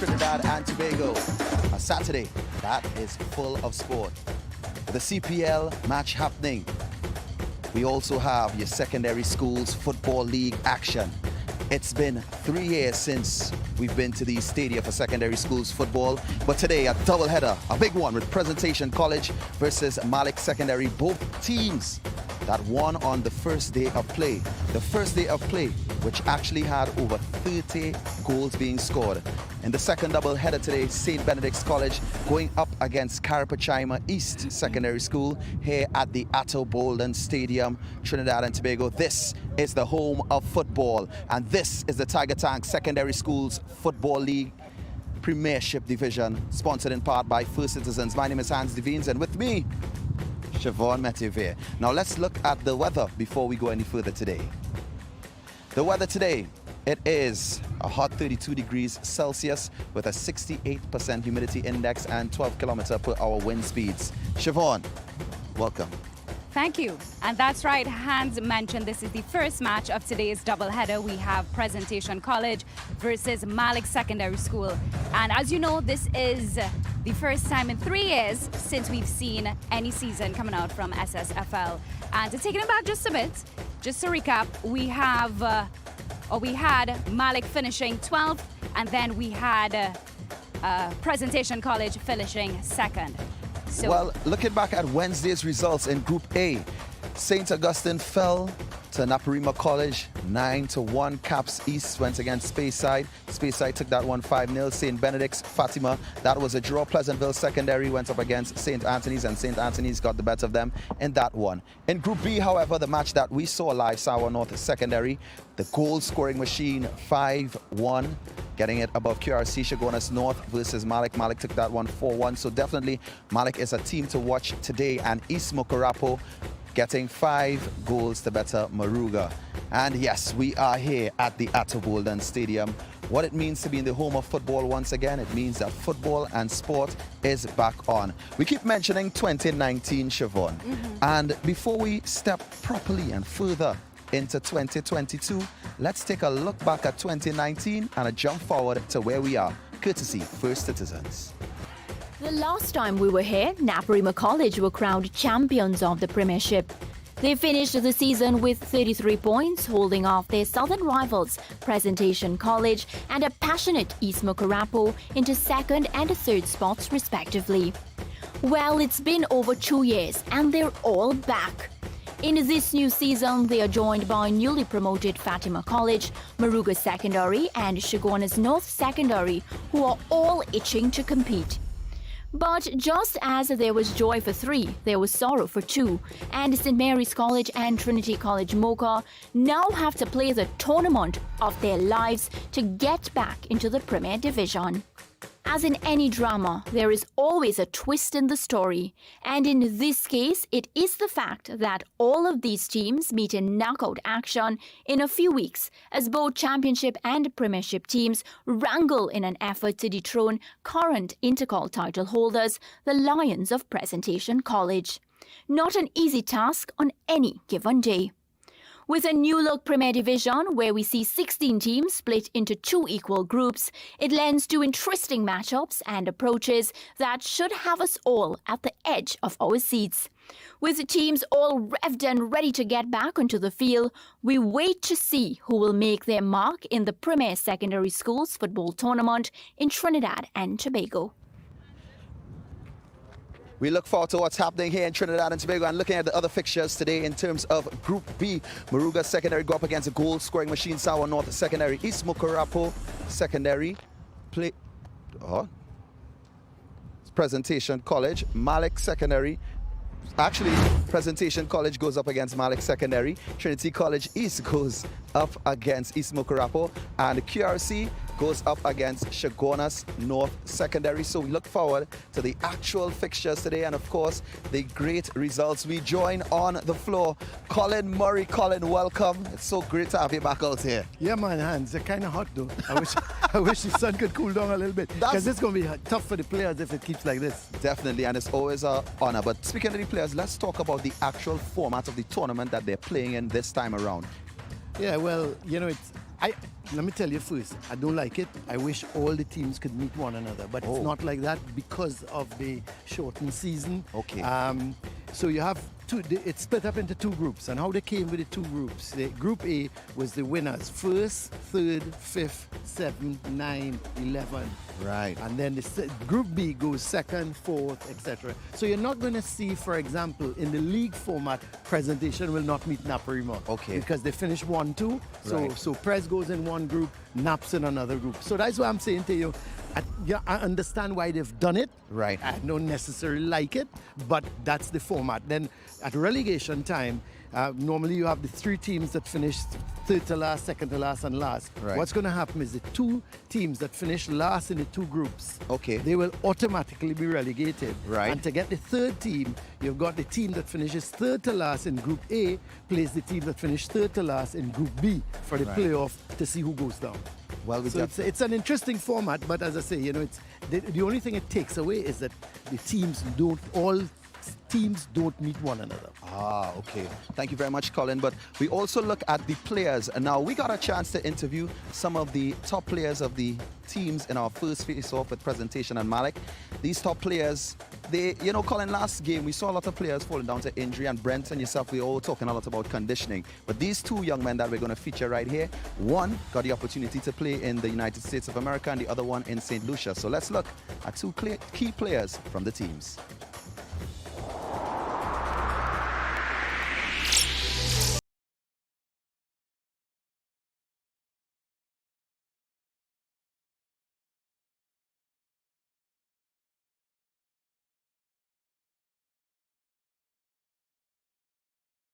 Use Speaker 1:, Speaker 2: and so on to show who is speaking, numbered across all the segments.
Speaker 1: Trinidad and Tobago. A Saturday that is full of sport. The CPL match happening. We also have your secondary schools football league action. It's been 3 years since we've been to the stadia for secondary schools football, but today a doubleheader, a big one with Presentation College versus Malick Secondary. Both teams that won on the first day of play. The first day of play, which actually had over 30 goals being scored. In the second doubleheader today, St. Benedict's College going up against Carapachima East Secondary School here at the Atto Bolden Stadium, Trinidad and Tobago. This is the home of football, and this is the Tiger Tank Secondary Schools Football League Premiership Division, sponsored in part by First Citizens. My name is Hans Devines, and with me, Siobhan Metivier. Now let's look at the weather before we go any further today. The weather today, it is a hot 32 degrees Celsius with a 68% humidity index and 12 km/h wind speeds. Siobhan, welcome.
Speaker 2: Thank you. And that's right, Hans mentioned this is the first match of today's doubleheader. We have Presentation College versus Malick Secondary School. And as you know, this is the first time in 3 years since we've seen any season coming out from SSFL. And to take it back just a bit, just to recap, we had Malick finishing 12th, and then we had Presentation College finishing second. So,
Speaker 1: well, looking back at Wednesday's results in Group A, St. Augustine fell to Naparima College 9-1. Caps East went against Speyside. Speyside took that one 5-0. St. Benedict's Fatima, that was a draw. Pleasantville Secondary went up against St. Anthony's, and St. Anthony's got the better of them in that one. In Group B, however, the match that we saw live, Sour North Secondary, the goal scoring machine 5-1. Getting it above QRC, Chaguanas North versus Malick. Malick took that one 4-1. So definitely Malick is a team to watch today. And East Mokarapo getting 5 goals to better Maruga. And yes, we are here at the Atto Bolden Stadium. What it means to be in the home of football once again, it means that football and sport is back on. We keep mentioning 2019, Siobhan. And before we step properly and further into 2022, let's take a look back at 2019 and a jump forward to where we are, courtesy First Citizens.
Speaker 3: The last time we were here, Naparima College were crowned champions of the Premiership. They finished the season with 33 points, holding off their southern rivals, Presentation College and a passionate East Mokarapo, into second and third spots respectively. Well, it's been over 2 years and they're all back. In this new season, they are joined by newly promoted Fatima College, Maruga Secondary and Chaguanas North Secondary, who are all itching to compete. But just as there was joy for 3, there was sorrow for 2, and St. Mary's College and Trinity College Mocha now have to play the tournament of their lives to get back into the Premier Division. As in any drama, there is always a twist in the story, and in this case, it is the fact that all of these teams meet in knockout action in a few weeks, as both championship and premiership teams wrangle in an effort to dethrone current intercall title holders, the Lions of Presentation College. Not an easy task on any given day. With a new-look Premier Division, where we see 16 teams split into 2 equal groups, it lends to interesting matchups and approaches that should have us all at the edge of our seats. With teams all revved and ready to get back onto the field, we wait to see who will make their mark in the Premier Secondary Schools Football Tournament in Trinidad and Tobago.
Speaker 1: We look forward to what's happening here in Trinidad and Tobago, and looking at the other fixtures today in terms of Group B. Maruga Secondary go up against a goal scoring machine, Sour North Secondary. East Mokarapo Secondary play Presentation College. Malick Secondary, actually Presentation College goes up against Malick Secondary. Trinity College East goes up against East Mokarapo, and QRC goes up against Chaguanas North Secondary. So we look forward to the actual fixtures today, and of course the great results. We join on the floor Colin Murray. Colin, welcome. It's so great to have you back out here.
Speaker 4: Yeah, man, Hans. They're kind of hot though. I wish the sun could cool down a little bit, because it's going to be tough for the players if it keeps like this.
Speaker 1: Definitely, and it's always an honor. But speaking of the players, let's talk about the actual format of the tournament that they're playing in this time around.
Speaker 4: Yeah, well, you know, Let me tell you first, I don't like it. I wish all the teams could meet one another, but it's not like that because of the shortened season.
Speaker 1: Okay.
Speaker 4: So you have it's split up into two groups, and how they came with the two groups. The Group A was the winners, 1st, 3rd, 5th, 7th, 9th, 11th.
Speaker 1: Right.
Speaker 4: And then the Group B goes 2nd, 4th, etc. So you're not going to see, for example, in the league format, Presentation will not meet Naparima.
Speaker 1: Okay.
Speaker 4: Because they finish 1-2.
Speaker 1: Right.
Speaker 4: So Pres goes in one group, Naps in another group. So that's what I'm saying to you. I understand why they've done it.
Speaker 1: Right.
Speaker 4: I don't necessarily like it, but that's the format. Then at relegation time, normally you have the 3 teams that finish 3rd to last, 2nd to last, and last.
Speaker 1: Right.
Speaker 4: What's going to happen is the 2 teams that finish last in the 2 groups,
Speaker 1: Okay.
Speaker 4: they will automatically be relegated.
Speaker 1: Right.
Speaker 4: And to get the 3rd team, you've got the team that finishes 3rd to last in Group A plays the team that finished 3rd to last in Group B for the
Speaker 1: Right.
Speaker 4: playoff to see who goes down.
Speaker 1: Well, we
Speaker 4: So it's an interesting format, but as I say, it's the only thing it takes away is that all teams don't meet one another.
Speaker 1: Ah, okay. Thank you very much, Colin. But we also look at the players. And now we got a chance to interview some of the top players of the teams in our first face-off with Presentation and Malick. These top players, Colin, last game we saw a lot of players falling down to injury, and Brent and yourself, we all talking a lot about conditioning. But these 2 young men that we're going to feature right here, one got the opportunity to play in the United States of America and the other one in St. Lucia. So let's look at 2 key players from the teams.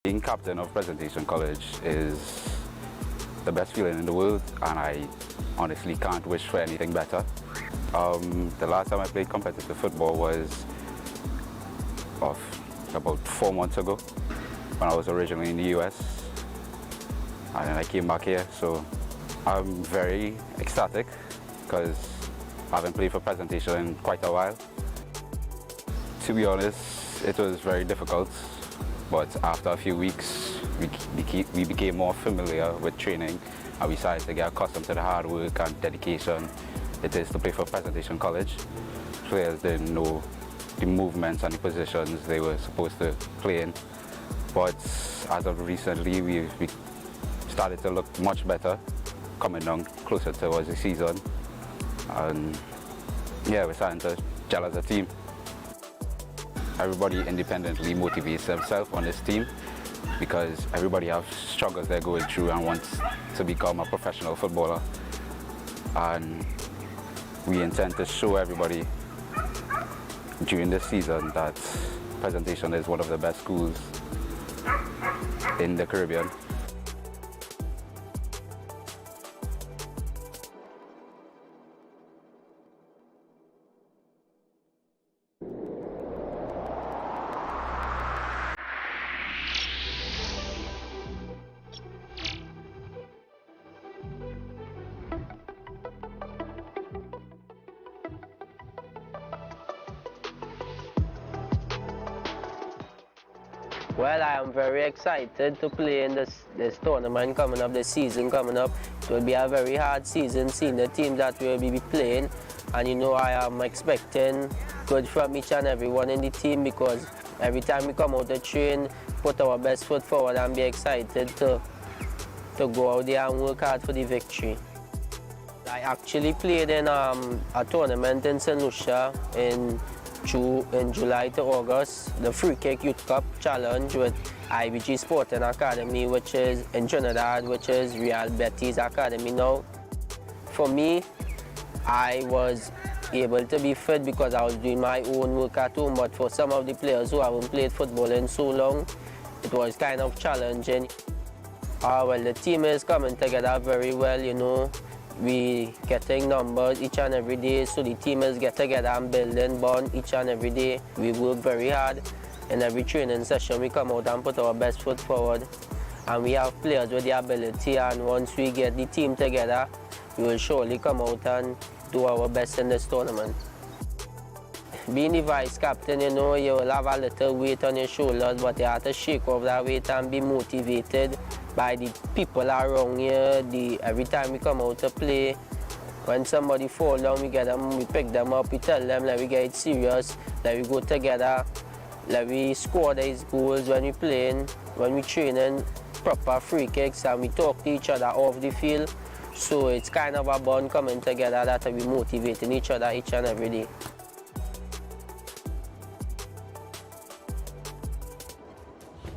Speaker 5: Being captain of Presentation College is the best feeling in the world, and I honestly can't wish for anything better. The last time I played competitive football was about 4 months ago, when I was originally in the US, and then I came back here. So I'm very ecstatic because I haven't played for Presentation in quite a while. To be honest, it was very difficult. But after a few weeks, we became more familiar with training, and we started to get accustomed to the hard work and dedication it is to play for Presentation College. Players didn't know the movements and the positions they were supposed to play in. But as of recently, we started to look much better, coming down closer towards the season. And yeah, we're starting to gel as a team. Everybody independently motivates themselves on this team because everybody has struggles they're going through and wants to become a professional footballer. And we intend to show everybody during this season that Presentation is one of the best schools in the Caribbean.
Speaker 6: Well, I am very excited to play in this tournament coming up, this season coming up. It will be a very hard season, seeing the team that we will be playing. And I am expecting good from each and everyone in the team, because every time we come out to train, put our best foot forward and be excited to go out there and work hard for the victory. I actually played in a tournament in St. Lucia in July to August, the Free Kick Youth Cup Challenge with IBG Sporting Academy, which is in Trinidad, which is Real Betis Academy now. For me, I was able to be fit because I was doing my own work at home, but for some of the players who haven't played football in so long, it was kind of challenging. Well, the team is coming together very well, We getting numbers each and every day, so the teamers get together and building bond each and every day. We work very hard. In every training session, we come out and put our best foot forward. And we have players with the ability, and once we get the team together, we will surely come out and do our best in this tournament. Being the vice captain, you will have a little weight on your shoulders, but you have to shake off that weight and be motivated by the people around here. Every time we come out to play, when somebody fall down, we get them, we pick them up, we tell them that we get it serious, that we go together, that we score these goals when we playing, when we training, proper free kicks, and we talk to each other off the field. So it's kind of a bond coming together that we motivating each other each and every day.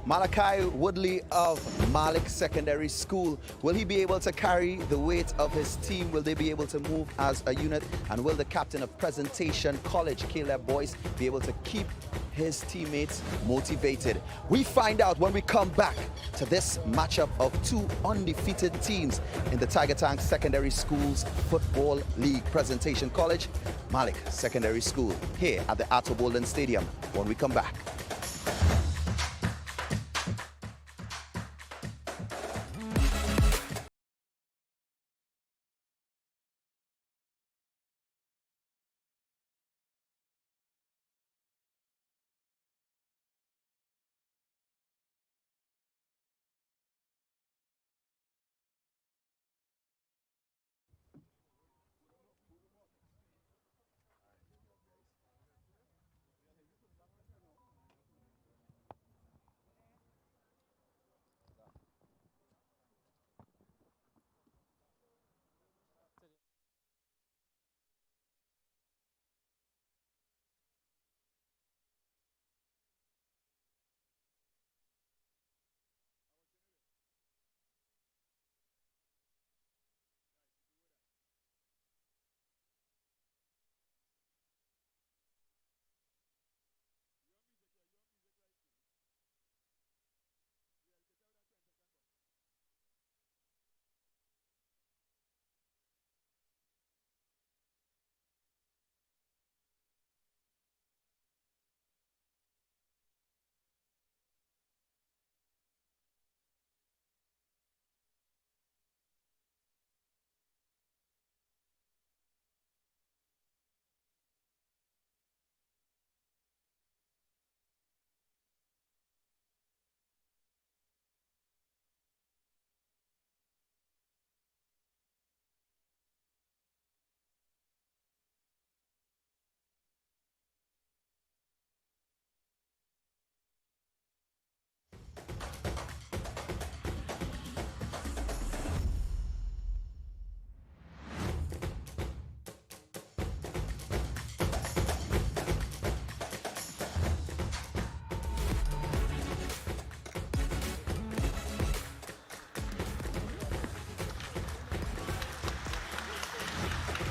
Speaker 1: Malachi Woodley of Malick Secondary School. Will he be able to carry the weight of his team? Will they be able to move as a unit? And will the captain of Presentation College, Caleb Boyce, be able to keep his teammates motivated? We find out when we come back to this matchup of two undefeated teams in the Tiger Tank Secondary Schools Football League. Presentation College, Malick Secondary School, here at the Atto Bolden Stadium when we come back.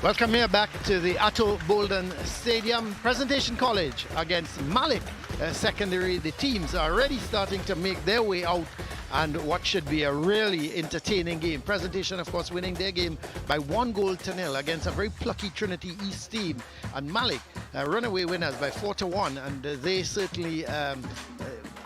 Speaker 4: Welcome here back to the Atto Bolden Stadium. Presentation College against Malick Secondary. The teams are already starting to make their way out and what should be a really entertaining game. Presentation, of course, winning their game by 1-0 against a very plucky Trinity East team. And Malick, runaway winners by 4-1, and they certainly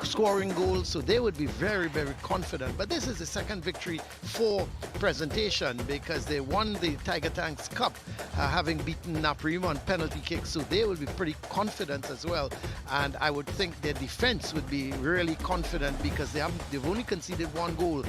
Speaker 4: scoring goals, so they would be very, very confident. But this is the second victory for Presentation because they won the Tiger Tanks Cup, having beaten Naprima on penalty kicks, so they will be pretty confident as well. And I would think their defense would be really confident because they've only conceded 1 goal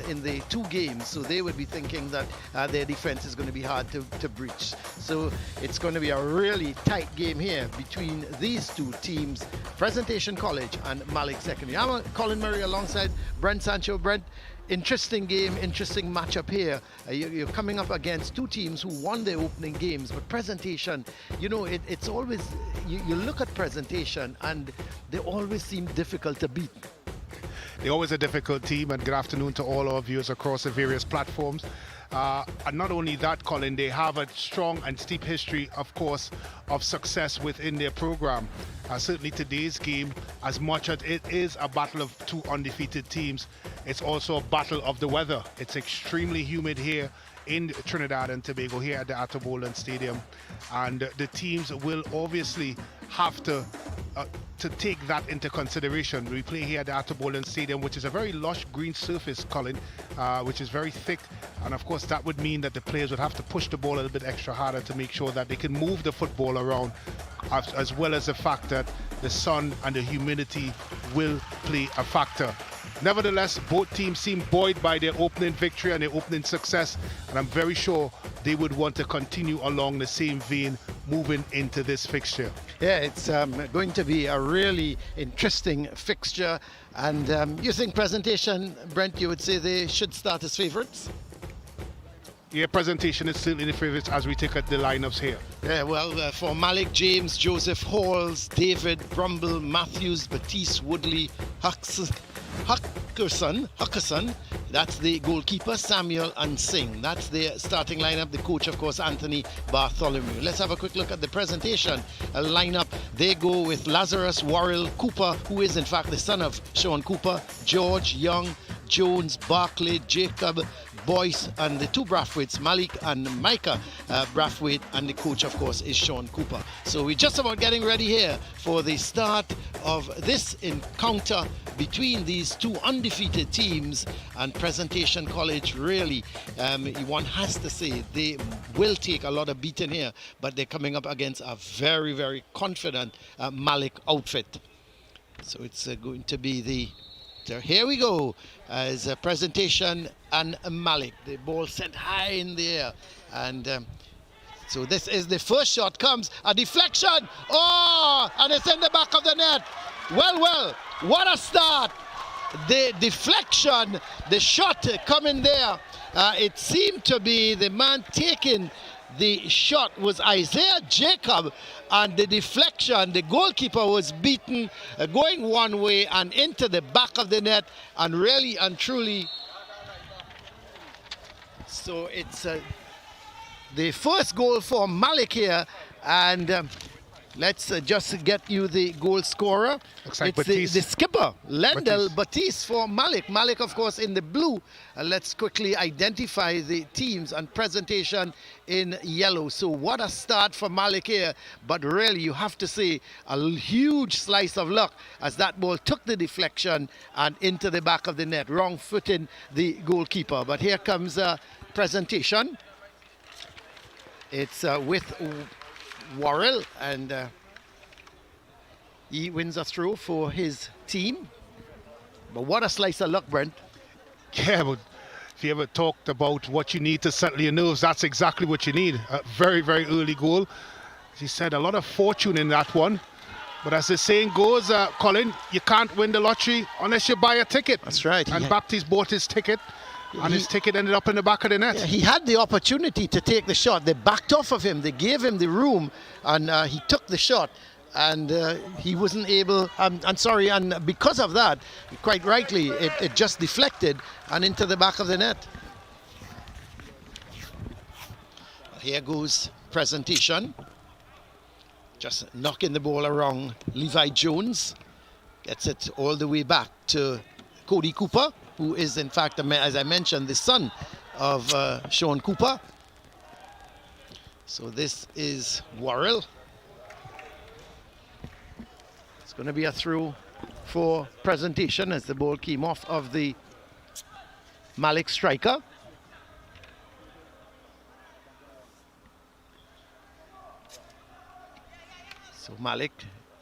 Speaker 4: in the 2 games, so they would be thinking that their defense is going to be hard to breach. So it's going to be a really tight game here between these two teams, Presentation College and Malick Secondary. I'm Colin Murray alongside Brent Sancho. Brent, interesting game, interesting matchup here. You're coming up against two teams who won their opening games, but Presentation, you know, it's always, you look at Presentation and they always seem difficult to beat.
Speaker 7: They're always a difficult team, and good afternoon to all our viewers across the various platforms. And not only that, Colin, they have a strong and steep history, of course, of success within their program. Certainly today's game, as much as it is a battle of two undefeated teams, it's also a battle of the weather. It's extremely humid here in Trinidad and Tobago, here at the Atto Bolden Stadium, and the teams will obviously have to take that into consideration. We play here at the Atto Bolden Stadium, which is a very lush green surface, Colin, which is very thick, and of course that would mean that the players would have to push the ball a little bit extra harder to make sure that they can move the football around, as well as the fact that the sun and the humidity will play a factor. Nevertheless, both teams seem buoyed by their opening victory and their opening success, and I'm very sure they would want to continue along the same vein moving into this fixture.
Speaker 4: Yeah, it's going to be a really interesting fixture. And you think Presentation, Brent, you would say they should start as favourites?
Speaker 7: Yeah, Presentation is certainly the favourites as we take out the lineups here.
Speaker 4: Yeah, well, for Malick, James, Joseph, Halls, David, Brumble, Matthews, Batiste, Woodley, Huckerson, that's the goalkeeper, Samuel and Singh. That's the starting lineup. The coach, of course, Anthony Bartholomew. Let's have a quick look at the Presentation lineup. They go with Lazarus, Worrell, Cooper, who is in fact the son of Sean Cooper, George, Young, Jones, Barclay, Jacob, Boyce, and the two Brathwaites, Malick and Micah Brathwaite, and the coach, of course, is Sean Cooper. So we're just about getting ready here for the start of this encounter between these two undefeated teams. And Presentation College, really, one has to say, they will take a lot of beating here, but they're coming up against a very, very confident Malick outfit. So it's going to be the... So here we go, as a Presentation and Malick. The ball sent high in the air. And so this is the first shot, comes a deflection. Oh, and it's in the back of the net. Well, what a start. The deflection, the shot coming there. It seemed to be the man taking the shot was Isaiah Jacob, and the deflection, the goalkeeper was beaten, going one way and into the back of the net, and really and truly, so it's the first goal for Malick here. And let's just get you the goal scorer.
Speaker 7: Looks like
Speaker 4: it's the skipper, Lendl Batiste for Malick. Malick, of course, in the blue. Let's quickly identify the teams, and Presentation in yellow. So what a start for Malick here. But really, you have to say, a huge slice of luck as that ball took the deflection and into the back of the net, wrong-footing the goalkeeper. But here comes Presentation. It's with Worrell, and he wins a throw for his team. But what a slice of luck, Brent.
Speaker 7: Yeah, but if you ever talked about what you need to settle your nerves, that's exactly what you need. A very, very early goal. As he said, a lot of fortune in that one. But as the saying goes, Colin, you can't win the lottery unless you buy a ticket.
Speaker 4: That's right.
Speaker 7: And Baptiste bought his ticket. And his ticket ended up in the back of the net.
Speaker 4: Yeah, he had the opportunity to take the shot. They backed off of him. They gave him the room, and he took the shot. And he wasn't able, and because of that, quite rightly, it just deflected and into the back of the net. Here goes Presentation. Just knocking the ball around Levi Jones. Gets it all the way back to Cody Cooper, who is in fact, as I mentioned, the son of Sean Cooper. So this is Worrell. It's going to be a throw for Presentation as the ball came off of the Malick striker. So Malick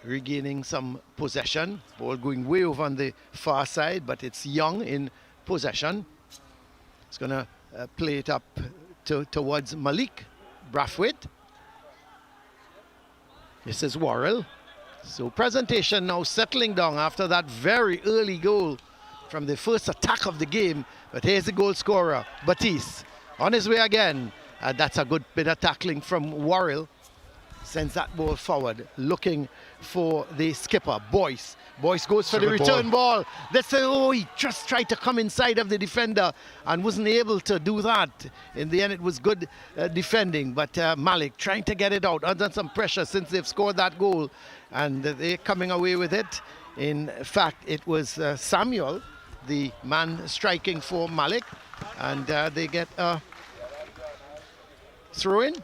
Speaker 4: regaining some possession. Ball going way over on the far side, but it's Young in possession. It's going to play it up towards Malick Brathwaite. This is Worrell. So Presentation now settling down after that very early goal from the first attack of the game. But here's the goal scorer, Batiste, on his way again. That's a good bit of tackling from Worrell. Sends that ball forward, looking for the skipper, Boyce. Boyce goes for the return ball. He just tried to come inside of the defender and wasn't able to do that. In the end, it was good defending, but Malick trying to get it out under some pressure since they've scored that goal, and they're coming away with it. In fact, it was Samuel, the man striking for Malick, and they get a throw-in.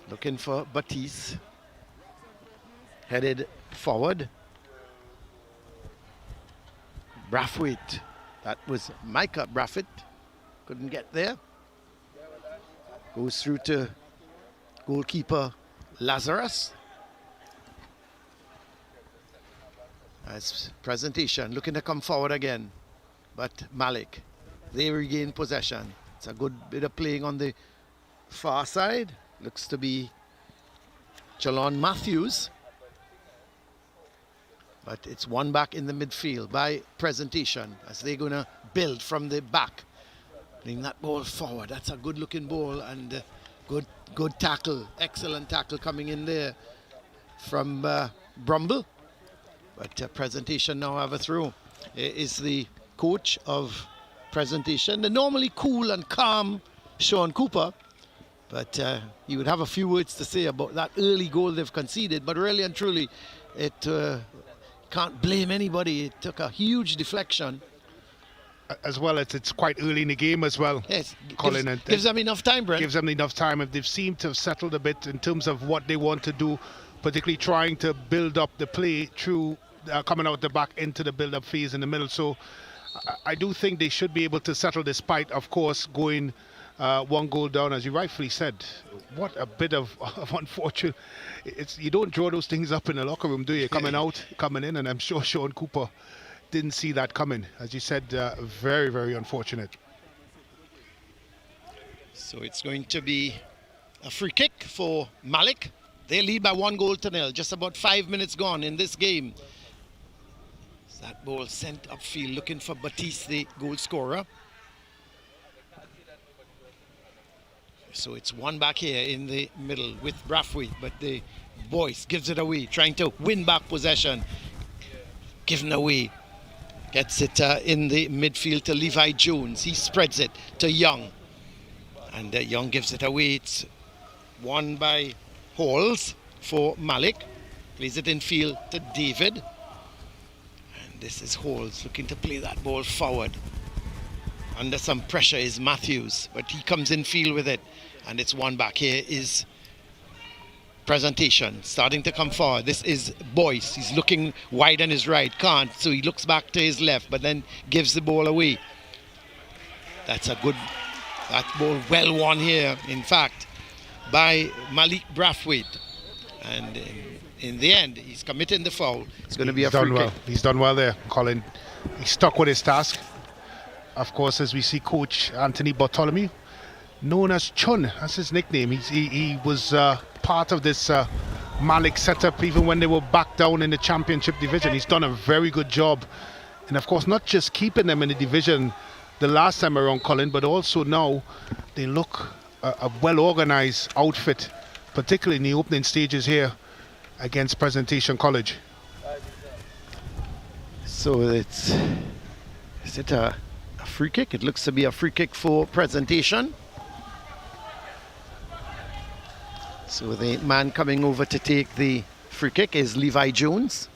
Speaker 4: Looking for Batiste. Headed forward. Brathwaite. That was Micah Brathwaite. Couldn't get there. Goes through to goalkeeper Lazarus. As Presentation looking to come forward again. But Malick, they regain possession. It's a good bit of playing on the far side. Looks to be Jalon Matthews. But it's one back in the midfield by Presentation as they're going to build from the back. Bring that ball forward. That's a good looking ball and good tackle. Excellent tackle coming in there from Brumble. But Presentation now have a throw. Is the coach of Presentation, the normally cool and calm Sean Cooper. But he would have a few words to say about that early goal they've conceded. But really and truly, it can't blame anybody. It took a huge deflection.
Speaker 7: As well, it's quite early in the game as well.
Speaker 4: Yes,
Speaker 7: Colin,
Speaker 4: gives them enough time, Brent.
Speaker 7: Gives them enough time. If they've seemed to have settled a bit in terms of what they want to do, particularly trying to build up the play through coming out the back into the build-up phase in the middle. So I do think they should be able to settle despite, of course, going one goal down, as you rightfully said. What a bit of unfortunate. You don't draw those things up in the locker room, do you? Coming out, coming in, and I'm sure Sean Cooper didn't see that coming. As you said, very, very unfortunate.
Speaker 4: So it's going to be a free kick for Malick. They lead by 1-0. Just about 5 minutes gone in this game. That ball sent upfield looking for Batiste, the goal scorer. So it's one back here in the middle with Brathwaite, but the Boyce gives it away, trying to win back possession. Given away. Gets it in the midfield to Levi Jones. He spreads it to Young. And Young gives it away. It's won by Halls for Malick. Plays it in field to David. And this is Halls looking to play that ball forward. Under some pressure is Matthews, but he comes in field with it. And it's one back. Here is Presentation starting to come forward. This is Boyce. He's looking wide on his right, can't, so he looks back to his left, but then gives the ball away. That's a good, that ball well won here, in fact, by Malick Brathwaite. And in the end, he's committing the foul. It's going to be a free kick.
Speaker 7: He's done well there, Colin. He stuck with his task. Of course, as we see Coach Anthony Bartholomew, known as Chun, that's his nickname. He was part of this Malick setup even when they were back down in the championship division. He's done a very good job. And of course, not just keeping them in the division the last time around, Colin, but also now they look a well-organized outfit, particularly in the opening stages here against Presentation College.
Speaker 4: So is it a free kick? It looks to be a free kick for Presentation. So the man coming over to take the free kick is Levi Jones.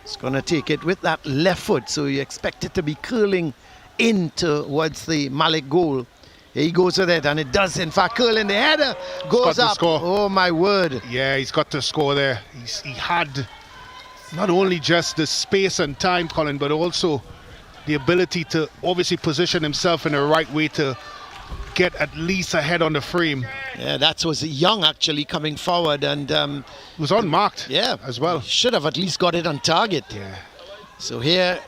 Speaker 4: He's going to take it with that left foot, so you expect it to be curling in towards the Malick goal. Here he goes with it, and it does in fact curl in. The header goes up. Oh my word.
Speaker 7: Yeah, he's got to score there. He had not only just the space and time, Colin, but also the ability to obviously position himself in the right way to get at least ahead on the frame.
Speaker 4: Yeah, that was Young actually coming forward, and
Speaker 7: was unmarked.
Speaker 4: Yeah,
Speaker 7: as well.
Speaker 4: Should have at least got it on target.
Speaker 7: Yeah.
Speaker 4: So here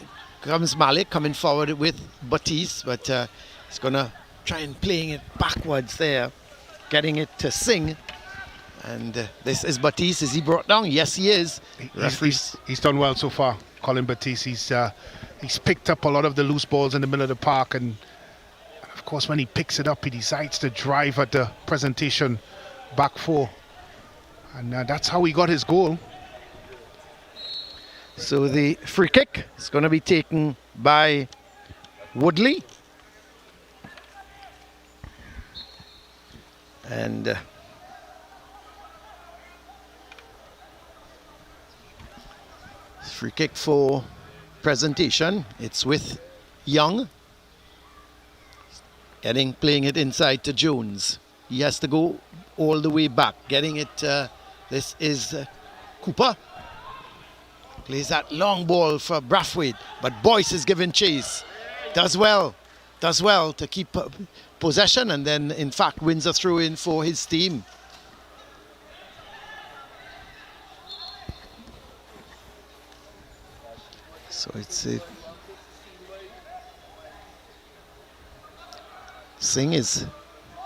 Speaker 4: comes Malick coming forward with Batiste, but he's gonna try and playing it backwards there, getting it to Singh. And this is Batiste. Is he brought down? Yes, he is.
Speaker 7: He's done well so far, Colin Batiste. He's picked up a lot of the loose balls in the middle of the park, and of course, when he picks it up, he decides to drive at the Presentation back four. And that's how he got his goal.
Speaker 4: So the free kick is going to be taken by Woodley. And free kick for Presentation. It's with Young. Playing it inside to Jones. He has to go all the way back. Getting it, this is Cooper. Plays that long ball for Brathwaite, but Boyce is giving chase. Does well. does well to keep possession, and then in fact wins a throw-in for his team. So it's Singh is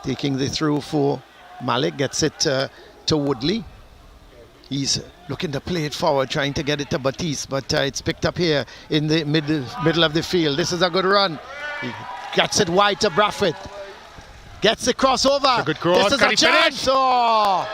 Speaker 4: taking the throw for Malick, gets it to Woodley. He's looking to play it forward, trying to get it to Batiste, but it's picked up here in the middle of the field. This is a good run. He gets it wide to Braffett. Gets the crossover.
Speaker 7: A good cross.
Speaker 4: This is a chance. Oh.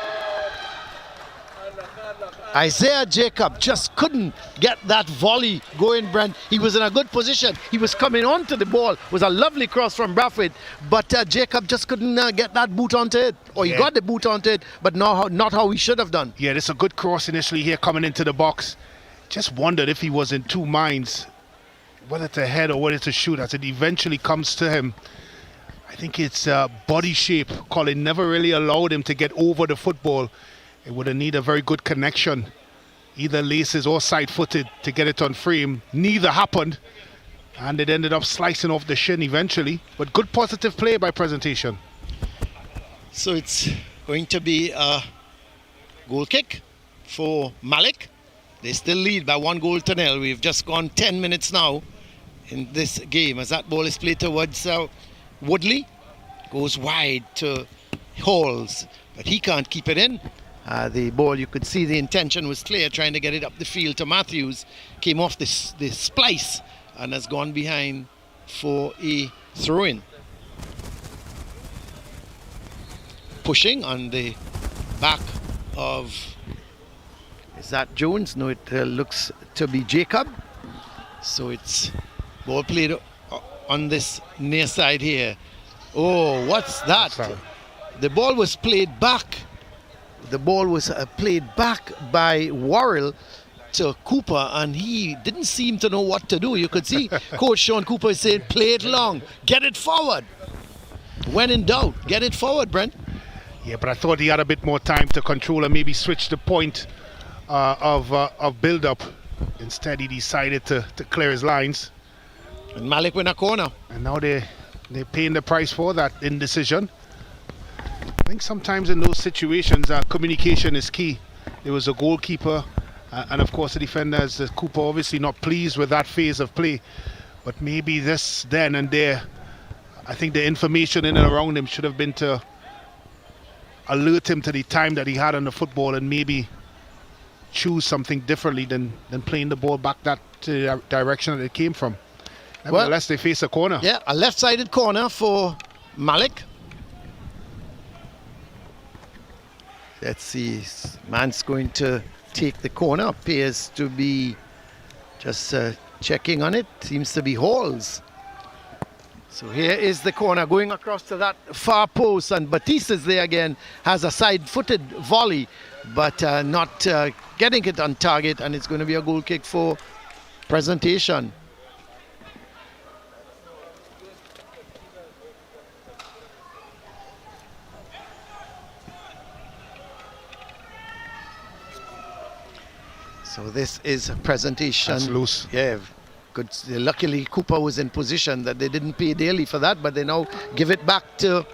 Speaker 4: Isaiah Jacob just couldn't get that volley going, Brent. He was in a good position. He was coming onto the ball. It was a lovely cross from Braffett, but Jacob just couldn't get that boot onto it. Or he got the boot onto it, but not how he should have done.
Speaker 7: Yeah, this is a good cross initially here coming into the box. Just wondered if he was in two minds, whether to head or whether to shoot, as it eventually comes to him. I think it's body shape. Colin never really allowed him to get over the football. It would have needed a very good connection, either laces or side-footed, to get it on frame. Neither happened, and it ended up slicing off the shin eventually. But good positive play by Presentation.
Speaker 4: So it's going to be a goal kick for Malick. They still lead by 1-0. We've just gone 10 minutes now in this game as that ball is played towards Woodley. Goes wide to Halls, but he can't keep it in. The ball, you could see the intention was clear, trying to get it up the field to Matthews. Came off the splice and has gone behind for a throw-in. Pushing on the back of, is that Jones? No, it looks to be Jacob. So it's ball played on this near side here. Oh, what's that? The ball was played back. The ball was played back by Worrell to Cooper, and he didn't seem to know what to do. You could see Coach Sean Cooper saying, play it long, get it forward. When in doubt, get it forward, Brent.
Speaker 7: Yeah, but I thought he had a bit more time to control and maybe switch the point of build-up. Instead, he decided to clear his lines.
Speaker 4: And Malick win a corner.
Speaker 7: And now they're paying the price for that indecision. I think sometimes in those situations, communication is key. There was a goalkeeper and of course the defenders. Cooper obviously not pleased with that phase of play, but maybe this then and there, I think the information in and around him should have been to alert him to the time that he had on the football and maybe choose something differently than playing the ball back that direction that it came from. Nevertheless, they face a corner.
Speaker 4: Yeah, a left-sided corner for Malick. Let's see, man's going to take the corner. Appears to be just checking on it. Seems to be Halls. So here is the corner going across to that far post, and Batiste is there again. Has a side-footed volley, but not getting it on target, and it's going to be a goal kick for Presentation. So this is a Presentation.
Speaker 7: That's loose.
Speaker 4: Yeah, good. Luckily, Cooper was in position that they didn't pay dearly for that, but they now give it back to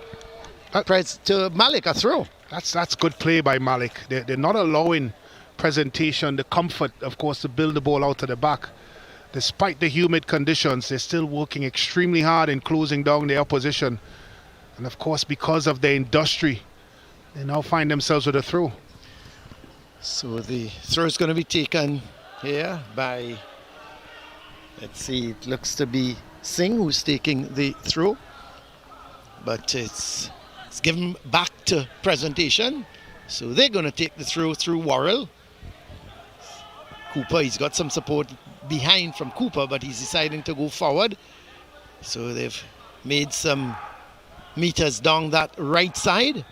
Speaker 4: Malick, a throw.
Speaker 7: That's good play by Malick. They're not allowing Presentation the comfort, of course, to build the ball out to the back. Despite the humid conditions, they're still working extremely hard in closing down the opposition. And of course, because of their industry, they now find themselves with a throw.
Speaker 4: So the throw is going to be taken here by, let's see, it looks to be Singh who's taking the throw. But it's given back to Presentation. So they're going to take the throw through Worrell. Cooper, he's got some support behind from Cooper, but he's deciding to go forward. So they've made some meters down that right side.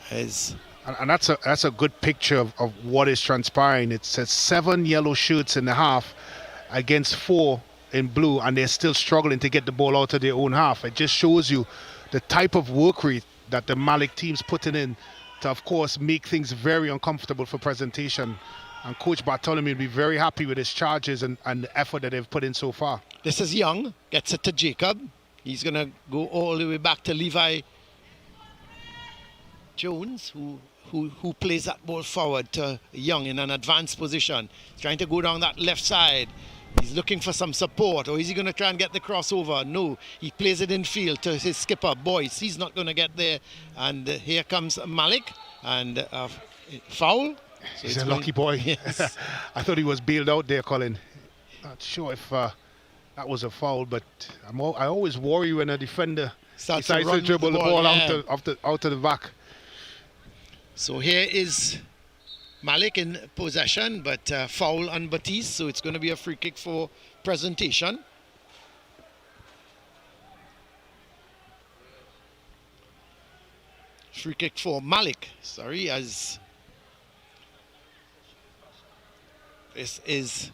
Speaker 7: And that's a good picture of what is transpiring. It says 7 yellow shirts in the half against 4 in blue, and they're still struggling to get the ball out of their own half. It just shows you the type of work rate that the Malick team's putting in to, of course, make things very uncomfortable for presentation. And Coach Bartholomew will be very happy with his charges and the effort that they've put in so far.
Speaker 4: This is Young, gets it to Jacob. He's going to go all the way back to Levi Jones, who plays that ball forward to Young in an advanced position. He's trying to go down that left side. He's looking for some support, or is he going to try and get the crossover? No, he plays it in field to his skipper, Boyce. He's not going to get there. And here comes Malick, and foul. So
Speaker 7: he's a lucky boy.
Speaker 4: Yes.
Speaker 7: I thought he was bailed out there, Colin. Not sure if that was a foul, but I always worry when a defender decides to dribble the ball out to the back.
Speaker 4: So here is Malick in possession, but foul on Batiste, so it's going to be a free kick for presentation. Free kick for Malick, as this is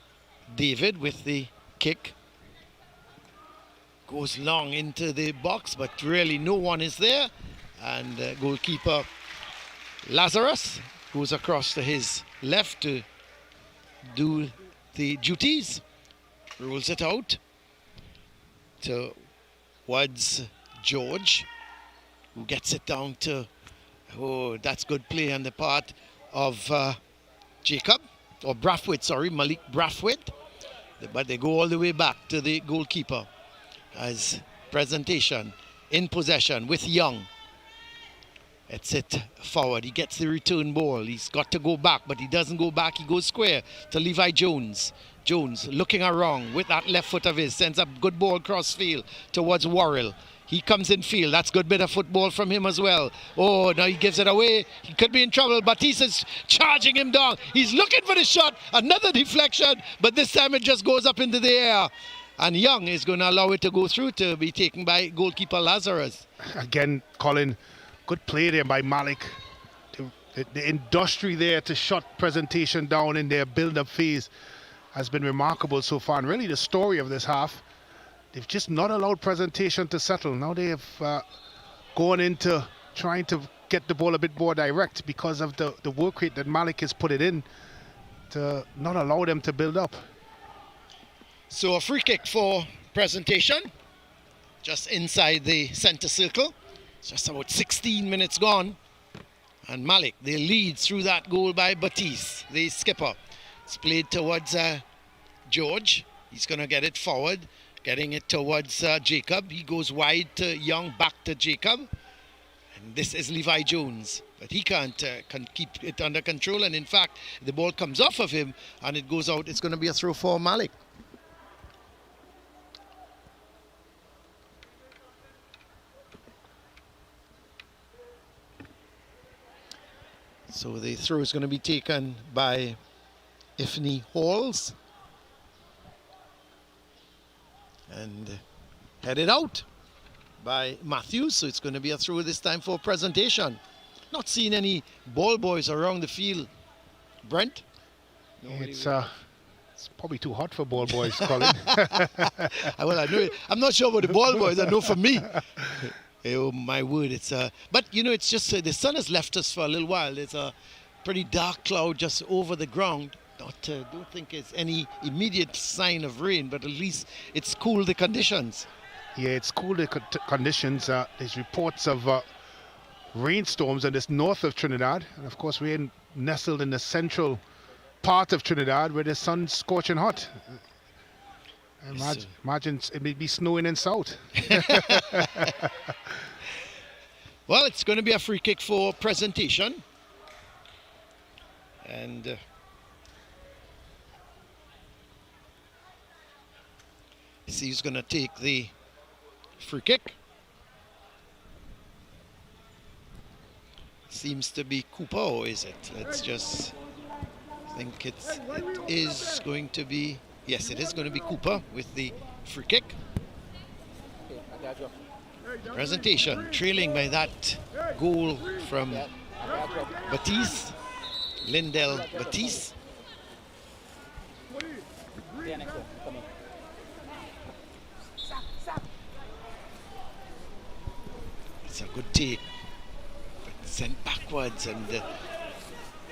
Speaker 4: David with the kick. Goes long into the box, but really no one is there. And goalkeeper Lazarus goes across to his left to do the duties. Rolls it out towards George, who gets it down to, that's good play on the part of Jacob, or Brathwaite, sorry, Malick Brathwaite. But they go all the way back to the goalkeeper as presentation in possession with Young. It's it forward. He gets the return ball. He's got to go back, but he doesn't go back. He goes square to Levi Jones. Jones looking around with that left foot of his, sends a good ball cross field towards Worrell. He comes in field. That's good bit of football from him as well. Oh, now he gives it away. He could be in trouble. Batista's charging him down. He's looking for the shot. Another deflection, but this time it just goes up into the air. And Young is going to allow it to go through to be taken by goalkeeper Lazarus.
Speaker 7: Again, Colin, good play there by Malick. The industry there to shut presentation down in their build-up phase has been remarkable so far. And really the story of this half, they've just not allowed presentation to settle. Now they have gone into trying to get the ball a bit more direct because of the work rate that Malick has put it in to not allow them to build up.
Speaker 4: So a free kick for presentation, just inside the center circle. It's just about 16 minutes gone. And Malick, they lead through that goal by Batiste, the skipper. It's played towards George. He's going to get it forward, getting it towards Jacob. He goes wide to Young, back to Jacob. And this is Levi Jones. But he can't keep it under control. And in fact, the ball comes off of him and it goes out. It's going to be a throw for Malick. So the throw is going to be taken by Ifney Halls and headed out by Matthews. So it's going to be a throw this time for presentation. Not seeing any ball boys around the field. Brent?
Speaker 7: It's probably too hot for ball boys, Colin.
Speaker 4: Well, I know it. I'm not sure about the ball boys. I know for me. Oh my word, it's but you know, it's just the sun has left us for a little while. There's a pretty dark cloud just over the ground. Don't think it's any immediate sign of rain, but at least it's cooled the conditions.
Speaker 7: Yeah, it's cooled the conditions. There's reports of rainstorms in this north of Trinidad, and of course we're nestled in the central part of Trinidad where the sun's scorching hot. Imagine it may be snowing in south.
Speaker 4: Well, it's going to be a free kick for presentation. And see who's going to take the free kick. Seems to be Cooper, or is it? Let's just think it is going to be. Yes, it is going to be Cooper with the free kick. Presentation trailing by that goal from Batiste, Lindell Batiste. It's a good take. But sent backwards, and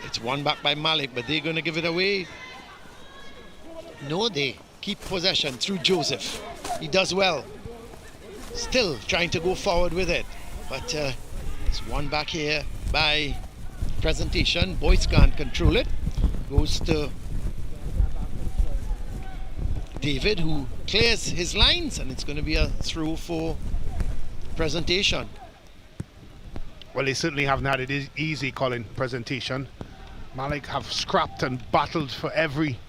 Speaker 4: it's won back by Malick, but they're going to give it away. No, they keep possession through Joseph. He does well. Still trying to go forward with it, but it's won back here by Presentation. Boyce can't control it. Goes to David, who clears his lines, and it's going to be a throw for Presentation.
Speaker 7: Well, they certainly haven't had it easy, Colin. Presentation. Malick have scrapped and battled for every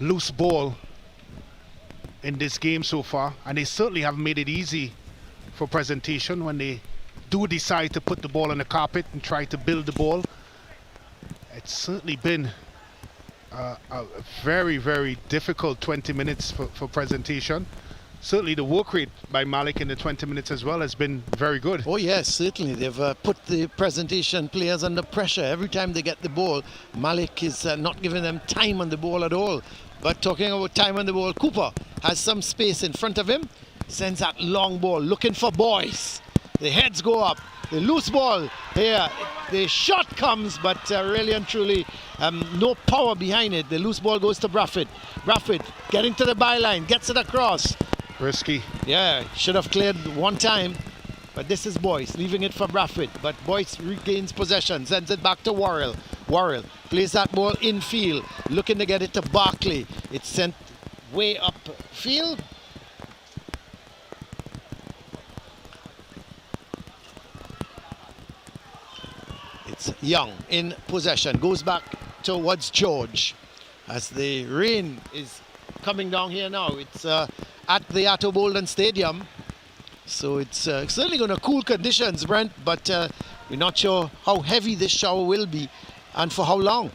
Speaker 7: loose ball in this game so far, and they certainly haven't made it easy for Presentation when they do decide to put the ball on the carpet and try to build the ball. It's certainly been a very, very difficult 20 minutes for Presentation. Certainly the work rate by Malick in the 20 minutes as well has been very good.
Speaker 4: Oh yes, certainly. They've put the Presentation players under pressure every time they get the ball. Malick is not giving them time on the ball at all. But talking about time on the ball, Cooper has some space in front of him. Sends that long ball, looking for Boyce. The heads go up. The loose ball here. The shot comes, but really and truly no power behind it. The loose ball goes to Brafford. Brafford getting to the byline, gets it across.
Speaker 7: Risky.
Speaker 4: Yeah, should have cleared one time. But this is Boyce, leaving it for Brafford. But Boyce regains possession, sends it back to Worrell. Worrell plays that ball infield, looking to get it to Barkley. It's sent way upfield. It's Young in possession, goes back towards George as the rain is coming down here now. It's at the Atto Bolden Stadium, so it's certainly going to cool conditions, Brent, but we're not sure how heavy this shower will be and for how long.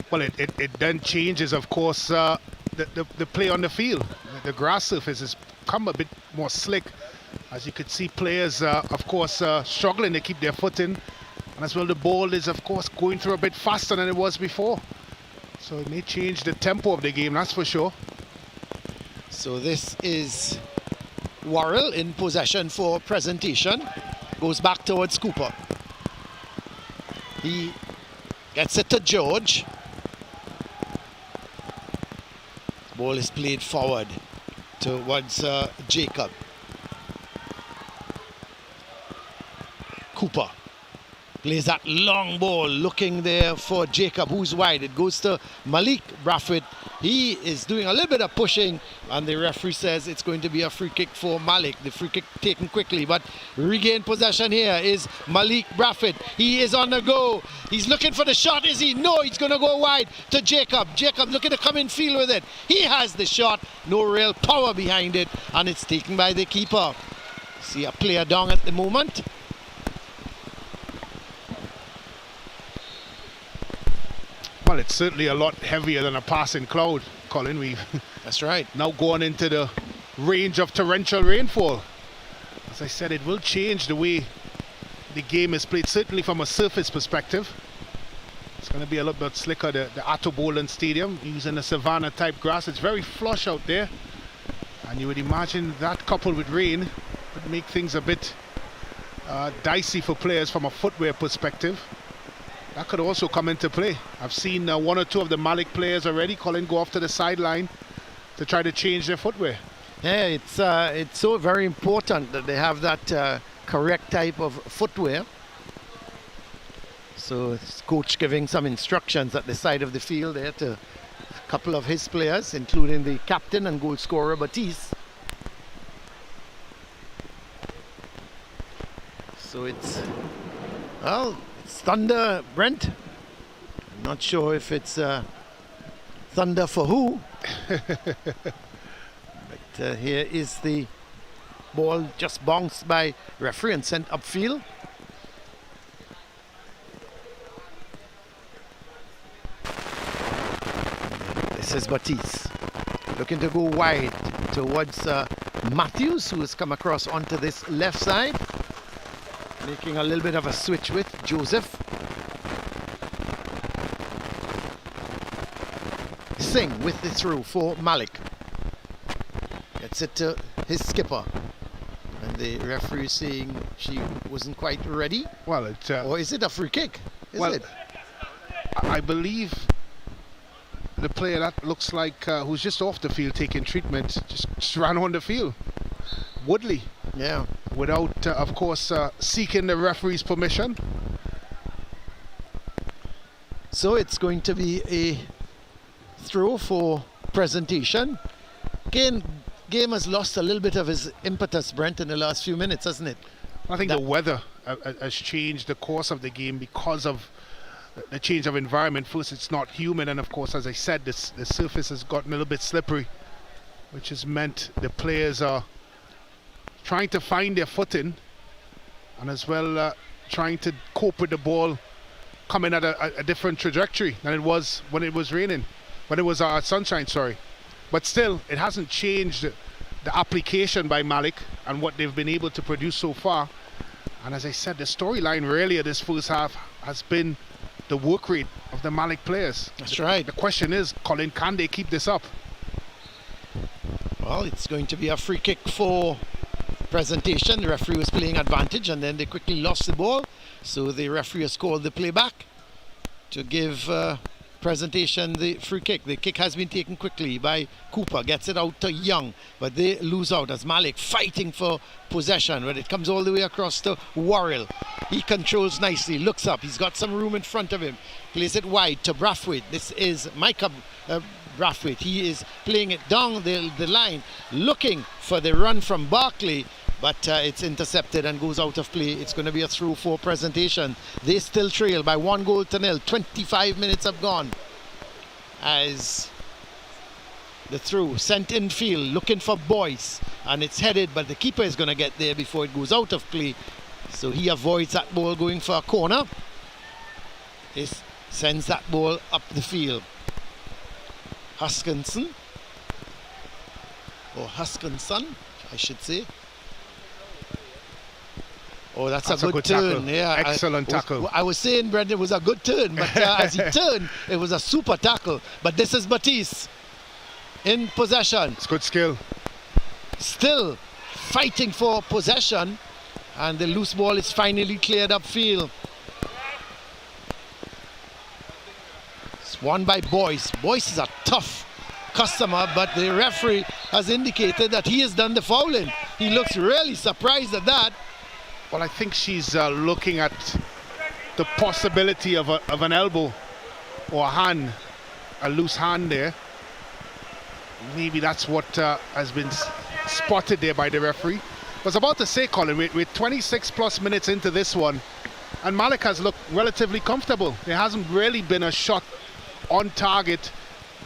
Speaker 7: Well, it then changes, of course, the play on the field. The grass surface has come a bit more slick, as you could see players, of course, struggling to keep their footing. And as well, the ball is, of course, going through a bit faster than it was before. So it may change the tempo of the game, that's for sure.
Speaker 4: So this is Worrell in possession for Presentation. Goes back towards Cooper. He gets it to George. Ball is played forward towards Jacob. Cooper plays that long ball, looking there for Jacob, who's wide. It goes to Malick Brafford. He is doing a little bit of pushing, and the referee says it's going to be a free kick for Malick. The free kick taken quickly, but regain possession here is Malick Brafford. He is on the go. He's looking for the shot, is he? No, he's going to go wide to Jacob. Jacob looking to come in field with it. He has the shot, no real power behind it, and it's taken by the keeper. See a player down at the moment.
Speaker 7: Well, it's certainly a lot heavier than a passing cloud, Colin. We've
Speaker 4: That's right.
Speaker 7: now gone into the range of torrential rainfall. As I said, it will change the way the game is played, certainly from a surface perspective. It's going to be a little bit slicker, the Atto Bolden Stadium, using the Savannah type grass. It's very flush out there, and you would imagine that coupled with rain would make things a bit dicey for players from a footwear perspective. That could also come into play. I've seen one or two of the Malick players already, Colin, go off to the sideline to try to change their footwear.
Speaker 4: Yeah, it's so very important that they have that correct type of footwear. So coach giving some instructions at the side of the field there to a couple of his players, including the captain and goal scorer Batiste. So it's, well, it's thunder, Brent. I'm not sure if it's thunder for who. But here is the ball just bounced by referee and sent upfield. This is Batiste looking to go wide towards Matthews, who has come across onto this left side, making a little bit of a switch with Joseph. Singh with the throw for Malick. Gets it to his skipper. And the referee is saying she wasn't quite ready.
Speaker 7: Well, it,
Speaker 4: Or is it a free kick? Is it?
Speaker 7: I believe the player that looks like who's just off the field taking treatment just ran on the field. Woodley.
Speaker 4: Yeah.
Speaker 7: Without, of course, seeking the referee's permission.
Speaker 4: So it's going to be a throw for presentation. Again, game has lost a little bit of his impetus, Brent, in the last few minutes, hasn't it?
Speaker 7: I think the weather has changed the course of the game because of the change of environment. First, it's not humid, and of course, as I said, the surface has gotten a little bit slippery, which has meant the players are trying to find their footing, and as well trying to cope with the ball coming at a different trajectory than it was when it was raining, when it was sunshine, sorry. But still, it hasn't changed the application by Malick and what they've been able to produce so far. And as I said, the storyline really of this first half has been the work rate of the Malick players.
Speaker 4: That's right.
Speaker 7: The question is, Colin, can they keep this up?
Speaker 4: Well, it's going to be a free kick for presentation. The referee was playing advantage, and then they quickly lost the ball. So the referee has called the play back to give presentation the free kick. The kick has been taken quickly by Cooper, gets it out to Young, but they lose out as Malick fighting for possession. When it comes all the way across to Worrell, he controls nicely, looks up, he's got some room in front of him, plays it wide to Brathwaite. This is Micah Brathwaite. He is playing it down the line, looking for the run from Barkley, but it's intercepted and goes out of play. It's going to be a through for presentation. They still trail by 1-0. 25 minutes have gone as the through sent in field, looking for Boyce, and it's headed, but the keeper is going to get there before it goes out of play, so he avoids that ball going for a corner. This sends that ball up the field. Huskinson, I should say. Oh, that's a good turn.
Speaker 7: Tackle.
Speaker 4: Yeah,
Speaker 7: Excellent tackle.
Speaker 4: I was saying, Brendan, it was a good turn, but as he turned, it was a super tackle. But this is Batiste in possession.
Speaker 7: It's good skill.
Speaker 4: Still fighting for possession, and the loose ball is finally cleared upfield. It's won by Boyce. Boyce is a tough customer, but the referee has indicated that he has done the fouling. He looks really surprised at that.
Speaker 7: Well, I think she's looking at the possibility of an elbow or a hand, a loose hand there. Maybe that's what has been spotted there by the referee. I was about to say, Colin, with 26 plus minutes into this one, and Malick has looked relatively comfortable. There hasn't really been a shot on target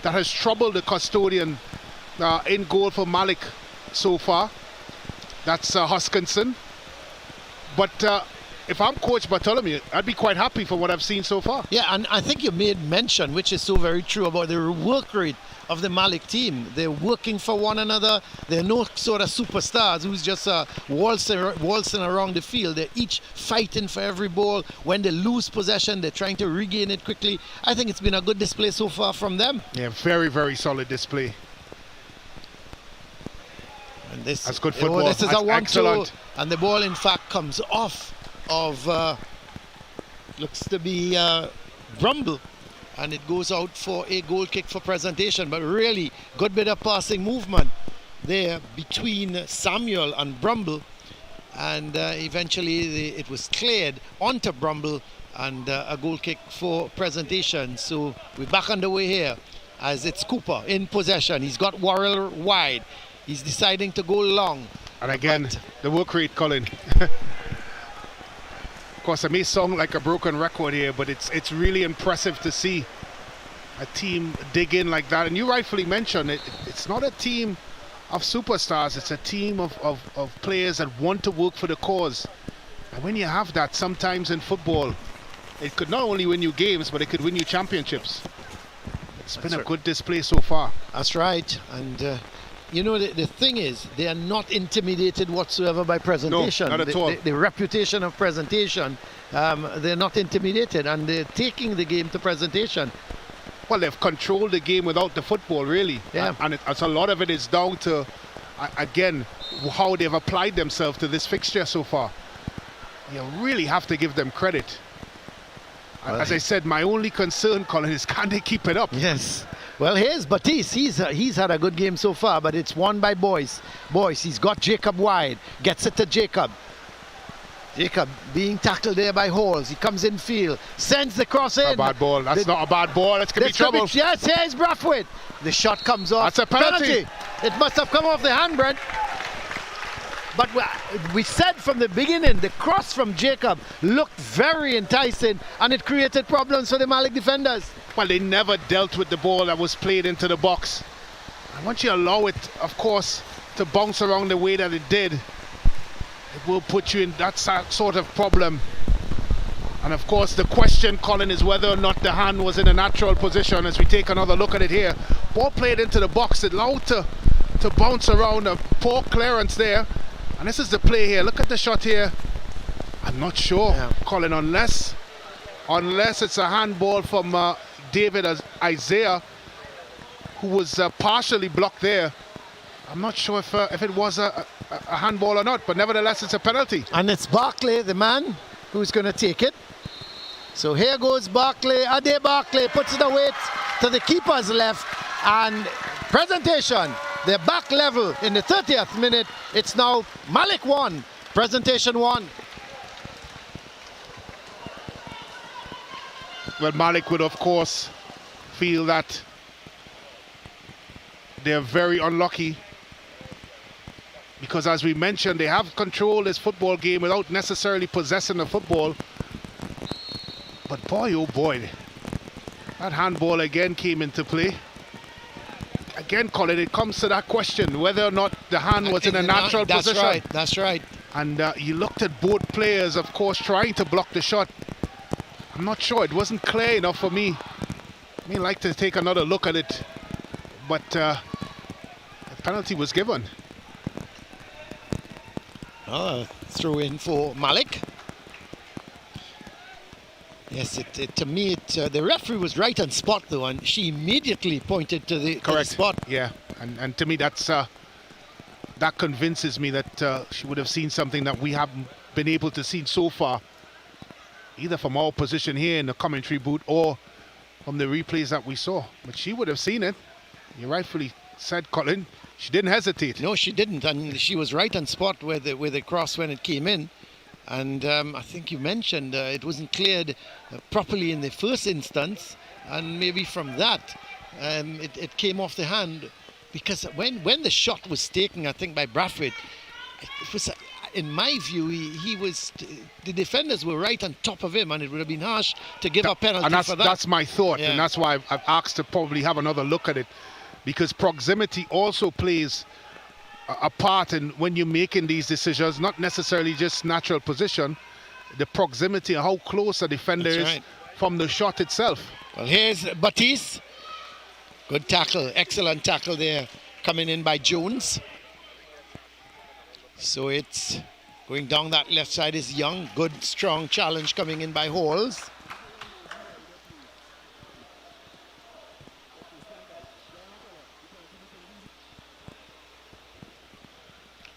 Speaker 7: that has troubled the custodian in goal for Malick so far. That's Huskinson. But if I'm Coach Bartholomew, I'd be quite happy for what I've seen so far.
Speaker 4: Yeah, and I think you made mention, which is so very true, about the work rate of the Malick team. They're working for one another. They're no sort of superstars who's just waltzing around the field. They're each fighting for every ball. When they lose possession, they're trying to regain it quickly. I think it's been a good display so far from them.
Speaker 7: Yeah, very, very solid display.
Speaker 4: And this,
Speaker 7: that's good football.
Speaker 4: This is
Speaker 7: that's
Speaker 4: a 1-2,
Speaker 7: excellent.
Speaker 4: and the ball in fact comes off of looks to be Brumble, and it goes out for a goal kick for presentation. But really good bit of passing movement there between Samuel and Brumble, and eventually it was cleared onto Brumble, and a goal kick for presentation. So we're back underway here as it's Cooper in possession. He's got Worrell wide. He's deciding to go long.
Speaker 7: And again, the work rate, Colin. Of course, it may sound like a broken record here, but it's really impressive to see a team dig in like that. And you rightfully mentioned it. It's not a team of superstars. It's a team of players that want to work for the cause. And when you have that, sometimes in football, it could not only win you games, but it could win you championships. It's been a good display so far.
Speaker 4: That's right. And you know, the thing is, they are not intimidated whatsoever by presentation.
Speaker 7: No, not at all.
Speaker 4: The reputation of presentation, they're not intimidated, and they're taking the game to presentation.
Speaker 7: Well, they've controlled the game without the football, really.
Speaker 4: Yeah.
Speaker 7: And a lot of it is down to, again, how they've applied themselves to this fixture so far. You really have to give them credit. As I said, my only concern, Colin, is can they keep it up?
Speaker 4: Yes. Well, here's Batiste. He's had a good game so far, but it's won by Boyce. Boyce, he's got Jacob wide. Gets it to Jacob. Jacob being tackled there by Halls. He comes in field. Sends the cross in.
Speaker 7: A bad ball. That's not a bad ball. That's going to be trouble.
Speaker 4: Yes, here's Brathwaite. The shot comes off.
Speaker 7: That's a penalty.
Speaker 4: It must have come off the hand, Brent. But we said from the beginning, the cross from Jacob looked very enticing, and it created problems for the Malick defenders.
Speaker 7: Well, they never dealt with the ball that was played into the box. And once you allow it, of course, to bounce around the way that it did, it will put you in that sort of problem. And of course, the question, Colin, is whether or not the hand was in a natural position. As we take another look at it here, ball played into the box, it allowed to bounce around. A poor clearance there. And this is the play here. Look at the shot here. I'm not sure, Colin, unless it's a handball from David Isaiah, who was partially blocked there. I'm not sure if it was a handball or not, but nevertheless, it's a penalty.
Speaker 4: And it's Barkley, the man, who's going to take it. So here goes Barkley. Ade Barkley puts it away to the keeper's left. And presentation, they're back level in the 30th minute. It's now Malick 1, presentation 1.
Speaker 7: Well, Malick would, of course, feel that they're very unlucky because, as we mentioned, they have controlled this football game without necessarily possessing the football. But boy, oh boy, that handball again came into play. Again, Colin, it comes to that question whether or not the hand was in a natural position.
Speaker 4: That's right.
Speaker 7: And you looked at both players, of course, trying to block the shot. I'm not sure. It wasn't clear enough for me. I mean, like to take another look at it. But a penalty was given.
Speaker 4: Throw in for Malick. Yes, to me, the referee was right on spot, though, and she immediately pointed to the spot.
Speaker 7: Yeah, and to me, that convinces me that she would have seen something that we haven't been able to see so far, either from our position here in the commentary booth or from the replays that we saw. But she would have seen it. You rightfully said, Colin, she didn't hesitate.
Speaker 4: No, she didn't, and she was right on spot with the cross when it came in. And I think you mentioned it wasn't cleared properly in the first instance, and maybe from that it came off the hand, because when the shot was taken, I think by Brathwaite, it was, in my view, the defenders were right on top of him, and it would have been harsh to give a penalty for that.
Speaker 7: That's my thought,
Speaker 4: yeah.
Speaker 7: And that's why I've asked to probably have another look at it, because proximity also plays a part in when you're making these decisions, not necessarily just natural position, the proximity, how close a defender is from the shot itself.
Speaker 4: Well, here's Batiste. Good tackle, excellent tackle there, coming in by Jones. So it's going down that left side is Young. Good, strong challenge coming in by Halls.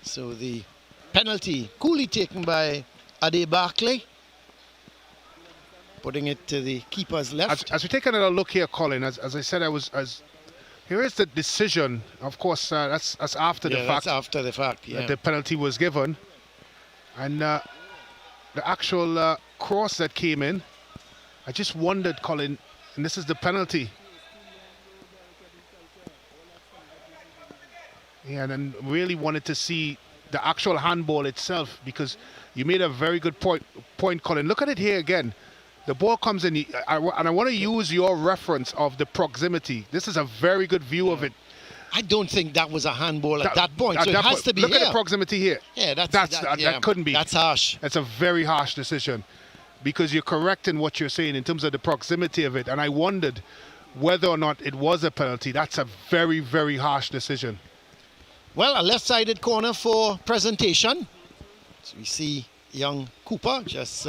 Speaker 4: So the penalty coolly taken by Ade Barkley, putting it to the keeper's left.
Speaker 7: As we take another look here, Colin, as I said, here is the decision. Of course, that's after the fact.
Speaker 4: That's after the fact, yeah.
Speaker 7: That the penalty was given. And the actual cross that came in, I just wondered, Colin, and this is the penalty. Yeah, and then really wanted to see the actual handball itself, because you made a very good point, Colin. Look at it here again. The ball comes in, and I want to use your reference of the proximity. This is a very good view of it.
Speaker 4: I don't think that was a handball at that point, so it has to be
Speaker 7: Look
Speaker 4: here.
Speaker 7: at the proximity here.
Speaker 4: Yeah,
Speaker 7: that couldn't be.
Speaker 4: That's harsh.
Speaker 7: That's a very harsh decision, because you're correct in what you're saying in terms of the proximity of it, and I wondered whether or not it was a penalty. That's a very, very harsh decision.
Speaker 4: Well, a left-sided corner for presentation. So we see young Cooper just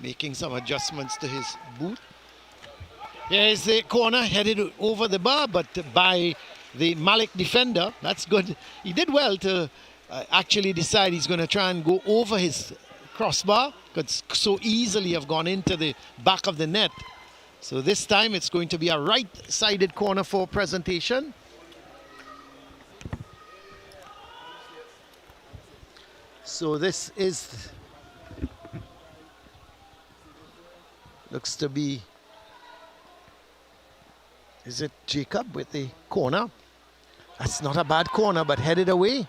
Speaker 4: making some adjustments to his boot. Here's the corner headed over the bar, but by the Malick defender. That's good. He did well to actually decide he's going to try and go over his crossbar. Could so easily have gone into the back of the net. So this time it's going to be a right-sided corner for Presentation. So this looks to be, is it Jacob with the corner? That's not a bad corner, but headed away.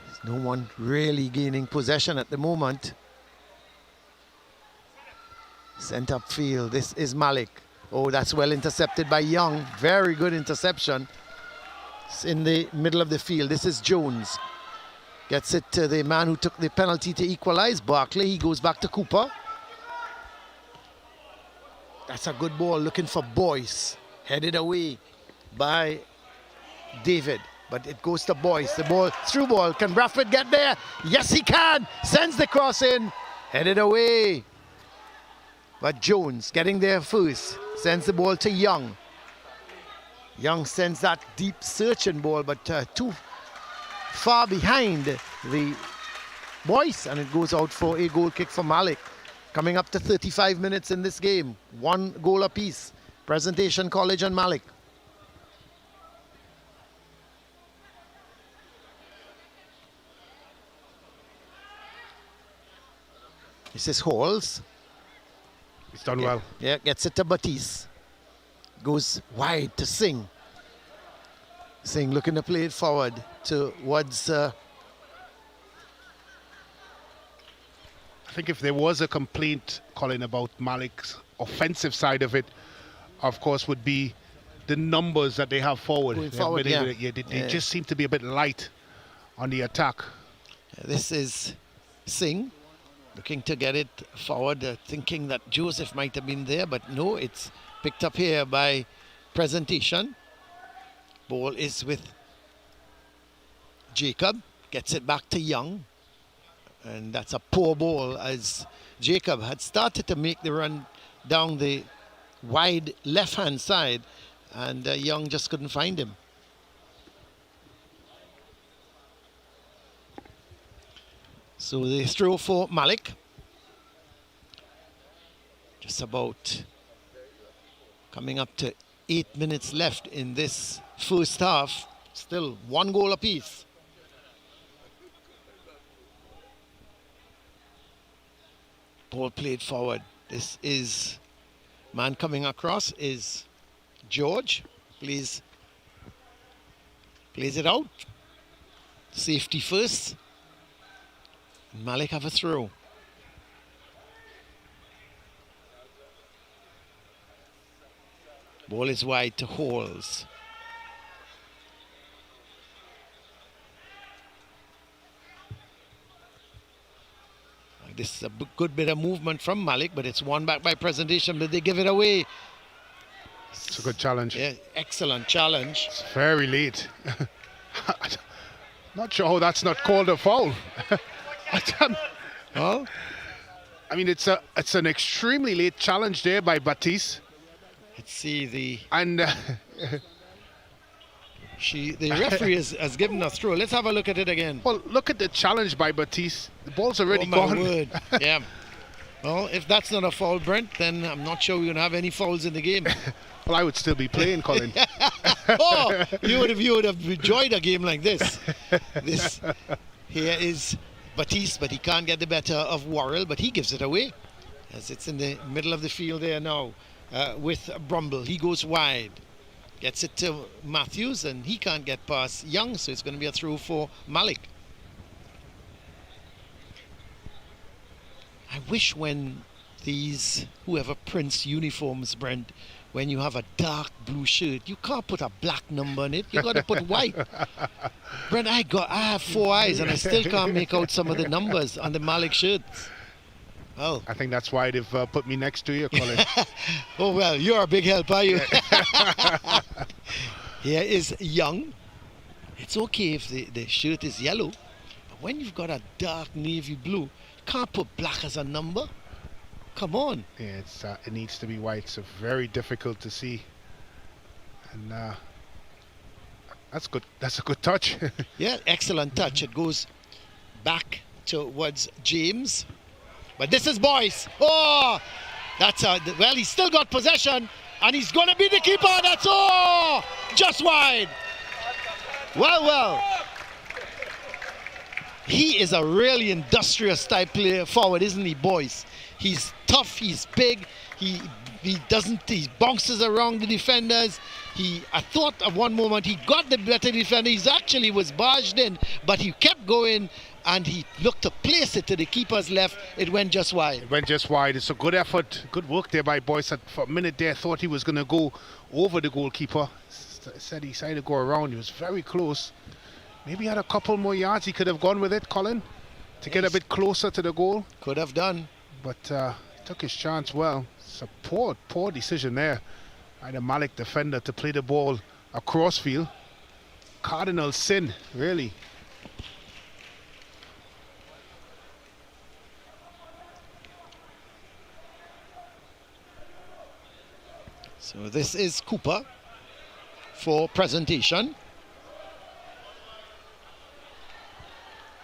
Speaker 4: There's no one really gaining possession at the moment. Sent upfield, this is Malick. Oh, that's well intercepted by Young. Very good interception. It's in the middle of the field. This is Jones. Gets it to the man who took the penalty to equalize, Barkley. He goes back to Cooper. That's a good ball, looking for Boyce. Headed away by David, but it goes to Boyce. The ball, through ball. Can Bradford get there? Yes, he can. Sends the cross in. Headed away. But Jones getting there first. Sends the ball to Young. Young sends that deep searching ball, but too far behind the Boyce, and it goes out for a goal kick for Malick. Coming up to 35 minutes in this game. 1 goal apiece. Presentation College and Malick. This is Halls.
Speaker 7: He's done well.
Speaker 4: Yeah, gets it to Batiste. Goes wide to Singh. Singh looking to play it forward towards...
Speaker 7: I think if there was a complaint, Colin, about Malick's offensive side of it, of course, would be the numbers that they have forward. They just seem to be a bit light on the attack.
Speaker 4: This is Singh looking to get it forward, thinking that Joseph might have been there, but no, it's picked up here by Presentation. Ball is with Jacob, gets it back to Young, and that's a poor ball as Jacob had started to make the run down the wide left-hand side, and Young just couldn't find him. So the throw for Malick. Just about coming up to 8 minutes left in this first half. Still 1 goal apiece. Ball played forward. This is man coming across is George. Plays it out. Safety first. Malick have a throw. Ball is wide to Halls. This is a good bit of movement from Malick, but it's won back by Presentation, but they give it away.
Speaker 7: It's a good challenge.
Speaker 4: Yeah, excellent challenge.
Speaker 7: It's very late. Not sure how that's not called a foul.
Speaker 4: Well,
Speaker 7: I mean, it's an extremely late challenge there by Batiste.
Speaker 4: let's see the
Speaker 7: And
Speaker 4: the referee has given us through. Let's have a look at it again.
Speaker 7: well, look at the challenge by Batiste. The ball's already
Speaker 4: Oh my
Speaker 7: gone.
Speaker 4: word. Yeah. Well, if that's not a foul, Brent, then I'm not sure we're going to have any fouls in the game.
Speaker 7: Well, I would still be playing, Colin.
Speaker 4: Oh, you would have enjoyed a game like this. This here is Batiste, but he can't get the better of Worrell, but he gives it away as it's in the middle of the field there now with Brumble. He goes wide, gets it to Matthews, and he can't get past Young, so it's going to be a throw for Malick. I wish when these whoever prints uniforms, Brent, when you have a dark blue shirt, you can't put a black number on it. You got to put white. Brent, I have 4 eyes and I still can't make out some of the numbers on the Malick shirts. Well,
Speaker 7: I think that's why they've put me next to you, Colin.
Speaker 4: oh well, you're a big help, are you? Here is Young. It's okay if the shirt is yellow, but when you've got a dark navy blue, can't put black as a number. Come on.
Speaker 7: Yeah, it needs to be wide. So very difficult to see. And that's good. That's a good touch.
Speaker 4: Yeah, excellent touch. It goes back towards James. But this is Boyce. Oh, that's well, he's still got possession. And he's going to be the keeper. That's just wide. Well. He is a really industrious type player forward, isn't he, Boyce? He's tough, he's big, he bounces around the defenders. I thought at one moment he got the better defender. He actually was barged in, but he kept going and he looked to place it to the keeper's left. It went just wide.
Speaker 7: It went just wide. It's a good effort, good work there by Boyce. For a minute there, thought he was going to go over the goalkeeper. Said he decided to go around. He was very close. Maybe he had a couple more yards he could have gone with it, Colin, to get a bit closer to the goal.
Speaker 4: Could have done.
Speaker 7: But took his chance well. It's a poor decision there by the Malick defender to play the ball across field. Cardinal sin, really.
Speaker 4: So this is Cooper for presentation.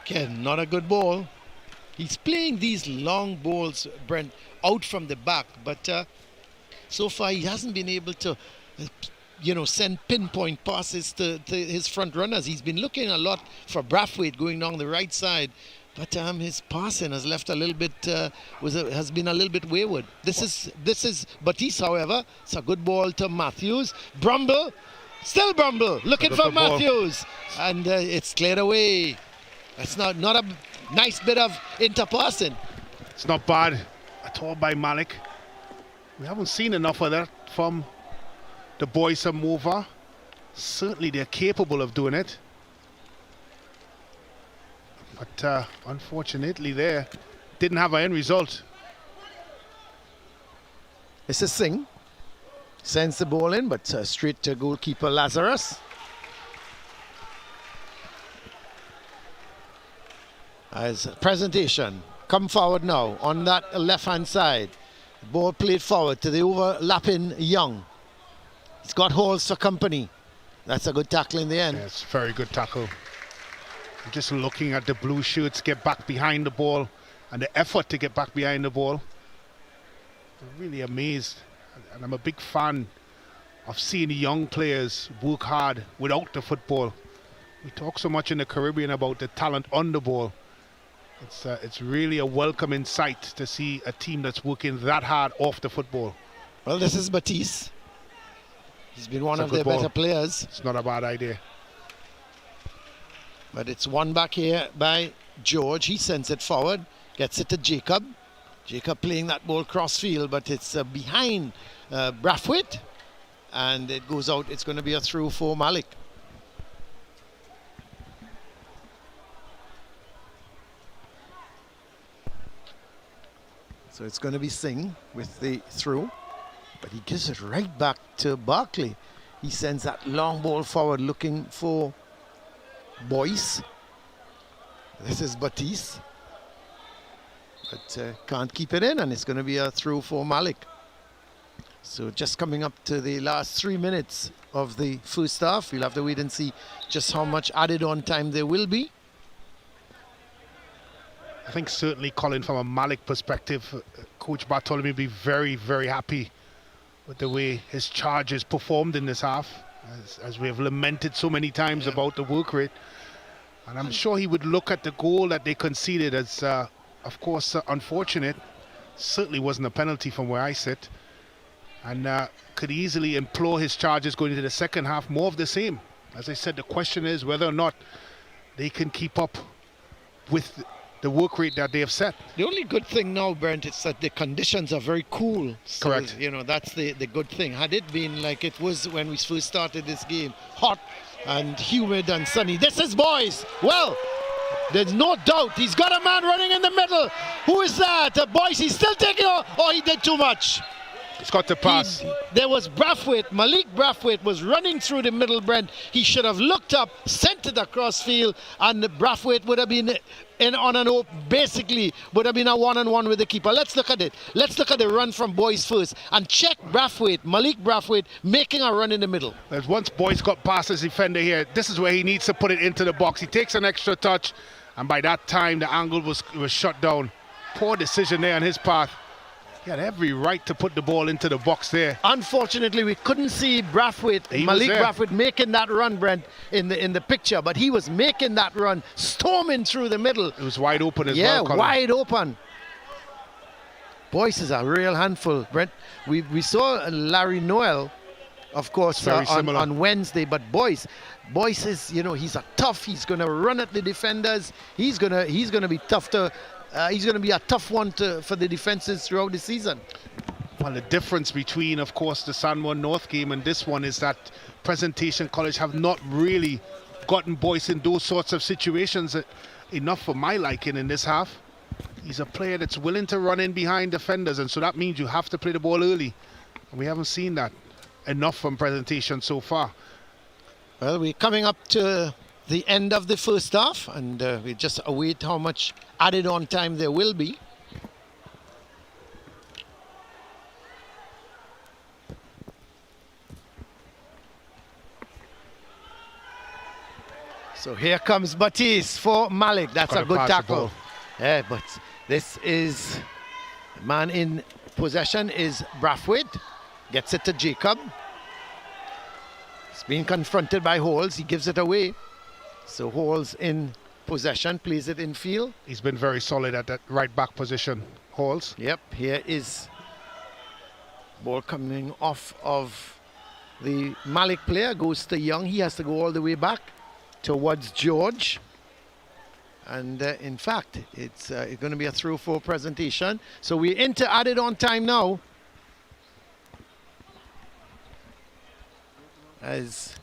Speaker 4: Again, not a good ball. He's playing these long balls, Brent, out from the back, but so far he hasn't been able to, send pinpoint passes to his front runners. He's been looking a lot for Brathwaite going down the right side, but his passing has left a little bit, has been a little bit wayward. This is Batiste, however. It's a good ball to Matthews. Brumble, still Brumble, looking for Matthews, and it's cleared away. That's not a nice bit of interpassing.
Speaker 7: It's not bad at all by Malick. We haven't seen enough of that from the boys from Mova. Certainly they're capable of doing it. But unfortunately there, didn't have an end result.
Speaker 4: This is Singh. Sends the ball in, but straight to goalkeeper Lazarus. As presentation, come forward now on that left-hand side. Ball played forward to the overlapping Young. He's got holes for company. That's a good tackle in the end.
Speaker 7: Yes, very good tackle. Just looking at the blue shirts get back behind the ball and the effort to get back behind the ball. I'm really amazed. And I'm a big fan of seeing young players work hard without the football. We talk so much in the Caribbean about the talent on the ball. It's really a welcoming sight to see a team that's working that hard off the football.
Speaker 4: Well, this is Batiste. He's been one of their better players.
Speaker 7: It's not a bad idea.
Speaker 4: But it's won back here by George. He sends it forward, gets it to Jacob. Jacob playing that ball cross field, but it's behind Brathwaite. And it goes out. It's going to be a through for Malick. So it's going to be Singh with the through, but he gives it right back to Barkley. He sends that long ball forward looking for Boyce. This is Batiste, but can't keep it in, and it's going to be a through for Malick. So just coming up to the last 3 minutes of the first half. We'll have to wait and see just how much added on time there will be.
Speaker 7: I think certainly, Colin, from a Malick perspective, Coach Bartholomew will be very, very happy with the way his charges performed in this half, as we have lamented so many times about the work rate. And I'm sure he would look at the goal that they conceded as, of course, unfortunate. Certainly wasn't a penalty from where I sit. And could easily implore his charges going into the second half, more of the same. As I said, the question is whether or not they can keep up with the work rate that they have set.
Speaker 4: The only good thing now, Brent, is that the conditions are very cool. So,
Speaker 7: correct.
Speaker 4: That's the good thing. Had it been like it was when we first started this game, hot and humid and sunny. This is Boyce. Well, there's no doubt. He's got a man running in the middle. Who is that? Boyce, he's still taking off. Oh, he did too much.
Speaker 7: He's got to pass.
Speaker 4: There was Brathwaite. Malick Brathwaite was running through the middle, Brent. He should have looked up, sent it across field, and Brathwaite would have been in on and off, basically would have been a one-on-one with the keeper. Let's look at it. Let's look at the run from Boyce first and check Brathwaite, Malick Brathwaite, making a run in the middle.
Speaker 7: As once Boyce got past his defender here, this is where he needs to put it into the box. He takes an extra touch, and by that time the angle was shut down. Poor decision there on his part. He had every right to put the ball into the box there.
Speaker 4: Unfortunately, we couldn't see Brathwaite, Malick Brathwaite making that run, Brent, in the picture, but he was making that run, storming through the middle.
Speaker 7: It was wide open as well, Colin.
Speaker 4: Yeah, wide open. Boyce is a real handful, Brent. We saw Larry Noel, of course, on Wednesday, but Boyce is, you know, he's a tough. He's going to run at the defenders. He's going to be tough to. He's going to be a tough one for the defenses throughout the season.
Speaker 7: Well, the difference between, of course, the Sanborn North game and this one is that Presentation College have not really gotten Boyce in those sorts of situations enough for my liking in this half. He's a player that's willing to run in behind defenders, and so that means you have to play the ball early. And we haven't seen that enough from Presentation so far.
Speaker 4: Well, we're coming up to the end of the first half, and we just await how much added on time there will be. So here comes Batiste for Malick. That's a good tackle. Yeah, but this is man in possession is Brathwaite. Gets it to Jacob. He's being confronted by Holes. He gives it away. So Holes in possession, plays it in field.
Speaker 7: He's been very solid at that right back position, Holes.
Speaker 4: Yep, here is ball coming off of the Malick player, goes to Young. He has to go all the way back towards George. And in fact, it's going to be a throw for Presentation. So we're into added on time now. As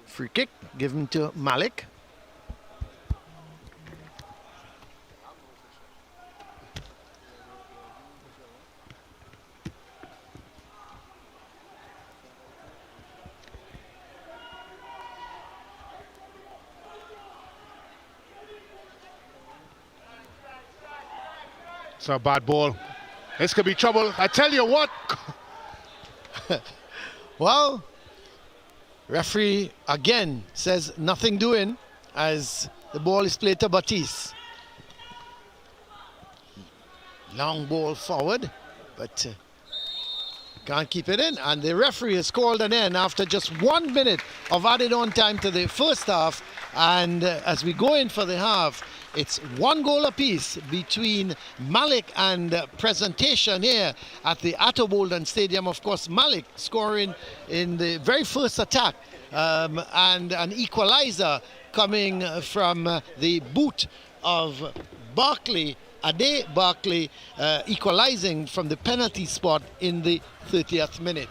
Speaker 4: free kick given to Malick.
Speaker 7: It's a bad ball. This could be trouble. I tell you what.
Speaker 4: Well, referee again says nothing doing as the ball is played to Batiste. Long ball forward, but can't keep it in. And the referee has called an end after just 1 minute of added on time to the first half. And as we go in for the half, it's 1 goal apiece between Malick and Presentation here at the Atto Boldon Stadium. Of course, Malick scoring in the very first attack and an equalizer coming from the boot of Barkley, Ade Barkley, equalizing from the penalty spot in the 30th minute.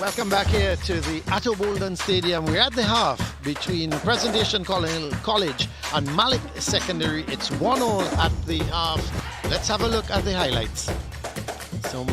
Speaker 4: Welcome back here to the Atto Bolden Stadium. We're at the half between Presentation College and Malick Secondary. It's 1-1 at the half. Let's have a look at the highlights. So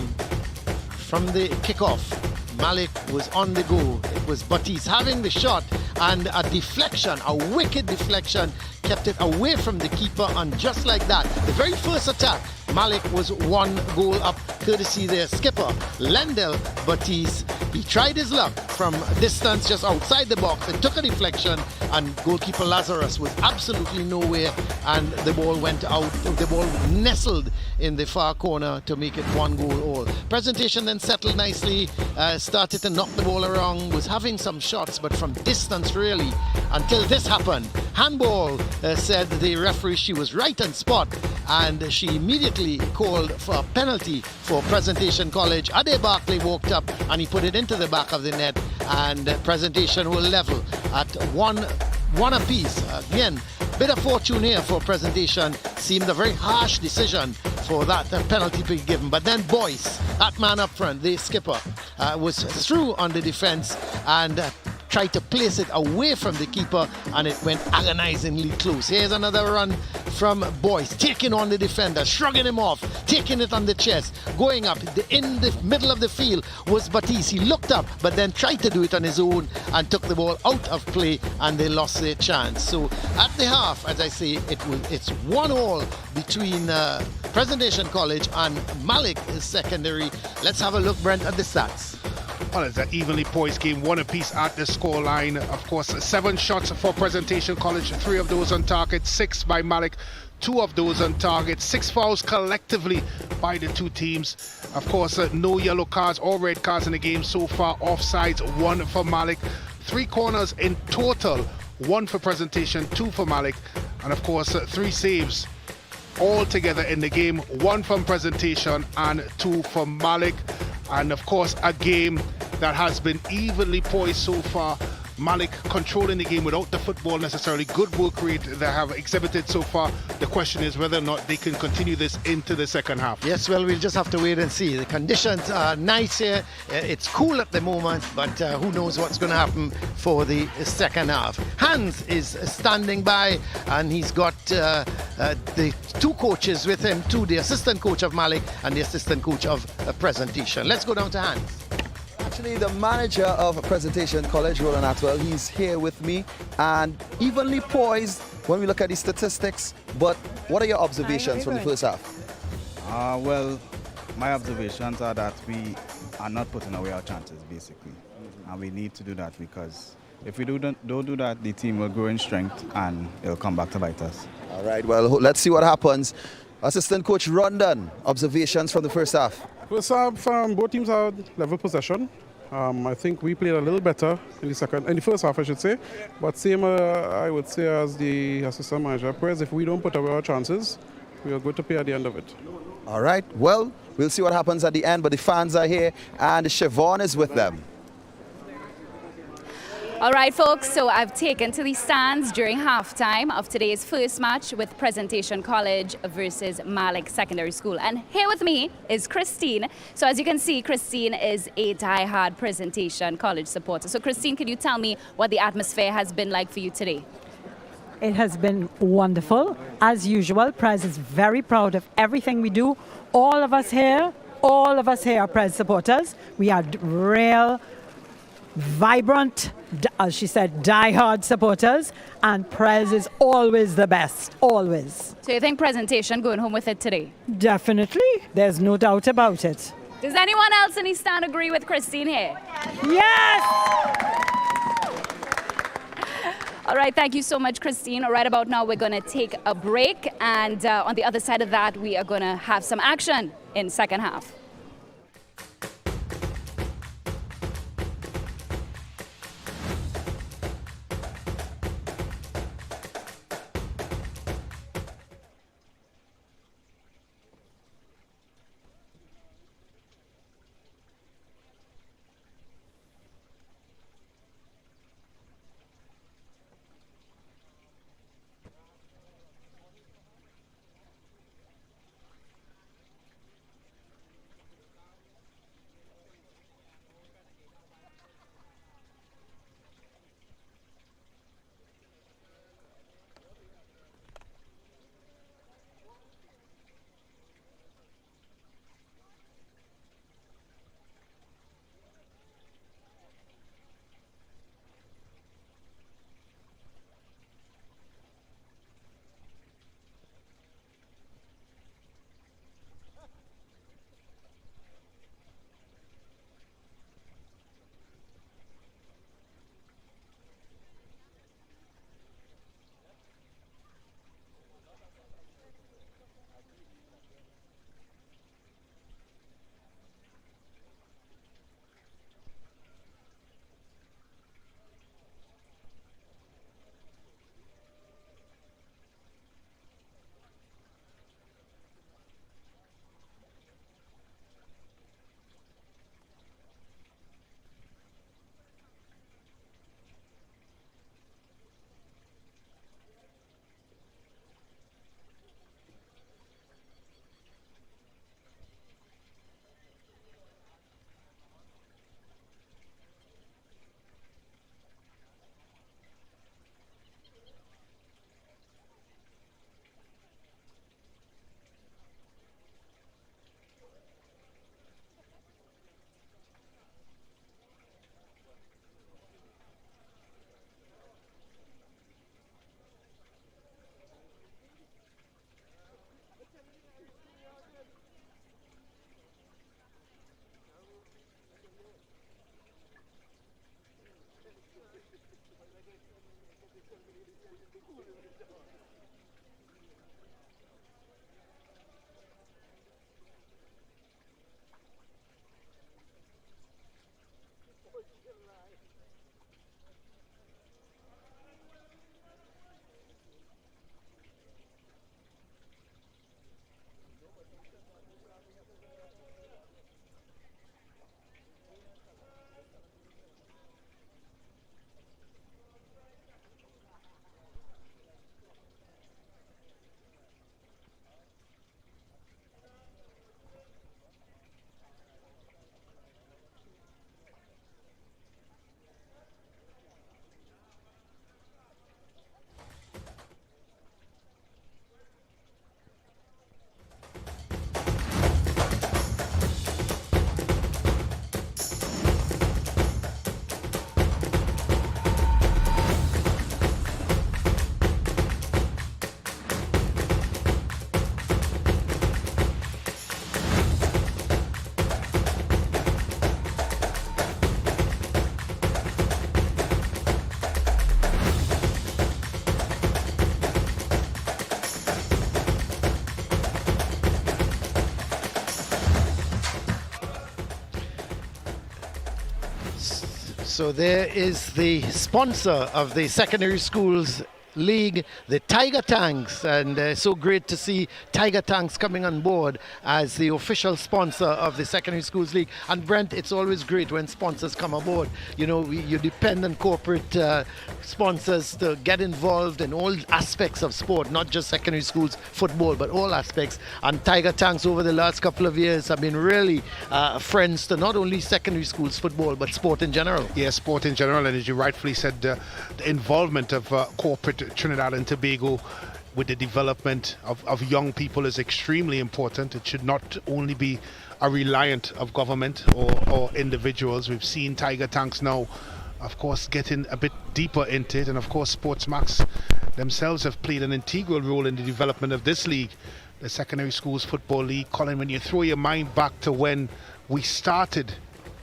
Speaker 4: from the kickoff, Malick was on the go. It was Batiste having the shot, and a deflection, a wicked deflection, kept it away from the keeper, and just like that, the very first attack, Malick was 1 goal up, courtesy their skipper, Lendl Batiste. He tried his luck from distance just outside the box. It took a deflection, and goalkeeper Lazarus was absolutely nowhere, and the ball went out. The ball nestled in the far corner to make it 1 goal all. Presentation then settled nicely, started to knock the ball around, was having some shots, but from distance really, until this happened. Handball, said the referee. She was right on spot, and she immediately called for a penalty for Presentation College. Ade Barkley walked up and he put it into the back of the net, and Presentation will level at one apiece. Again, bit of fortune here for Presentation. Seemed a very harsh decision for that penalty to be given, but then Boyce, that man up front, the skipper, was through on the defense and tried to place it away from the keeper, and it went agonizingly close. Here's another run from Boyce, taking on the defender, shrugging him off, taking it on the chest, going up. In the middle of the field was Batiste. He looked up, but then tried to do it on his own and took the ball out of play, and they lost their chance. So at the half, as I say, it's 1-1 between Presentation College and Malick Secondary. Let's have a look, Brent, at the stats.
Speaker 7: Well, it's an evenly poised game, 1 apiece at the scoreline. Of course, 7 shots for Presentation College, 3 of those on target, 6 by Malick, 2 of those on target, 6 fouls collectively by the 2 teams. Of course, no yellow cards or red cards in the game so far. Offsides, 1 for Malick. 3 corners in total, 1 for Presentation, 2 for Malick. And of course, 3 saves all together in the game, 1 from Presentation and 2 from Malick. And of course, a game that has been evenly poised so far. Malick controlling the game without the football necessarily. Good work rate they have exhibited so far. The question is whether or not they can continue this into the second half.
Speaker 4: Yes, well, we'll just have to wait and see. The conditions are nice here. It's cool at the moment, but who knows what's going to happen for the second half. Hans is standing by, and he's got the 2 coaches with him, the assistant coach of Malick and the assistant coach of Presentation. Let's go down to Hans.
Speaker 1: Actually, the manager of Presentation College, Roland Atwell, he's here with me, and evenly poised when we look at the statistics. But what are your observations from the first half?
Speaker 8: Well, my observations are that we are not putting away our chances, basically. And we need to do that, because if we don't do that, the team will grow in strength and it'll come back to bite us.
Speaker 1: All right, well, let's see what happens. Assistant Coach Rondon, observations from the first half.
Speaker 9: First half, both teams had level possession. I think we played a little better in the first half, I should say. But same, I would say, as the assistant manager. Perez, if we don't put away our chances, we are going to pay at the end of it.
Speaker 1: All right, well, we'll see what happens at the end, but the fans are here, and Siobhan is with them.
Speaker 2: All right, folks, so I've taken to the stands during halftime of today's first match with Presentation College versus Malick Secondary School. And here with me is Christine. So as you can see, Christine is a die-hard Presentation College supporter. So Christine, can you tell me what the atmosphere has been like for you today?
Speaker 10: It has been wonderful. As usual, Prez is very proud of everything we do. All of us here are Prez supporters. We are real, vibrant, as she said, die-hard supporters, and Prez is always the best, always.
Speaker 2: So you think Presentation going home with it today?
Speaker 10: Definitely. There's no doubt about it.
Speaker 2: Does anyone else in East Stand agree with Christine here?
Speaker 10: Yes!
Speaker 2: All right, thank you so much, Christine. Right about now, we're going to take a break, and on the other side of that, we are going to have some action in second half.
Speaker 4: So there is the sponsor of the secondary schools league, the Tiger Tanks, and so great to see Tiger Tanks coming on board as the official sponsor of the secondary schools league. And Brent, it's always great when sponsors come aboard. You know, you depend on corporate sponsors to get involved in all aspects of sport, not just secondary schools football, but all aspects. And Tiger Tanks over the last couple of years have been really friends to not only secondary schools football, but sport in general.
Speaker 7: Yeah, sport in general, and as you rightfully said, the involvement of corporate Trinidad and Tobago with the development of young people is extremely important. It should not only be a reliant of government or individuals. We've seen Tiger Tanks now, of course, getting a bit deeper into it, and of course SportsMax themselves have played an integral role in the development of this league, the Secondary Schools Football League. Colin, when you throw your mind back to when we started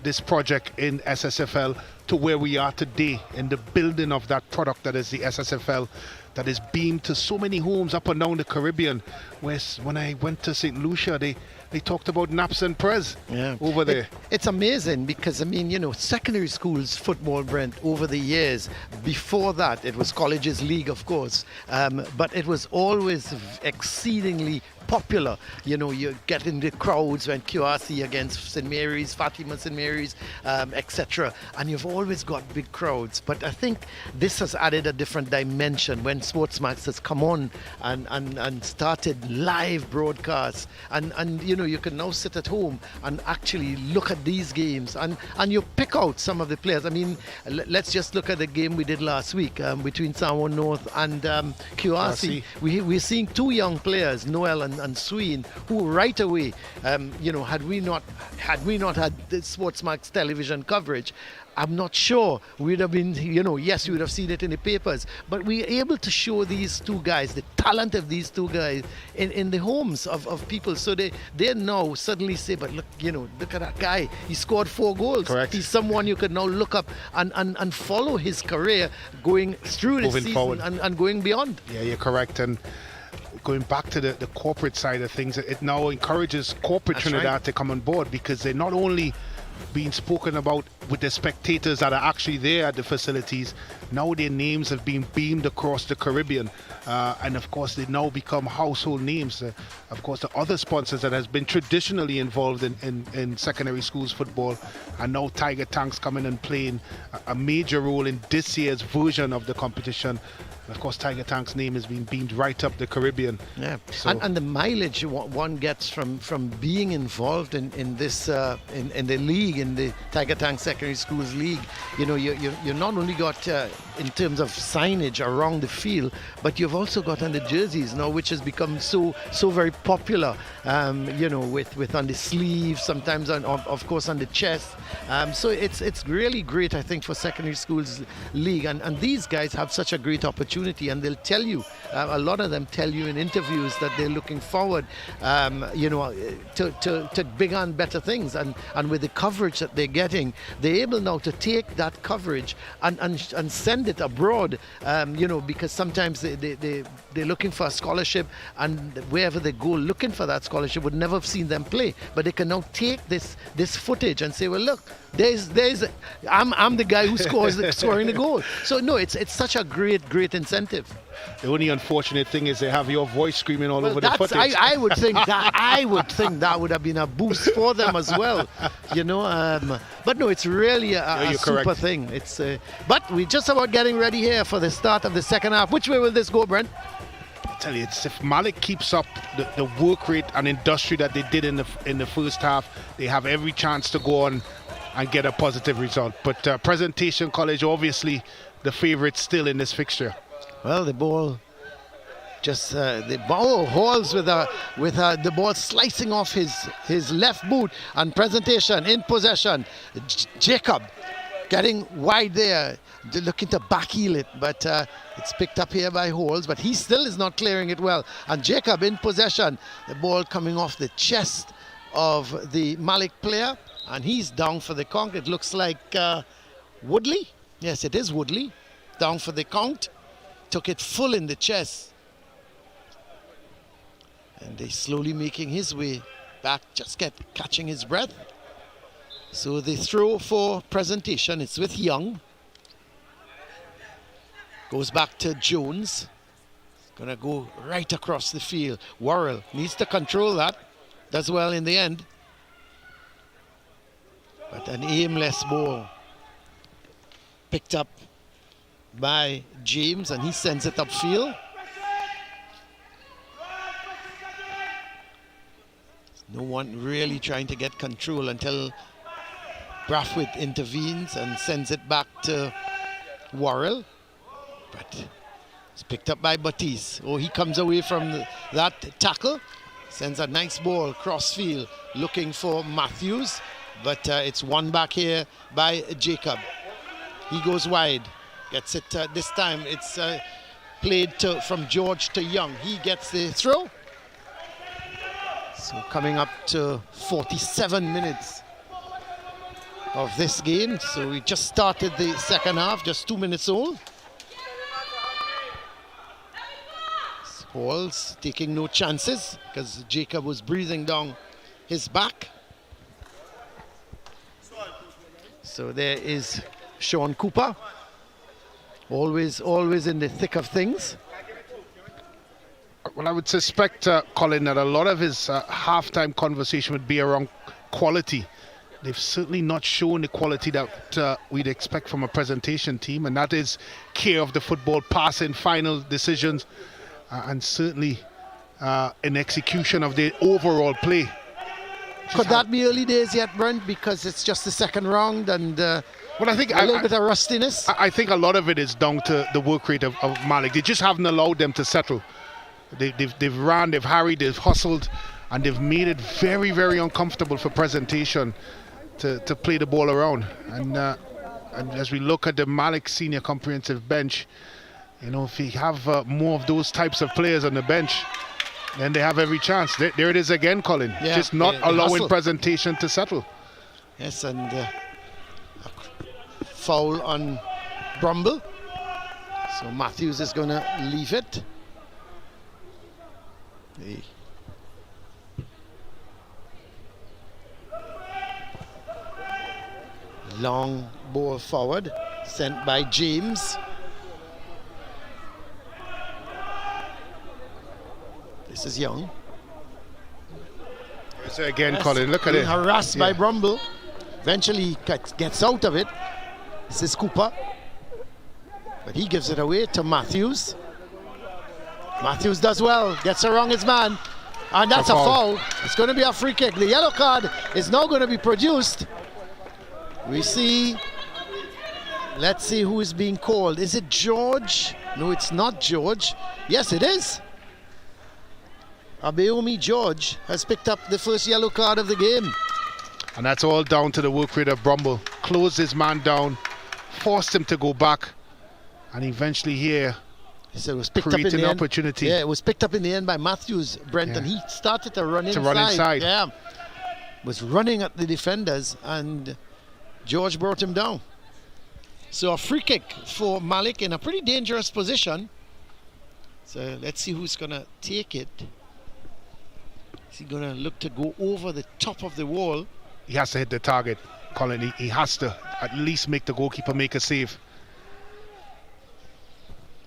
Speaker 7: this project in SSFL to where we are today in the building of that product that is the SSFL, that is beamed to so many homes up and down the Caribbean. When I went to St. Lucia, they talked about Naps and Prez over there.
Speaker 4: It's amazing because, I mean, you know, secondary schools football, Brent, over the years, before that, it was Colleges League, of course, but it was always exceedingly popular. You know, you get in the crowds when QRC against St. Mary's, Fatima St. Mary's, etc. And you've always got big crowds. But I think this has added a different dimension when SportsMax has come on and started live broadcasts. And you know, you can now sit at home and actually look at these games and you pick out some of the players. I mean, let's just look at the game we did last week between Sanwo North and QRC. We're seeing two young players, Noel and Sween, who right away, you know, had we not had the SportsMax television coverage, I'm not sure we'd have been, you know, yes, we would have seen it in the papers, but we're able to show these two guys, the talent of these two guys in the homes of people. So they now suddenly say, but look, you know, look at that guy. He scored 4 goals.
Speaker 7: Correct.
Speaker 4: He's someone you could now look up and follow his career going through the season and going beyond.
Speaker 7: Yeah, you're correct. And going back to the corporate side of things, it now encourages corporate Trinidad to come on board, because they're not only being spoken about with the spectators that are actually there at the facilities, now their names have been beamed across the Caribbean, and of course they now become household names. Of course, the other sponsors that has been traditionally involved in secondary schools football, and now Tiger Tanks coming and playing a major role in this year's version of the competition. Of course, Tiger Tank's name has been beamed right up the Caribbean.
Speaker 4: Yeah,
Speaker 7: so
Speaker 4: and the mileage one gets from being involved in this in the league, in the Tiger Tank Secondary Schools League. You know, you not only got in terms of signage around the field, but you've also got on the jerseys now, which has become so very popular. You know, with on the sleeves, sometimes of course on the chest. So it's really great, I think, for Secondary Schools League, and these guys have such a great opportunity. And they'll tell you, a lot of them tell you in interviews that they're looking forward, you know, to bigger and better things. And with the coverage coverage that they're getting, they're able now to take that coverage and send it abroad, because sometimes they're looking for a scholarship, and wherever they go looking for that scholarship would never have seen them play. But they can now take this footage and say, well, look, I'm the guy who scoring the goal. So no, it's such a great incentive.
Speaker 7: The only unfortunate thing is they have your voice screaming all over the footage.
Speaker 4: I would think that would have been a boost for them as well, But no, it's really a super thing. It's but we're just about getting ready here for the start of the second half. Which way will this go, Brent?
Speaker 7: I tell you, if Malick keeps up the work rate and industry that they did in the first half, they have every chance to go on and get a positive result. But Presentation College, obviously, the favourites still in this fixture.
Speaker 4: Well, the ball just the ball hauls with the ball slicing off his left boot, and Presentation in possession. Jacob getting wide there, looking to backheel it, but it's picked up here by Holes, but he still is not clearing it well. And Jacob in possession, the ball coming off the chest of the Malick player, and he's down for the count. It looks like Woodley. Yes, it is Woodley. Down for the count. Took it full in the chest. And they slowly making his way back, just catching his breath. So they throw for Presentation. It's with Young. Goes back to Jones. Gonna go right across the field. Worrell needs to control that. Does well in the end. But an aimless ball picked up by James, and he sends it upfield. No one really trying to get control until Brathwaite intervenes and sends it back to Worrell. But it's picked up by Batiste. Oh, he comes away from that tackle. Sends a nice ball cross field looking for Matthews. But it's won back here by Jacob. He goes wide. Gets it this time. It's played from George to Young. He gets the throw. So coming up to 47 minutes of this game. So we just started the second half, just 2 minutes old. Halls taking no chances because Jacob was breathing down his back. So there is Sean Cooper, always in the thick of things.
Speaker 7: Well, I would suspect, Colin, that a lot of his halftime conversation would be around quality. They've certainly not shown the quality that we'd expect from a Presentation team, and that is care of the football, passing, final decisions, and certainly in execution of the overall play.
Speaker 4: Could that be early days yet, Brent? Because it's just the second round and well,
Speaker 7: I think
Speaker 4: a little bit of rustiness.
Speaker 7: I think a lot of it is down to the work rate of Malick. They just haven't allowed them to settle. They've ran, they've harried, they've hustled, and they've made it very, very uncomfortable for Presentation to play the ball around. And as we look at the Malick Senior Comprehensive bench, you know, if you have more of those types of players on the bench, then they have every chance. There it is again, Colin.
Speaker 4: Yeah,
Speaker 7: just not allowing
Speaker 4: hustle.
Speaker 7: Presentation to settle.
Speaker 4: Yes, and a foul on Brumble. So Matthews is going to leave it. The long ball forward sent by James. This is Young.
Speaker 7: So again, Colin, look at it.
Speaker 4: Harassed by Brumble. Eventually he gets out of it. This is Cooper. But he gives it away to Matthews. Matthews does well, gets around his man, and that's a foul. It's going to be a free kick. The yellow card is now going to be produced. We see, let's see who is being called. Is it George? No, it's not George. Yes, it is. Abeomi George has picked up the first yellow card of the game.
Speaker 7: And that's all down to the work rate of Brumble. Closed his man down, forced him to go back, and eventually here,
Speaker 4: so it was picked up in the
Speaker 7: opportunity.
Speaker 4: Yeah, it was picked up in the end by Matthews, Brent, and he started to run inside.
Speaker 7: Yeah.
Speaker 4: was running at the defenders, and George brought him down. So a free kick for Malick in a pretty dangerous position. So let's see who's going to take it. Is he going to look to go over the top of the wall?
Speaker 7: He has to hit the target, Colin. He has to at least make the goalkeeper make a save.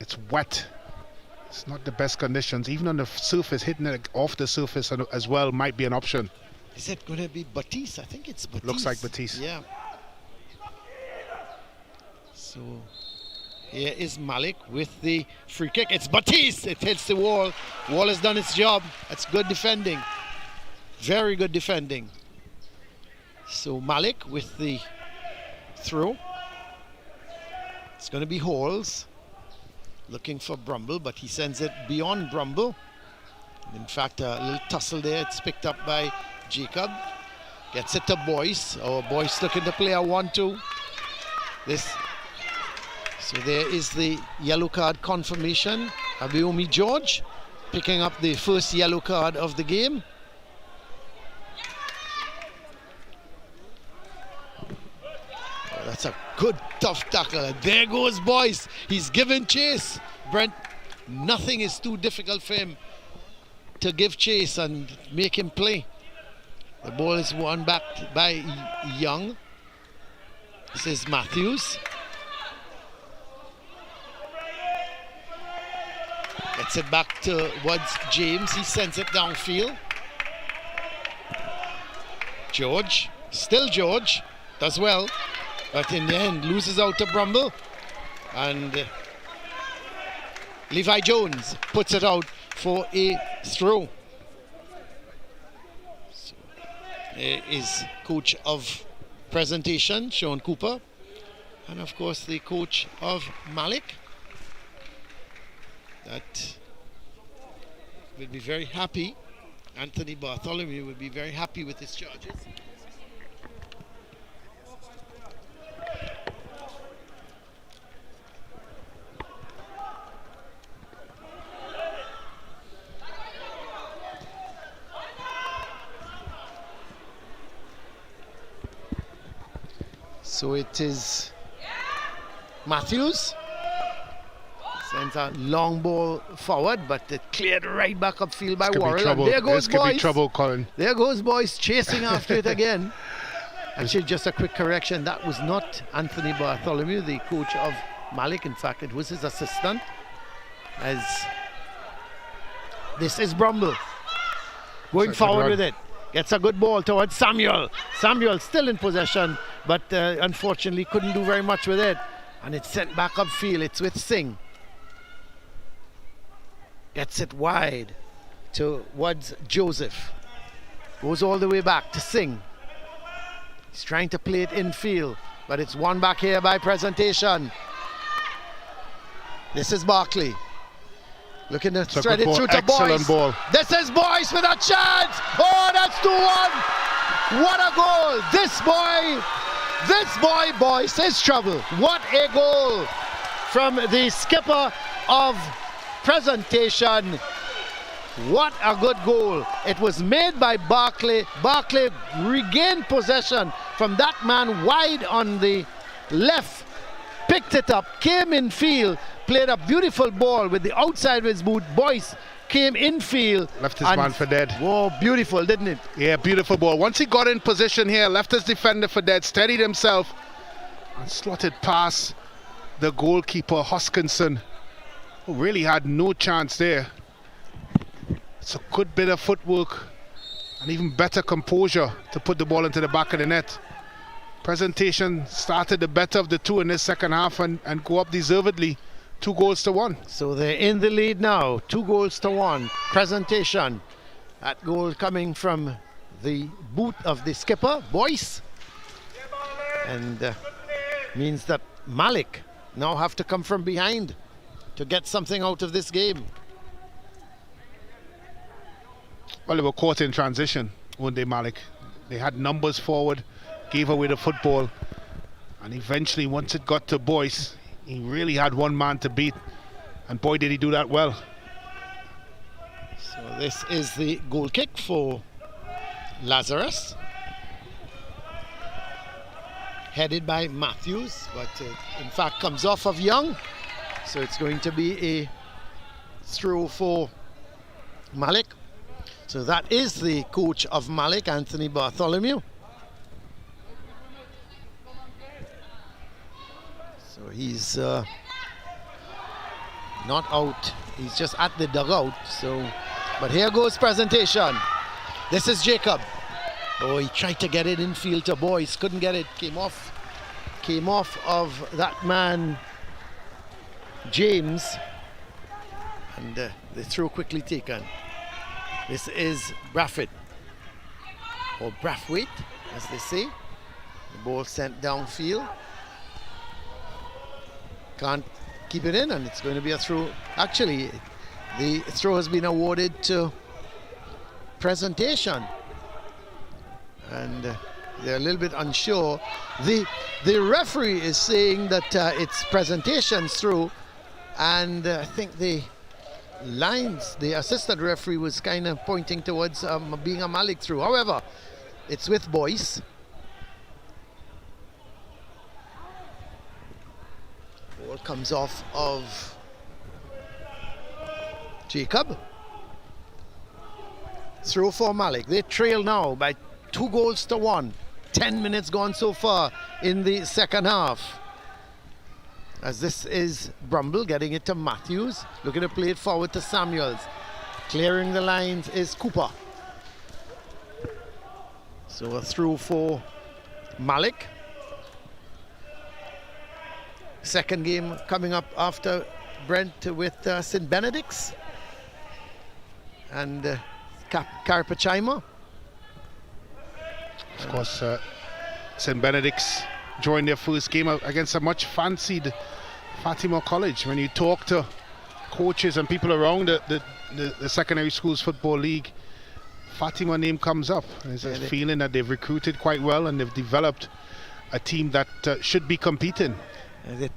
Speaker 7: It's wet. It's not the best conditions. Even on the surface, hitting it off the surface as well might be an option.
Speaker 4: Is it going to be Batiste? I think it's Batiste.
Speaker 7: Looks like Batiste.
Speaker 4: Yeah. So here is Malick with the free kick. It's Batiste. It hits the wall. Wall has done its job. That's good defending. Very good defending. So Malick with the throw. It's going to be Halls looking for Brumble, but he sends it beyond Brumble. In fact, a little tussle there. It's picked up by Jacob. Gets it to Boyce. Boyce looking to play a 1-2. So there is the yellow card confirmation. Abiomi George picking up the first yellow card of the game. That's a good tough tackle. And there goes Boyce. He's given chase. Brent, nothing is too difficult for him to give chase and make him play. The ball is won back by Young. This is Matthews. Gets it back towards James. He sends it downfield. George, still George, does well, but in the end loses out to Brumble. And Levi Jones puts it out for a throw. So there is coach of presentation, Sean Cooper, and of course the coach of Malick. That will be very happy. Anthony Bartholomew will be very happy with his charges. So it is Matthews. Sends a long ball forward, but it cleared right back upfield by Worrell. There goes
Speaker 7: This could be trouble, Colin.
Speaker 4: There goes Boyce chasing after it again. Actually, just a quick correction. That was not Anthony Bartholomew, the coach of Malick. In fact, it was his assistant. As this is Brumble going forward with it. Gets a good ball towards Samuel. Samuel still in possession, but unfortunately couldn't do very much with it. And it's sent back upfield. It's with Singh. Gets it wide towards Joseph. Goes all the way back to Singh. He's trying to play it infield, but it's won back here by presentation. This is Barkley. Looking to thread it through to Boyce.
Speaker 7: Ball.
Speaker 4: This is Boyce with a chance. Oh, that's 2-1. What a goal. This boy Boyce is trouble. What a goal from the skipper of presentation. What a good goal. It was made by Barkley. Barkley regained possession from that man wide on the left. Picked it up, came in field, played a beautiful ball with the outside of his boot. Boyce came in field.
Speaker 7: Left his man for dead.
Speaker 4: Whoa, beautiful, didn't it?
Speaker 7: Yeah, beautiful ball. Once he got in position here, left his defender for dead, steadied himself, and slotted past the goalkeeper, Hoskinson, who really had no chance there. It's a good bit of footwork and even better composure to put the ball into the back of the net. Presentation started the better of the two in this second half and go up deservedly, 2-1.
Speaker 4: So they're in the lead now, 2-1. Presentation. That goal coming from the boot of the skipper, Boyce. And means that Malick now have to come from behind to get something out of this game.
Speaker 7: Well, they were caught in transition, weren't they, Malick? They had numbers forward, gave away the football, and eventually once it got to Boyce, he really had one man to beat, and boy did he do that well.
Speaker 4: So this is the goal kick for Lazarus. headed by Matthews, but in fact comes off of Young. So it's going to be a throw for Malick. So that is the coach of Malick, Anthony Bartholomew. So he's not out, he's just at the dugout. So, but here goes presentation. This is Jacob. Oh, he tried to get it in field to Boyce, couldn't get it, came off of that man James, and the throw quickly taken. This is Braffett, or Brathwaite, as they say. The ball sent downfield. Can't keep it in, and it's going to be a throw. Actually, the throw has been awarded to presentation, and they're a little bit unsure. The referee is saying that it's presentation's throw, and I think the assistant referee was kind of pointing towards being a Malick throw. However, it's with Boyce. Ball comes off of Jacob. Throw for Malick. They trail now by 2-1. 10 minutes gone so far in the second half. As this is Brumble getting it to Matthews, looking to play it forward to Samuels. Clearing the lines is Cooper. So a throw for Malick. Second game coming up after Brent with St. Benedict's and Carpachima.
Speaker 7: Of course, St. Benedict's joined their first game against a much fancied Fatima College. When you talk to coaches and people around the secondary schools football league, Fatima name comes up. There's a feeling that they've recruited quite well and they've developed a team that should be competing.
Speaker 4: They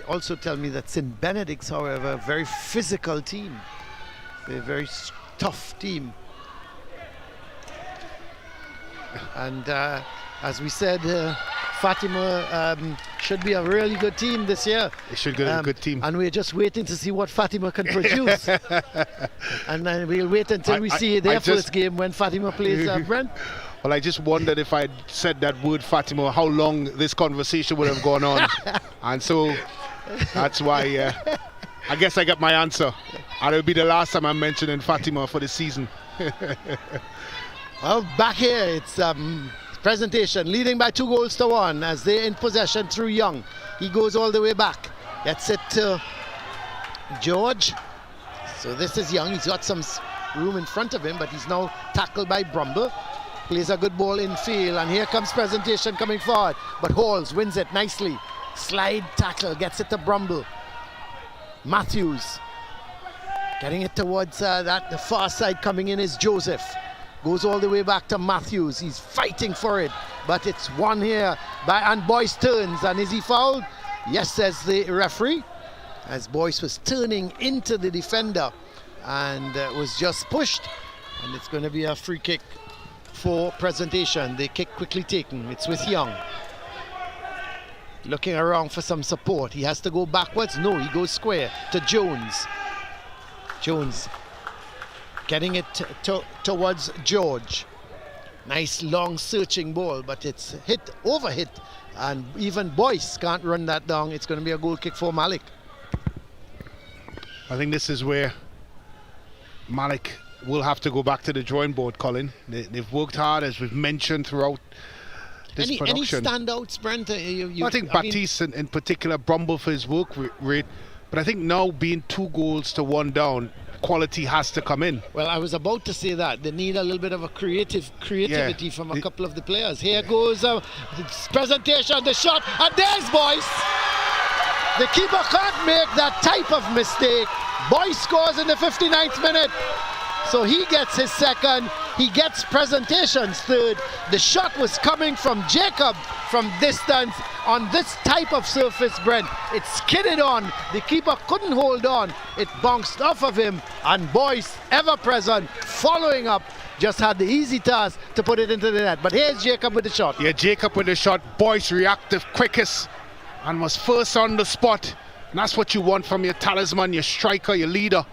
Speaker 4: also tell me that St. Benedict's, however, a very physical team. They're a very tough team. And as we said, Fatima should be a really good team this year.
Speaker 7: They should get a good team.
Speaker 4: And we're just waiting to see what Fatima can produce. And then we'll wait until we see their first game when Fatima plays Brent.
Speaker 7: Well, I just wondered if I'd said that word Fatima, how long this conversation would have gone on. And so that's why I guess I got my answer. And it'll be the last time I'm mentioning Fatima for the season.
Speaker 4: Well, back here, it's presentation leading by 2-1 as they're in possession through Young. He goes all the way back. Gets it to George. So this is Young. He's got some room in front of him, but he's now tackled by Brumble. Plays a good ball in field, and here comes presentation coming forward. But Halls wins it nicely. Slide tackle, gets it to Brumble. Matthews getting it towards the far side. Coming in is Joseph. Goes all the way back to Matthews. He's fighting for it, but it's won here and Boyce turns. And is he fouled? Yes, says the referee, as Boyce was turning into the defender and was just pushed, and it's going to be a free kick for presentation. The kick quickly taken. It's with Young. Looking around for some support. He has to go backwards. No, he goes square to Jones. Jones getting it towards George. Nice long searching ball, but it's overhit, and even Boyce can't run that down. It's going to be a goal kick for Malick.
Speaker 7: I think this is where Malick will have to go back to the drawing board, Colin. They've worked hard, as we've mentioned, throughout this production.
Speaker 4: Any standouts, Brent?
Speaker 7: I think Baptiste in particular, Brumble for his work rate, but I think now being 2-1 down, quality has to come in.
Speaker 4: Well, I was about to say that. They need a little bit of a creativity from a couple of the players. Here goes presentation, the shot, and there's Boyce. The keeper can't make that type of mistake. Boyce scores in the 59th minute. So he gets his second, he gets presentation's third. The shot was coming from Jacob from distance on this type of surface, Brent. It skidded on, the keeper couldn't hold on. It bounced off of him, and Boyce, ever present, following up just had the easy task to put it into the net. But here's Jacob with the shot.
Speaker 7: Yeah, Jacob with the shot. Boyce reactive, quickest, and was first on the spot. And that's what you want from your talisman, your striker, your leader,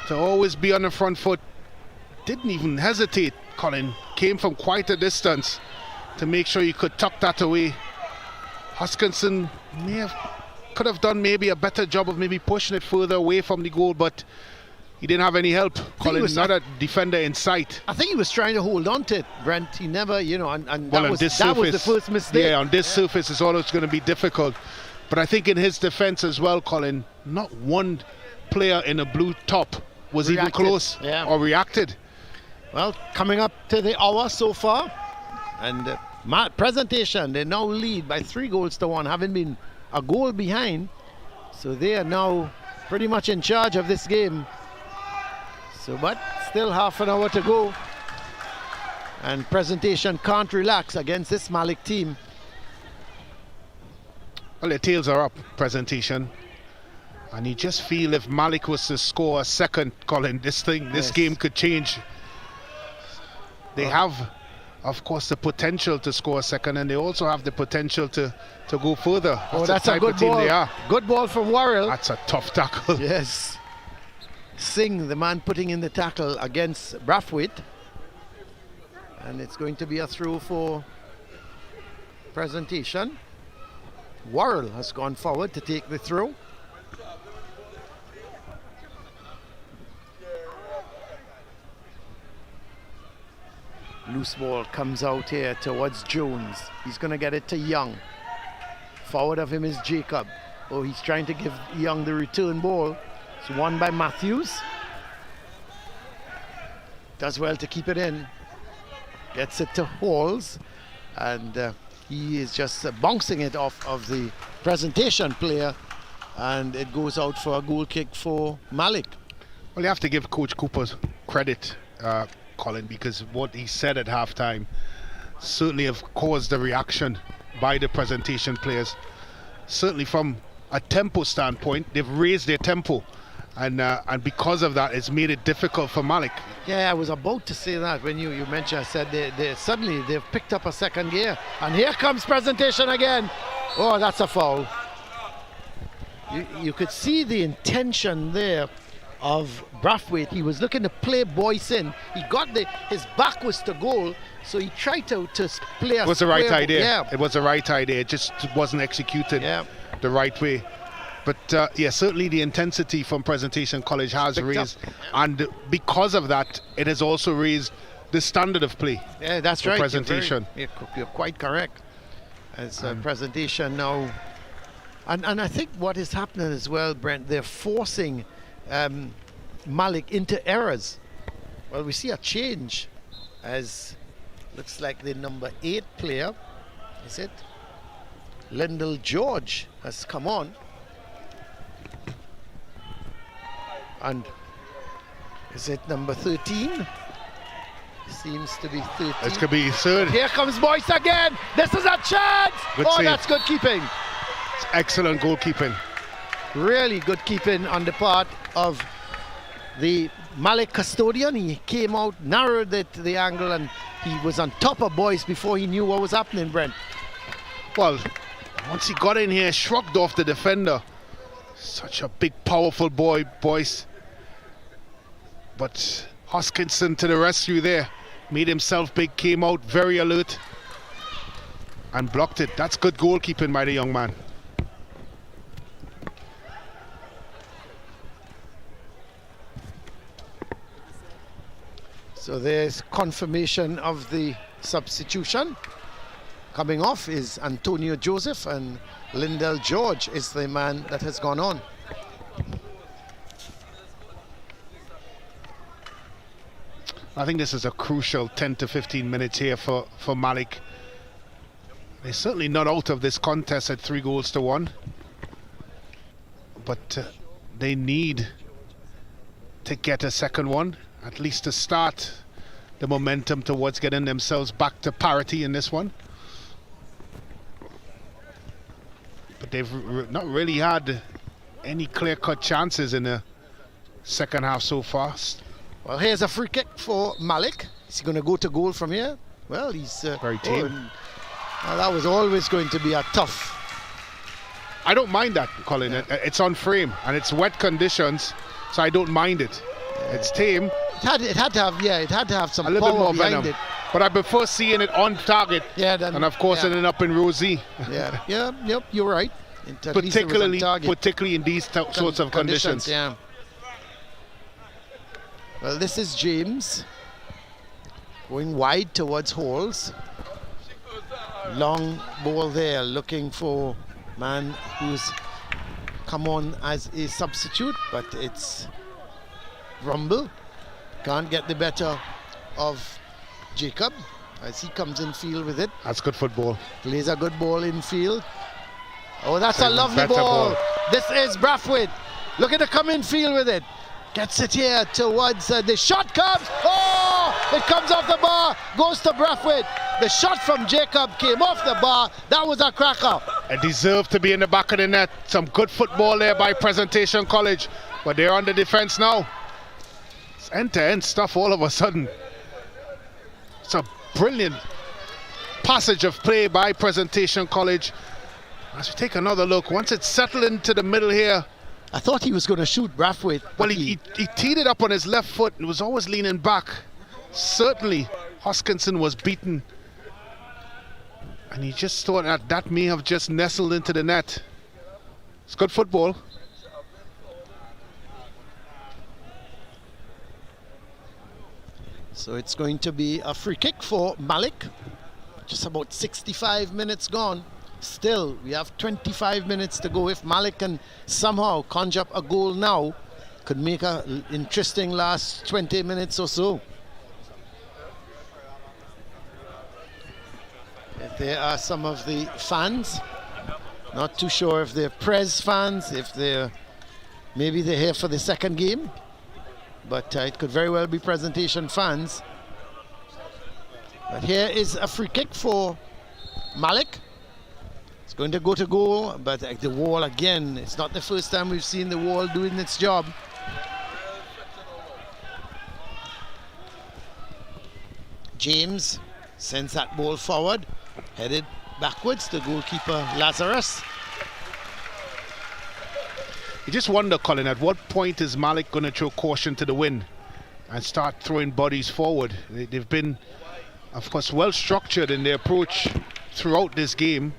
Speaker 7: to always be on the front foot. Didn't even hesitate, Colin. Came from quite a distance to make sure you could tuck that away. Hoskinson could have done maybe a better job of maybe pushing it further away from the goal, but he didn't have any help. Colin, not a defender in sight.
Speaker 4: I think he was trying to hold on to it, Brent. He never, you know, and
Speaker 7: Well,
Speaker 4: that was the first mistake.
Speaker 7: Yeah, on this surface it's always going to be difficult. But I think in his defence as well, Colin, not one player in a blue top was even close or reacted.
Speaker 4: Well, coming up to the hour so far, and presentation, they now lead by 3-1, having been a goal behind. So they are now pretty much in charge of this game. So, but still half an hour to go. And presentation can't relax against this Malick team.
Speaker 7: Well, the tails are up, presentation. And you just feel if Malick was to score a second, Colin, this game could change. They have, of course, the potential to score a second, and they also have the potential to go further.
Speaker 4: That's a good ball.
Speaker 7: They are.
Speaker 4: Good ball from Worrell.
Speaker 7: That's a tough tackle.
Speaker 4: Yes. Singh, the man putting in the tackle against Brathwaite. And it's going to be a throw for presentation. Worrell has gone forward to take the throw. Loose ball comes out here towards Jones. He's going to get it to Young. Forward of him is Jacob. Oh, he's trying to give Young the return ball. It's won by Matthews. Does well to keep it in. Gets it to Halls. And he is just bouncing it off of the presentation player. And it goes out for a goal kick for Malick.
Speaker 7: Well, you have to give Coach Cooper credit, Colin, because what he said at halftime certainly have caused the reaction by the presentation players. Certainly from a tempo standpoint, they've raised their tempo, and because of that, it's made it difficult for Malick.
Speaker 4: Yeah, I was about to say that when you mentioned. I said suddenly they've picked up a second gear, and here comes presentation again. Oh, that's a foul. You could see the intention there of Brathwaite. He was looking to play Boyce in. He got his back was to goal, so he tried to play a
Speaker 7: It was the right idea.
Speaker 4: Yeah.
Speaker 7: It was the right idea. It just wasn't executed the right way. But yeah, certainly the intensity from Presentation College has raised, and because of that, it has also raised the standard of play.
Speaker 4: Yeah, that's right.
Speaker 7: Presentation.
Speaker 4: You're quite correct. As presentation now, and I think what is happening as well, Brent, they're forcing Malick into errors. Well, we see a change as looks like the number 8 player, is it? Lyndall George has come on. And is it number 13? Seems to be 13.
Speaker 7: It could be third.
Speaker 4: Here comes Boyce again. This is a chance.
Speaker 7: Good save.
Speaker 4: That's good keeping.
Speaker 7: It's excellent goalkeeping.
Speaker 4: Really good keeping on the part of the Malick custodian. He came out, narrowed the angle, and he was on top of Boyce before he knew what was happening, Brent.
Speaker 7: Well, once he got in here, shrugged off the defender. Such a big, powerful boy, Boyce. But Hoskinson to the rescue there. Made himself big, came out very alert and blocked it. That's good goalkeeping by the young man.
Speaker 4: So there's confirmation of the substitution. Coming off is Antonio Joseph, and Lyndall George is the man that has gone on.
Speaker 7: I think this is a crucial 10 to 15 minutes here for Malick. They're certainly not out of this contest at 3-1. But they need to get a second one, at least to start the momentum towards getting themselves back to parity in this one. But they've not really had any clear-cut chances in the second half so far.
Speaker 4: Well, here's a free kick for Malick. Is he going to go to goal from here? Well, he's
Speaker 7: Very tame.
Speaker 4: That was always going to be a tough.
Speaker 7: I don't mind that, Colin. It's on frame and it's wet conditions, so I don't mind it. It's tame.
Speaker 4: It had to have some
Speaker 7: A little bit
Speaker 4: power
Speaker 7: more
Speaker 4: behind
Speaker 7: venom.
Speaker 4: it.
Speaker 7: But I prefer seeing it on target.
Speaker 4: Yeah, then,
Speaker 7: and of course ending up in Rosie.
Speaker 4: Yep, you're right. At least it was on target.
Speaker 7: Particularly in these sorts of conditions.
Speaker 4: Yeah. Well, this is James going wide towards Halls. Long ball there, looking for man who's come on as a substitute, but it's Rumble. Can't get the better of Jacob as he comes in field with it.
Speaker 7: That's good football.
Speaker 4: Plays a good ball in field. Oh, that's a
Speaker 7: Even
Speaker 4: lovely
Speaker 7: better
Speaker 4: ball. This is Brathwaite. Look at the come in field with it. Gets it here towards the shot comes. Oh, it comes off the bar. Goes to Brathwaite. The shot from Jacob came off the bar. That was a cracker.
Speaker 7: It deserved to be in the back of the net. Some good football there by Presentation College, but they're on the defense now. It's end-to-end stuff all of a sudden. It's a brilliant passage of play by Presentation College. As we take another look, once it's settled into the middle here.
Speaker 4: I thought he was going to shoot Brathwaite.
Speaker 7: Well, he teed it up on his left foot and was always leaning back. Certainly, Hoskinson was beaten. And he just thought that may have just nestled into the net. It's good football.
Speaker 4: So it's going to be a free kick for Malick. Just about 65 minutes gone. Still, we have 25 minutes to go. If Malick can somehow conjure up a goal now, could make an interesting last 20 minutes or so. There are some of the fans. Not too sure if they're Prez fans, if maybe they're here for the second game. But it could very well be Presentation fans. But here is a free kick for Malick. It's going to go to goal, but the wall again, it's not the first time we've seen the wall doing its job. James sends that ball forward, headed backwards to goalkeeper Lazarus.
Speaker 7: You just wonder, Colin, at what point is Malick going to throw caution to the wind and start throwing bodies forward? They've been, of course, well structured in their approach throughout this game.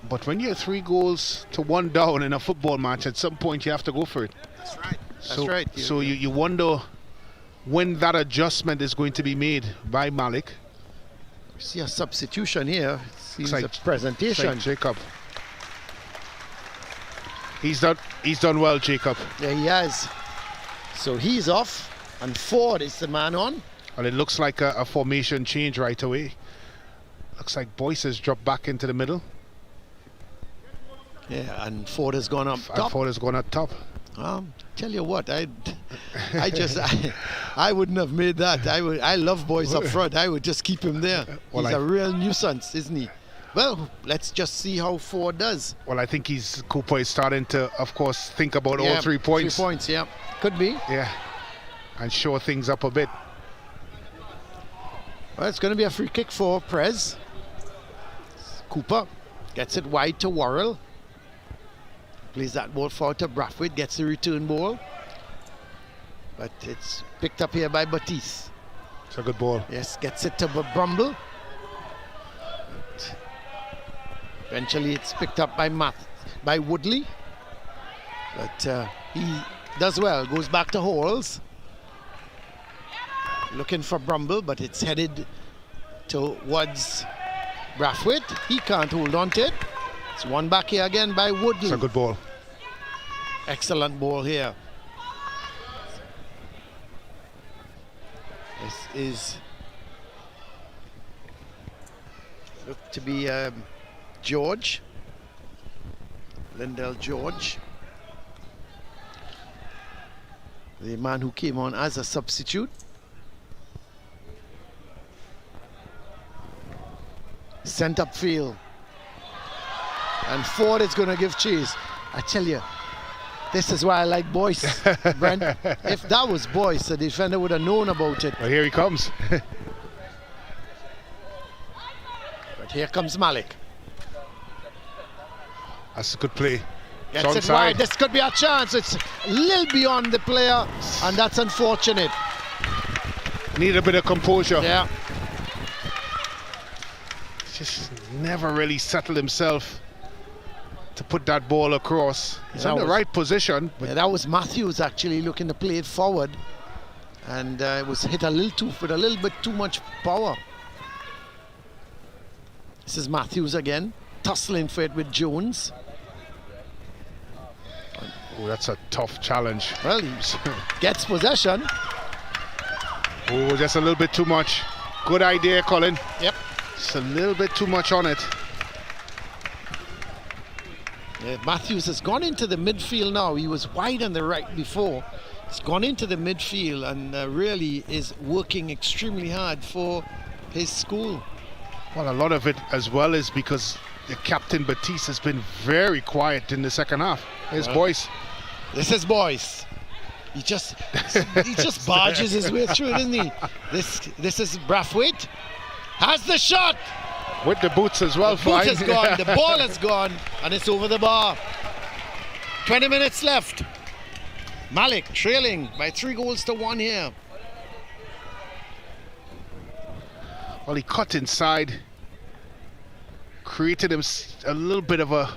Speaker 7: But when you're 3 goals to 1 down in a football match, at some point you have to go for it.
Speaker 4: That's right. That's
Speaker 7: so,
Speaker 4: right.
Speaker 7: So you wonder when that adjustment is going to be made by Malick.
Speaker 4: We see a substitution here. Seems
Speaker 7: Like
Speaker 4: a Presentation.
Speaker 7: like Jacob. He's done well, Jacob.
Speaker 4: Yeah, he has. So he's off, and Ford is the man on.
Speaker 7: Well, it looks like a formation change right away. Looks like Boyce has dropped back into the middle.
Speaker 4: Yeah, and Ford has gone up top.
Speaker 7: Ford has gone up top.
Speaker 4: Tell you what, I wouldn't have made that. I love Boyce up front. I would just keep him there.
Speaker 7: Well,
Speaker 4: he's a real nuisance, isn't he? Well, let's just see how Ford does.
Speaker 7: Well, I think Cooper is starting to, of course, think about all 3 points.
Speaker 4: 3 points, yeah. Could be.
Speaker 7: Yeah, and shore things up a bit.
Speaker 4: Well, it's going to be a free kick for Prez. Cooper gets it wide to Worrell. Plays that ball forward to Brathwaite, gets the return ball. But it's picked up here by Batiste.
Speaker 7: It's a good ball.
Speaker 4: Yes, gets it to Brumble. Eventually it's picked up by Woodley. But he does well, goes back to Halls. Looking for Brumble, but it's headed towards Brathwaite. He can't hold on to it. It's one back here again by Woodley.
Speaker 7: It's a good ball.
Speaker 4: Excellent ball here. This is looked to be George. Lindell George. The man who came on as a substitute. Sent upfield. And Ford is going to give chase. I tell you, This is why I like Boyce, Brent. If that was Boyce, the defender would have known about it.
Speaker 7: Well, here he comes.
Speaker 4: But here comes Malick.
Speaker 7: That's a good play.
Speaker 4: Gets
Speaker 7: Strong
Speaker 4: it
Speaker 7: side.
Speaker 4: wide. This could be a chance. It's a little beyond the player, and that's unfortunate.
Speaker 7: Need a bit of composure.
Speaker 4: Yeah.
Speaker 7: Just never really settled himself to put that ball across. He's in the right position. But
Speaker 4: Yeah, that was Matthews actually looking to play it forward, and it was hit with a little bit too much power. This is Matthews again, tussling for it with Jones.
Speaker 7: oh, that's a tough challenge.
Speaker 4: Well, he gets possession.
Speaker 7: Oh, just a little bit too much. Good idea, Colin.
Speaker 4: Yep.
Speaker 7: Just a little bit too much on it.
Speaker 4: Yeah, Matthews has gone into the midfield now. He was wide on the right before. He's gone into the midfield and really is working extremely hard for his school.
Speaker 7: Well, a lot of it as well is because the captain Batiste has been very quiet in the second half. Here's Boyce.
Speaker 4: This is Boyce. He just barges his way through, doesn't he? This is Brathwaite. Has the shot.
Speaker 7: With the boots as well.
Speaker 4: The boot is gone, the ball is gone, and it's over the bar. 20 minutes left. Malick trailing by 3-1 here.
Speaker 7: Well, he cut inside, created him a little bit of a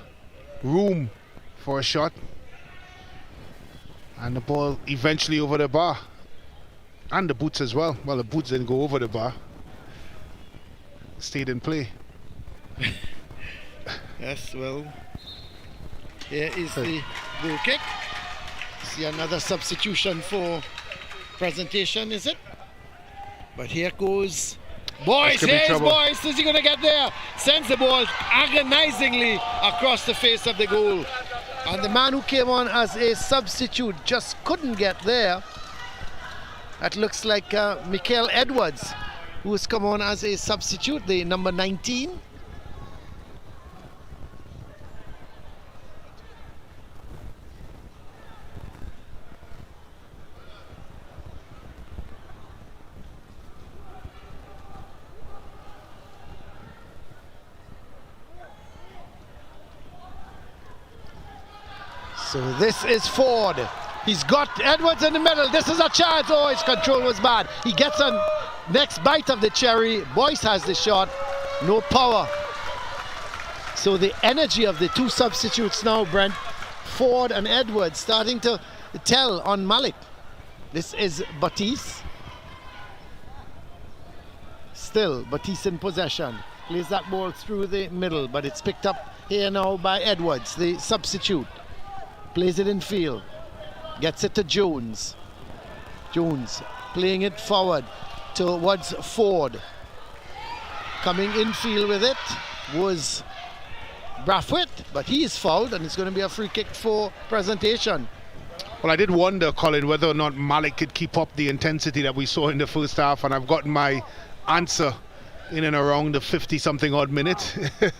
Speaker 7: room for a shot, and the ball eventually over the bar, and the boots as well. Well, the boots didn't go over the bar, stayed in play.
Speaker 4: Yes, well, here is the goal kick. See another substitution for Presentation, is it? But here goes Boyce. Here's Boyce. Is he going to get there? Sends the ball agonizingly across the face of the goal. And the man who came on as a substitute just couldn't get there. That looks like Mikael Edwards, who has come on as a substitute, the number 19. So this is Ford. He's got Edwards in the middle. This is a chance. Oh, his control was bad. He gets on next bite of the cherry. Boyce has the shot. No power. So the energy of the two substitutes now, Brent, Ford and Edwards, starting to tell on Malick. This is Batiste. Still Batiste in possession. Plays that ball through the middle, but it's picked up here now by Edwards, the substitute. Plays it in field. Gets it to Jones. Jones playing it forward towards Ford. Coming in field with it was Brathwaite, but he is fouled, and it's going to be a free kick for Presentation.
Speaker 7: Well, I did wonder, Colin, whether or not Malick could keep up the intensity that we saw in the first half, and I've gotten my answer in and around the 50-something odd minute. It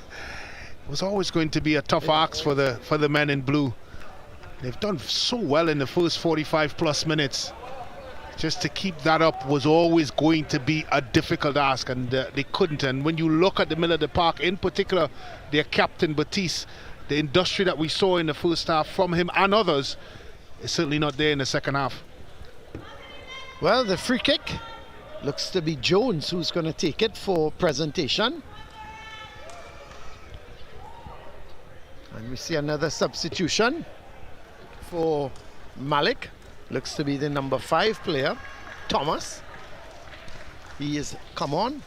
Speaker 7: was always going to be a tough ask for the men in blue. They've done so well in the first 45 plus minutes. Just to keep that up was always going to be a difficult ask, and they couldn't. And when you look at the middle of the park, in particular their captain Batiste, the industry that we saw in the first half from him and others is certainly not there in the second half.
Speaker 4: Well, the free kick looks to be Jones who's going to take it for Presentation. And we see another substitution for Malick. Looks to be the number 5 player, Thomas. He is come on.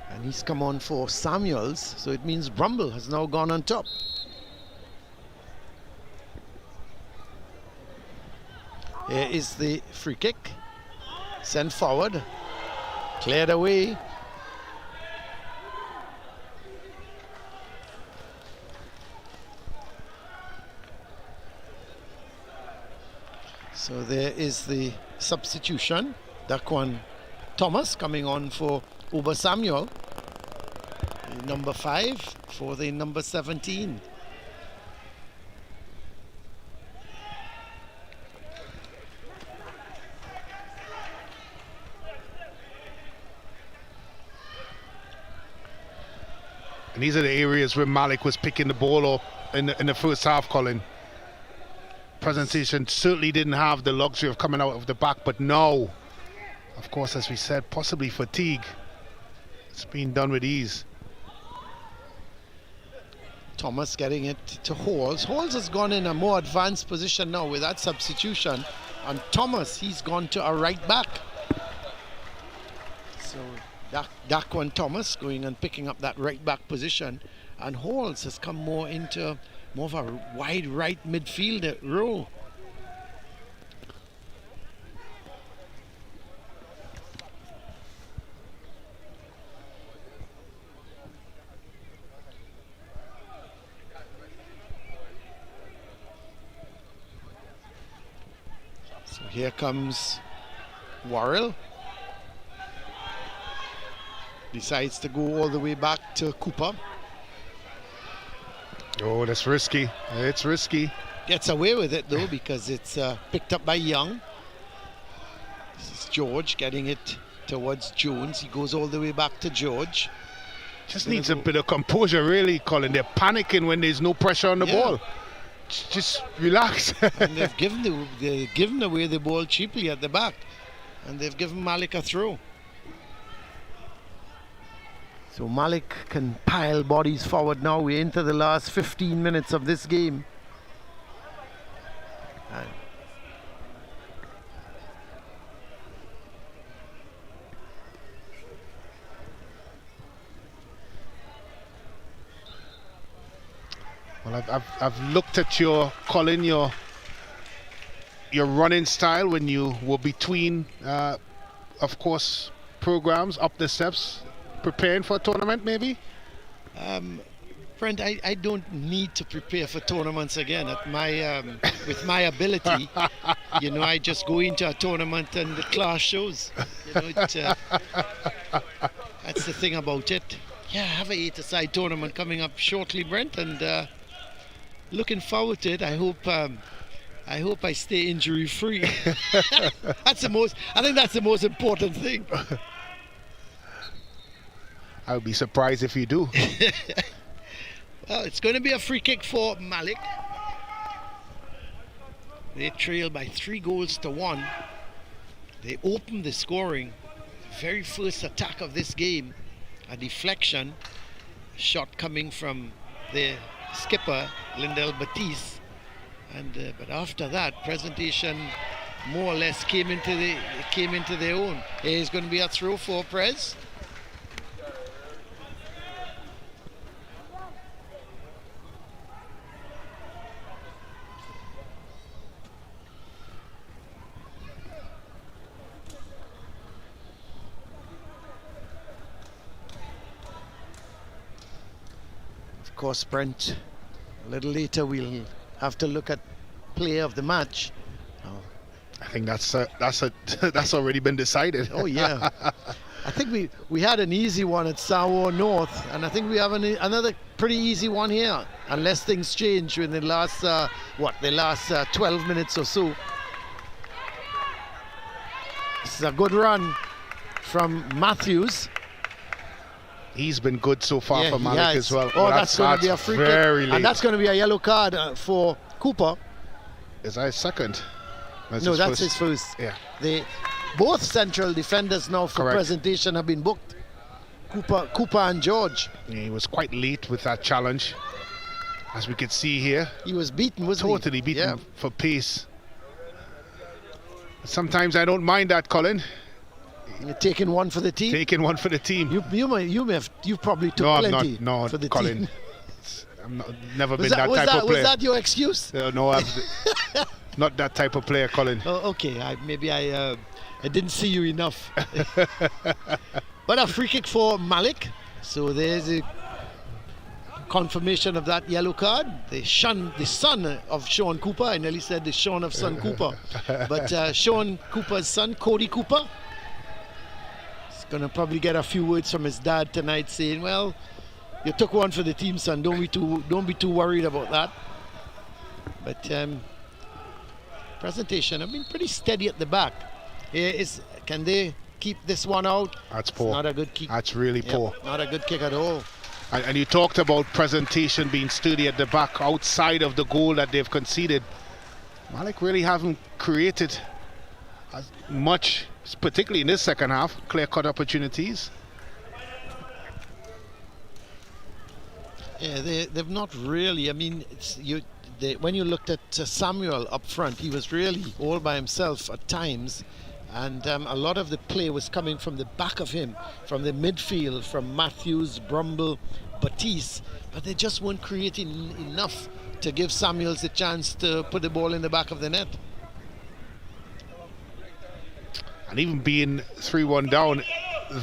Speaker 4: And he's come on for Samuels, so it means Brumble has now gone on top. Here is the free kick. Sent forward. Cleared away. So there is the substitution. Daquan Thomas coming on for Uber Samuel. Number 5 for the number 17.
Speaker 7: And these are the areas where Malick was picking the ball up in the first half, Colin. Presentation certainly didn't have the luxury of coming out of the back, but now, of course, as we said, possibly fatigue. It's been done with ease.
Speaker 4: Thomas getting it to Halls. Halls has gone in a more advanced position now with that substitution. And Thomas, he's gone to a right back. So Daquan Thomas going and picking up that right back position. And Halls has come more into more of a wide right midfielder role. So here comes Worrell. Decides to go all the way back to Cooper.
Speaker 7: Oh, that's risky. It's risky.
Speaker 4: Gets away with it though because it's picked up by Young. This is George getting it towards Jones. He goes all the way back to George.
Speaker 7: Just needs a bit of composure, really, Colin. They're panicking when there's no pressure on the ball. Just relax.
Speaker 4: And they've given away the ball cheaply at the back, and they've given Malick a throw. So Malick can pile bodies forward now. We're into the last 15 minutes of this game.
Speaker 7: Well, I've looked at your, Colin, your running style when you were between, of course, programs up the steps, preparing for a tournament, maybe.
Speaker 4: Brent, I don't need to prepare for tournaments again. At my with my ability, you know, I just go into a tournament and the class shows. You know, that's the thing about it. Yeah, I have a 8-a-side tournament coming up shortly, Brent, and looking forward to it. I hope I stay injury free. I think that's the most important thing.
Speaker 7: I would be surprised if you do.
Speaker 4: Well, it's going to be a free kick for Malick. They trail by 3-1. They open the scoring. Very first attack of this game, a deflection, shot coming from the skipper Lindell Batiste, and but after that, Presentation more or less came into their own. It's going to be a throw for Prez. Of course, Brent, a little later we'll have to look at player of the match.
Speaker 7: I think that's already been decided.
Speaker 4: Oh yeah. I think we had an easy one at Sawo North, and I think we have another pretty easy one here, unless things change in the last 12 minutes or so. This is a good run from Matthews.
Speaker 7: He's been good so far for Malick as well.
Speaker 4: Oh, that's going to be a free kick. And that's going to be a yellow card for Cooper.
Speaker 7: Is that his second?
Speaker 4: No, that's his first.
Speaker 7: Yeah.
Speaker 4: Both central defenders now for Presentation have been booked. Cooper and George.
Speaker 7: Yeah, he was quite late with that challenge, as we could see here.
Speaker 4: He was beaten, wasn't he?
Speaker 7: Totally beaten for pace. Sometimes I don't mind that, Colin.
Speaker 4: You're taking one for the team. You probably took plenty.
Speaker 7: No,
Speaker 4: for the
Speaker 7: Colin.
Speaker 4: team.
Speaker 7: I've never been that type of player.
Speaker 4: Was that your excuse?
Speaker 7: No, I'm not that type of player, Colin.
Speaker 4: Oh, okay. Maybe I didn't see you enough. But a free kick for Malick. So there's a confirmation of that yellow card. The son of Sean Cooper. I nearly said the Sean of Son Cooper. But Sean Cooper's son, Cody Cooper. Gonna probably get a few words from his dad tonight saying, well, you took one for the team, son. Don't be too worried about that. But presentation have been pretty steady at the back. Can they keep this one out?
Speaker 7: That's poor.
Speaker 4: It's not a good kick.
Speaker 7: That's really poor.
Speaker 4: Not a good kick at all.
Speaker 7: And you talked about presentation being sturdy at the back outside of the goal that they've conceded. Malick really haven't created as much, particularly in this second half, clear-cut opportunities.
Speaker 4: Yeah, they've not really. I mean, when you looked at Samuel up front, he was really all by himself at times. And a lot of the play was coming from the back of him, from the midfield, from Matthews, Brumble, Batiste. But they just weren't creating enough to give Samuels the chance to put the ball in the back of the net.
Speaker 7: And even being 3-1 down,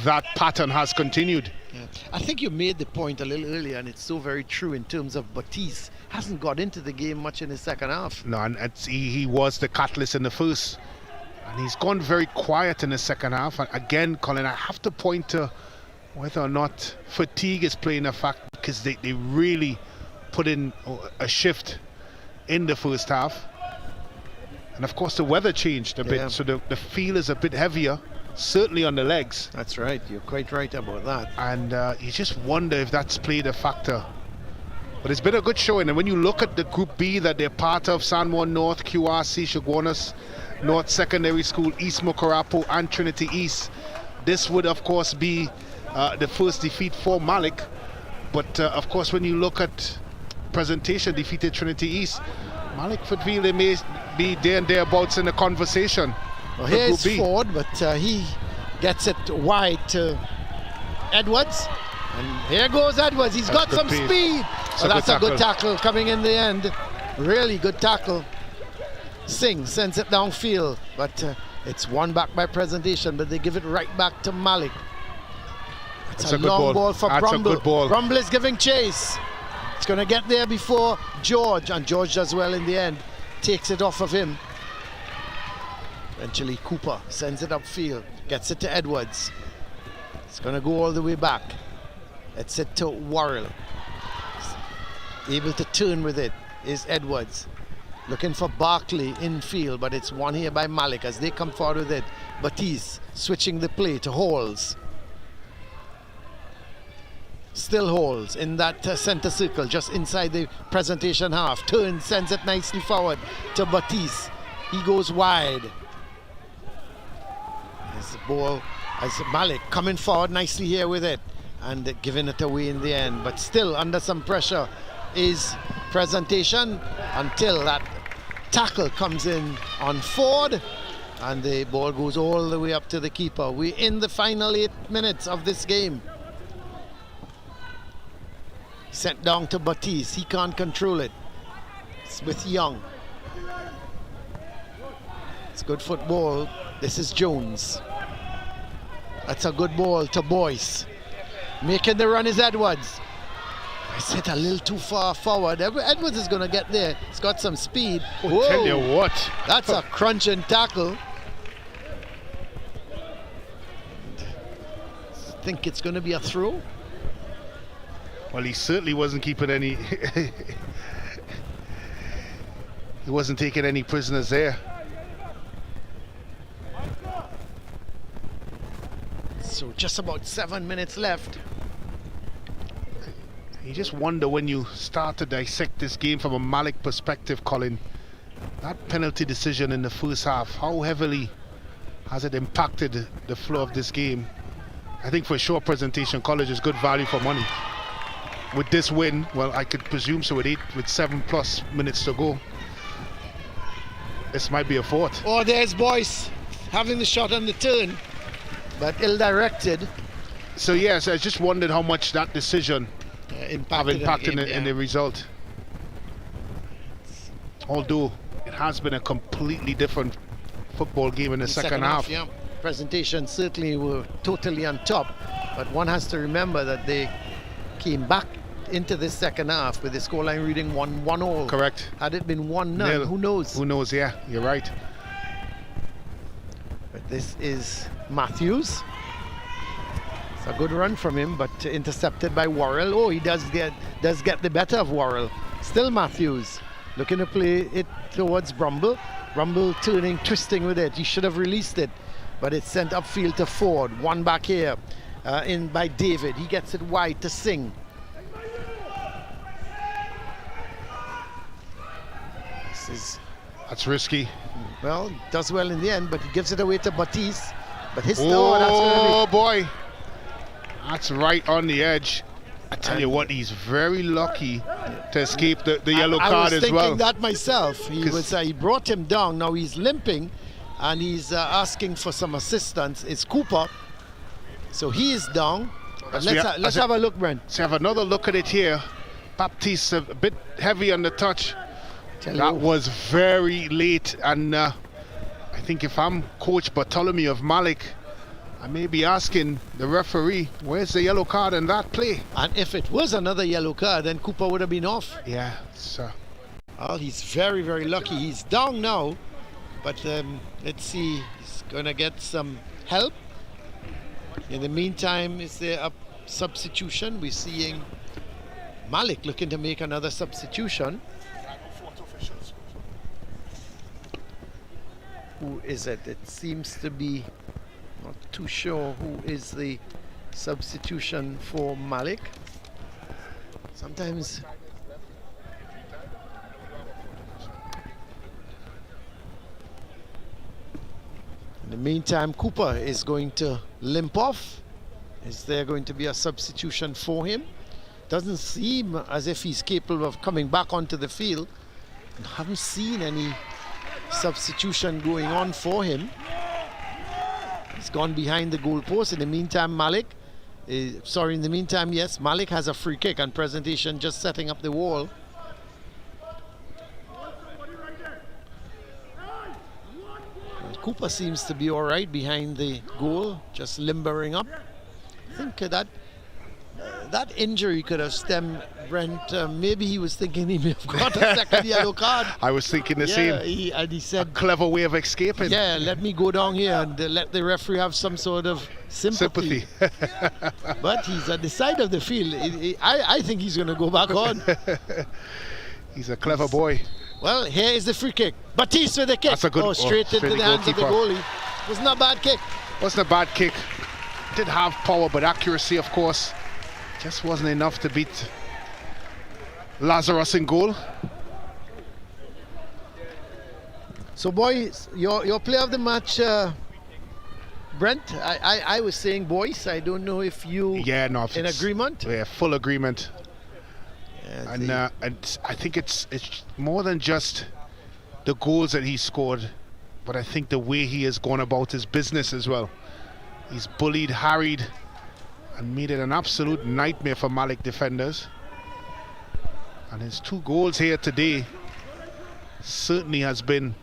Speaker 7: that pattern has continued.
Speaker 4: Yeah. I think you made the point a little earlier, and it's so very true in terms of Batiste. Hasn't got into the game much in the second half.
Speaker 7: No, and he was the catalyst in the first. And he's gone very quiet in the second half. And again, Colin, I have to point to whether or not fatigue is playing a factor, because they really put in a shift in the first half. And of course the weather changed a bit, so the feel is a bit heavier, certainly on the legs.
Speaker 4: That's right, you're quite right about that.
Speaker 7: And you just wonder if that's played a factor. But it's been a good showing, and when you look at the Group B that they're part of, San Juan North, QRC, Chaguanas North Secondary School, East Mokarapo and Trinity East, this would of course be the first defeat for Malick. But of course when you look at presentation, defeated Trinity East, Malick would feel they may be there and thereabouts in the conversation.
Speaker 4: Well, here's Ford, but he gets it wide to Edwards. And here goes Edwards. He's got some speed. Well, that's a good tackle coming in the end. Really good tackle. Singh sends it downfield, but it's won back by presentation, but they give it right back to Malick. It's a long ball for Brumble.
Speaker 7: That's a good ball.
Speaker 4: Brumble is giving chase. It's going to get there before George, and George does well in the end. Takes it off of him. Eventually Cooper sends it upfield, gets it to Edwards. It's going to go all the way back. It's it to Worrell. Able to turn with it is Edwards. Looking for Barkley infield, but it's won here by Malick as they come forward with it. Batiste switching the play to Halls. Still Halls in that center circle, just inside the presentation half. Turns, sends it nicely forward to Batiste. He goes wide. There's the ball as Malick coming forward nicely here with it and giving it away in the end. But still under some pressure is presentation until that tackle comes in on Ford and the ball goes all the way up to the keeper. We're in the final 8 minutes of this game. Sent down to Batiste. He can't control it. It's with Young. It's good football. This is Jones. That's a good ball to Boyce. Making the run is Edwards. I said a little too far forward. Edwards is going to get there. He's got some speed.
Speaker 7: Whoa. Tell you what.
Speaker 4: That's a crunching tackle. Think it's going to be a throw?
Speaker 7: Well, he certainly wasn't keeping any. He wasn't taking any prisoners there.
Speaker 4: So just about 7 minutes left.
Speaker 7: You just wonder when you start to dissect this game from a Malick perspective, Colin, that penalty decision in the first half, how heavily has it impacted the flow of this game? I think for sure presentation college is good value for money. With this win, well, I could presume so with 7+ minutes to go. This might be a fourth.
Speaker 4: Oh, there's Boyce having the shot on the turn, but ill-directed.
Speaker 7: So yes, I just wondered how much that decision impacted in the result. Although it has been a completely different football game in the second half.
Speaker 4: Yeah. Presentation certainly were totally on top, but one has to remember that they came back into this second half with the scoreline reading 1-1 all.
Speaker 7: Correct.
Speaker 4: Had it been 1-0, who knows?
Speaker 7: Who knows, yeah, you're right.
Speaker 4: But this is Matthews. A good run from him, but intercepted by Worrell. Oh, he does get the better of Worrell. Still Matthews looking to play it towards Brumble. Brumble turning, twisting with it. He should have released it, but it's sent upfield to Ford. One back here in by David. He gets it wide to Singh.
Speaker 7: That's risky.
Speaker 4: Well, he does well in the end, but he gives it away to Batiste. But his
Speaker 7: oh boy, that's right on the edge. I tell you what, he's very lucky to escape the yellow card as well.
Speaker 4: I was thinking that myself. He brought him down. Now he's limping, and he's asking for some assistance. It's Cooper, so he is down. But let's have a look, Brent.
Speaker 7: Let's have another look at it here. Baptiste a bit heavy on the touch. That was very late, and I think if I'm Coach Bartholomew of Malick, I may be asking the referee, where's the yellow card in that play?
Speaker 4: And if it was another yellow card, then Cooper would have been off.
Speaker 7: Yeah, sir.
Speaker 4: Well, he's very, very lucky. He's down now, but let's see, he's going to get some help. In the meantime, is there a substitution? We're seeing Malick looking to make another substitution. Who is it? It seems to be, not too sure who is the substitution for Malick. Sometimes in the meantime, Cooper is going to limp off. Is there going to be a substitution for him? Doesn't seem as if he's capable of coming back onto the field. I haven't seen any substitution going on for him. He's gone behind the goalpost. In the meantime, Malick has a free kick, and Presentation just setting up the wall. And Cooper seems to be all right behind the goal, just limbering up. I think that injury could have stemmed Brent. Maybe he was thinking he may have got a second yellow card.
Speaker 7: I was thinking the same.
Speaker 4: He said,
Speaker 7: a clever way of escaping.
Speaker 4: Yeah, let me go down here and let the referee have some sort of sympathy. But he's at the side of the field. I think he's going to go back on.
Speaker 7: He's a clever boy.
Speaker 4: Well, here is the free kick. Batiste with the kick.
Speaker 7: That's a good,
Speaker 4: straight into the hands of the goalie. Wasn't a bad kick.
Speaker 7: Wasn't a bad kick. Did have power, but accuracy, of course, just wasn't enough to beat Lazarus in goal.
Speaker 4: So, boys, your player of the match, Brent. I was saying boys. I don't know if you in agreement.
Speaker 7: Yeah, full agreement.
Speaker 4: Yeah,
Speaker 7: and I think it's more than just the goals that he scored, but I think the way he has gone about his business as well. He's bullied, harried, and made it an absolute nightmare for Malick defenders. And his 2 goals here today certainly has been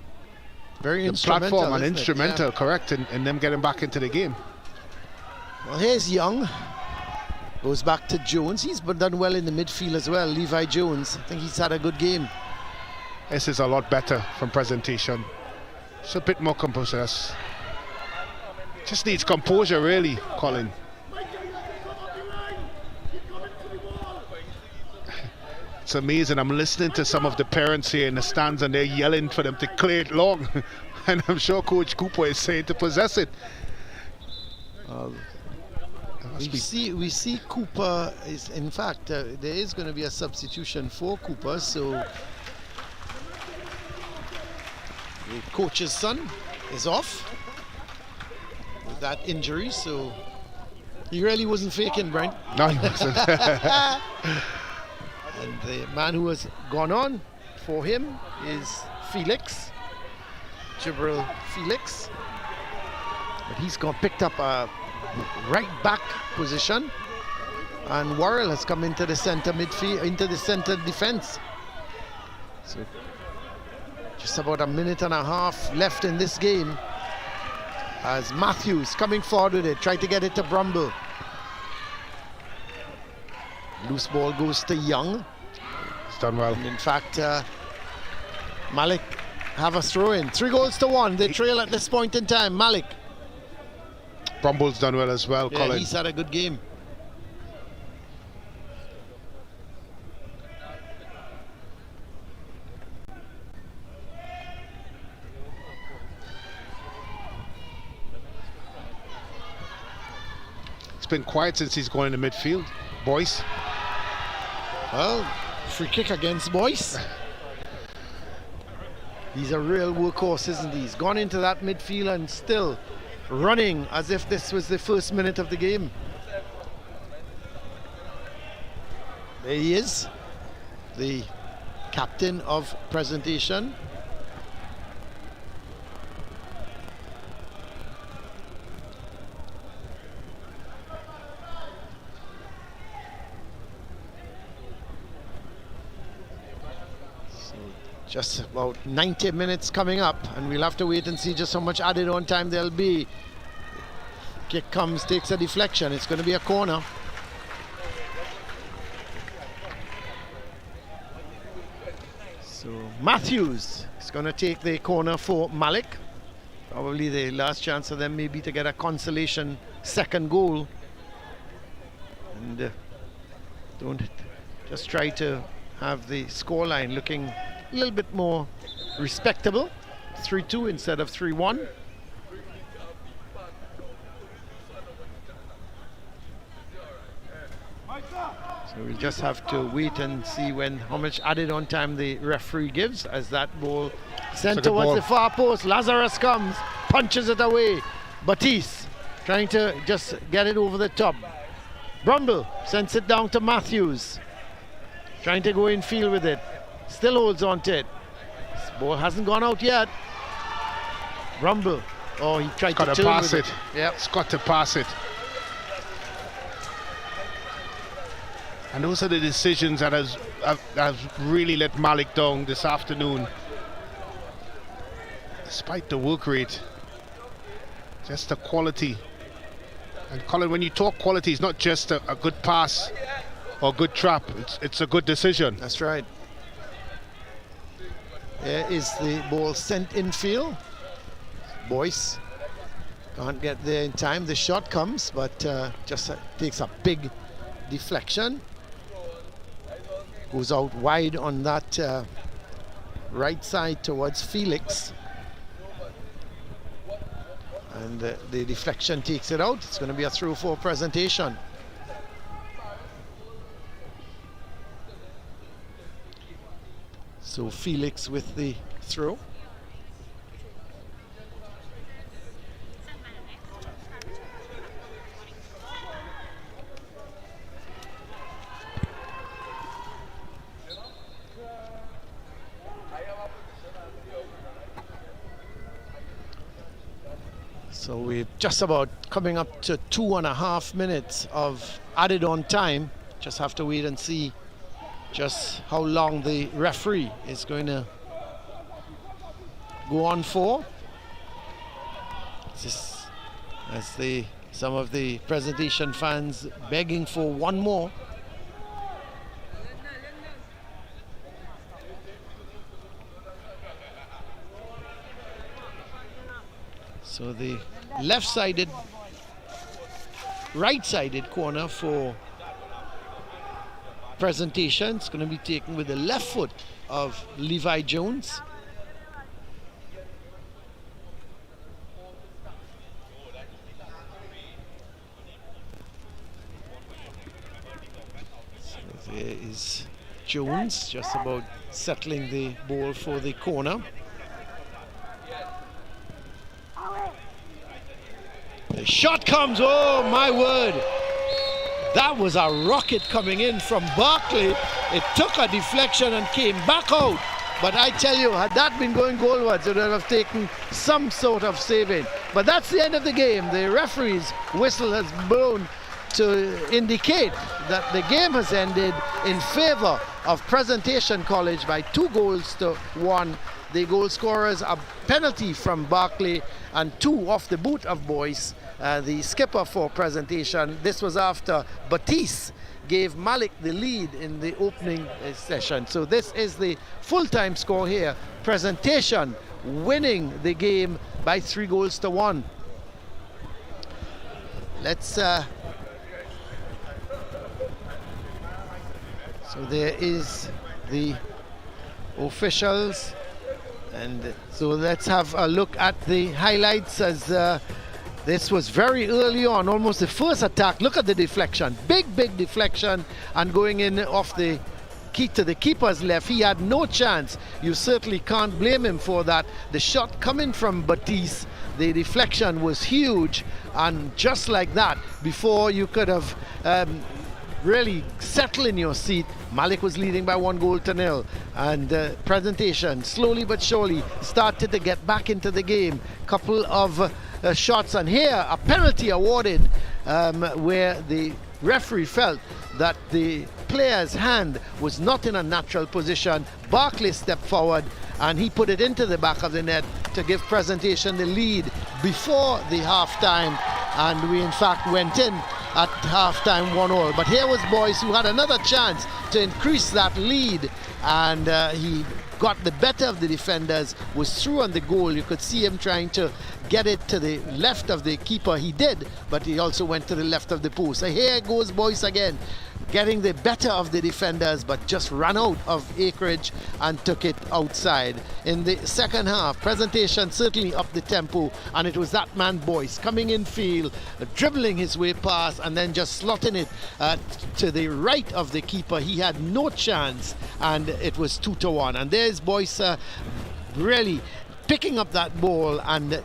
Speaker 4: very
Speaker 7: the platform and instrumental,
Speaker 4: yeah.
Speaker 7: Correct, in them getting back into the game.
Speaker 4: Well, here's Young. Goes back to Jones. He's done well in the midfield as well. Levi Jones. I think he's had a good game.
Speaker 7: This is a lot better from Presentation. It's a bit more composure. Just needs composure, really, Colin. It's amazing. I'm listening to some of the parents here in the stands, and they're yelling for them to clear it long. And I'm sure Coach Cooper is saying to possess it.
Speaker 4: We see Cooper is, in fact, there is going to be a substitution for Cooper. So the coach's son is off with that injury, so he really wasn't faking, Brian.
Speaker 7: No, he wasn't.
Speaker 4: And the man who has gone on for him is Felix, Jibril Felix. But he's picked up a right back position, and Worrell has come into the center midfield, into the center defense. So just about a minute and a half left in this game, as Matthews coming forward with it, trying to get it to Brumble. Loose ball goes to Young.
Speaker 7: He's done well.
Speaker 4: And in fact, Malick have a throw in. 3-1. They trail at this point in time. Malick.
Speaker 7: Brumble's done well as well,
Speaker 4: Yeah,
Speaker 7: Colin.
Speaker 4: he's had a good game.
Speaker 7: It's been quiet since he's gone in the midfield. Boyce.
Speaker 4: Well, free kick against Boyce. He's a real workhorse, isn't he? He's gone into that midfield and still running as if this was the first minute of the game. There he is, the captain of presentation. Just about 90 minutes coming up, and we'll have to wait and see just how much added on time there'll be. Kick comes, takes a deflection. It's going to be a corner. So Matthews is going to take the corner for Malick. Probably the last chance of them maybe to get a consolation second goal. And don't just try to have the scoreline looking a little bit more respectable. 3-2 instead of 3-1. So we'll just have to wait and see how much added on time the referee gives as that ball sent towards the far post. Lazarus comes, punches it away. Batiste trying to just get it over the top. Brumble sends it down to Matthews, trying to go in field with it. Still holds on to it. This ball hasn't gone out yet. Rumble. Oh, he tried to turn
Speaker 7: pass
Speaker 4: with
Speaker 7: it.
Speaker 4: Yep.
Speaker 7: It's got to pass it. And those are the decisions that have really let Malick down this afternoon. Despite the work rate, just the quality. And Colin, when you talk quality, it's not just a good pass or good trap. It's a good decision.
Speaker 4: That's right. There is the ball sent in field. Boyce can't get there in time. The shot comes, but just takes a big deflection. Goes out wide on that right side towards Felix. And the deflection takes it out. It's going to be a through for presentation. So Felix with the throw. So we're just about coming up to 2.5 minutes of added on time. Just have to wait and see just how long the referee is going to go on for. Just as some of the presentation fans begging for one more. So the left-sided, right-sided corner for presentation. It's going to be taken with the left foot of Levi Jones. So there is Jones just about settling the ball for the corner. The shot comes, oh my word. That was a rocket coming in from Barkley. It took a deflection and came back out. But I tell you, had that been going goalwards, it would have taken some sort of saving. But that's the end of the game. The referee's whistle has blown to indicate that the game has ended in favor of Presentation College by 2-1. The goal scorers, a penalty from Barkley and 2 off the boot of Boyce. The skipper for Presentation. This was after Batiste gave Malick the lead in the opening session. So this is the full-time score here. Presentation winning the game by 3-1. let's so there is the officials, and so let's have a look at the highlights as this was very early on, almost the first attack. Look at the deflection, big deflection, and going in off the key to the keeper's left. He had no chance. You certainly can't blame him for that. The shot coming from Batiste, the deflection was huge, and just like that, before you could have really settled in your seat, Malick was leading by 1-0, and Presentation slowly but surely started to get back into the game. Couple of shots, and here a penalty awarded where the referee felt that the player's hand was not in a natural position. Barkley stepped forward and he put it into the back of the net to give Presentation the lead before the half-time, and we in fact went in at half-time 1-0. But here was Boyce, who had another chance to increase that lead, and he got the better of the defenders, was through on the goal. You could see him trying to get it to the left of the keeper. He did, but he also went to the left of the post. So here goes Boyce again, getting the better of the defenders, but just ran out of acreage and took it outside. In the second half, Presentation certainly upped the tempo, and it was that man Boyce coming in field, dribbling his way past, and then just slotting it to the right of the keeper. He had no chance, and it was 2-1. And there's Boyce really picking up that ball and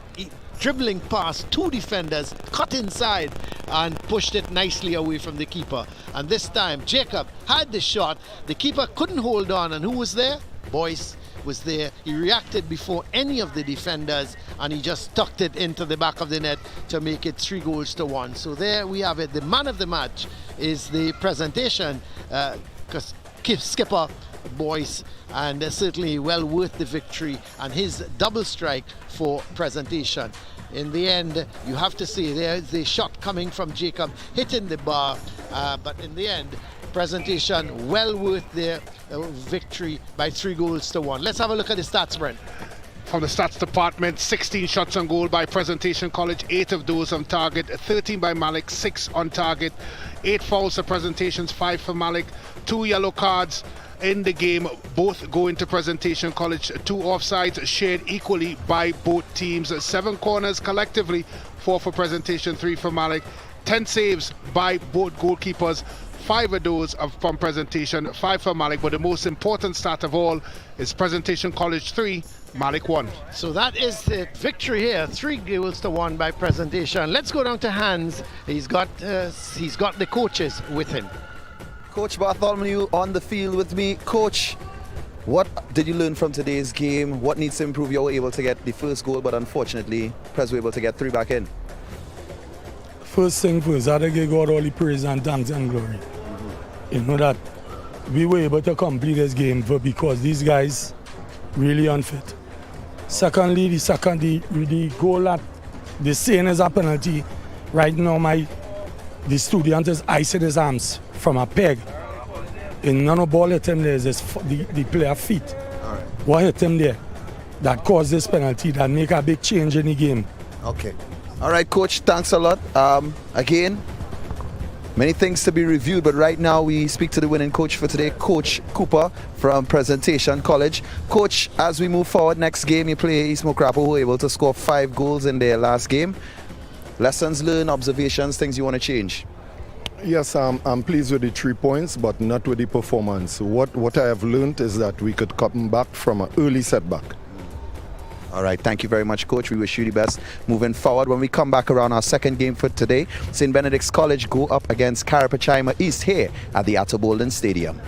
Speaker 4: dribbling past two defenders, cut inside and pushed it nicely away from the keeper. And this time Jacob had the shot, the keeper couldn't hold on, and who was there? Boyce was there. He reacted before any of the defenders, and he just tucked it into the back of the net to make it 3-1. So there we have it. The man of the match is the Presentation skipper Boyce, and certainly well worth the victory and his double strike for Presentation. In the end, you have to say there's the shot coming from Jacob hitting the bar, but in the end, Presentation well worth their victory by 3-1. Let's have a look at the stats, Brent.
Speaker 7: From the stats department, 16 shots on goal by Presentation College, 8 of those on target, 13 by Malick, 6 on target, 8 fouls for Presentations, 5 for Malick, 2 yellow cards in the game, both going to Presentation College, 2 offsides shared equally by both teams, 7 corners collectively, 4 for Presentation, 3 for Malick, 10 saves by both goalkeepers, 5 of those from Presentation, 5 for Malick, but the most important stat of all is Presentation College 3, Malick 1.
Speaker 4: So that is the victory here, 3-1 by Presentation. Let's go down to Hans. He's got the coaches with him.
Speaker 1: Coach Bartholomew on the field with me. Coach, what did you learn from today's game? What needs to improve? You were able to get the first goal, but unfortunately, Pres were able to get 3 back in.
Speaker 11: First thing first, I give God all the praise and thanks and glory. You know that we were able to complete this game because these guys really unfit. Secondly, the goal that the saying is a penalty. Right now, the student is icing his arms from a peg. And none of ball hit him there, the player feet.
Speaker 1: All right.
Speaker 11: What hit him there? That caused this penalty, that make a big change in the game.
Speaker 1: Okay. All right, Coach, thanks a lot. Again, many things to be reviewed, but right now we speak to the winning coach for today, Coach Cooper from Presentation College. Coach, as we move forward, next game you play East Mokrapo, who were able to score 5 goals in their last game. Lessons learned, observations, things you want to change?
Speaker 12: Yes, I'm pleased with the 3 points, but not with the performance. What I have learned is that we could come back from an early setback.
Speaker 1: All right, thank you very much, Coach. We wish you the best moving forward. When we come back around our second game for today, St. Benedict's College go up against Carapachima East here at the Atto Bolden Stadium.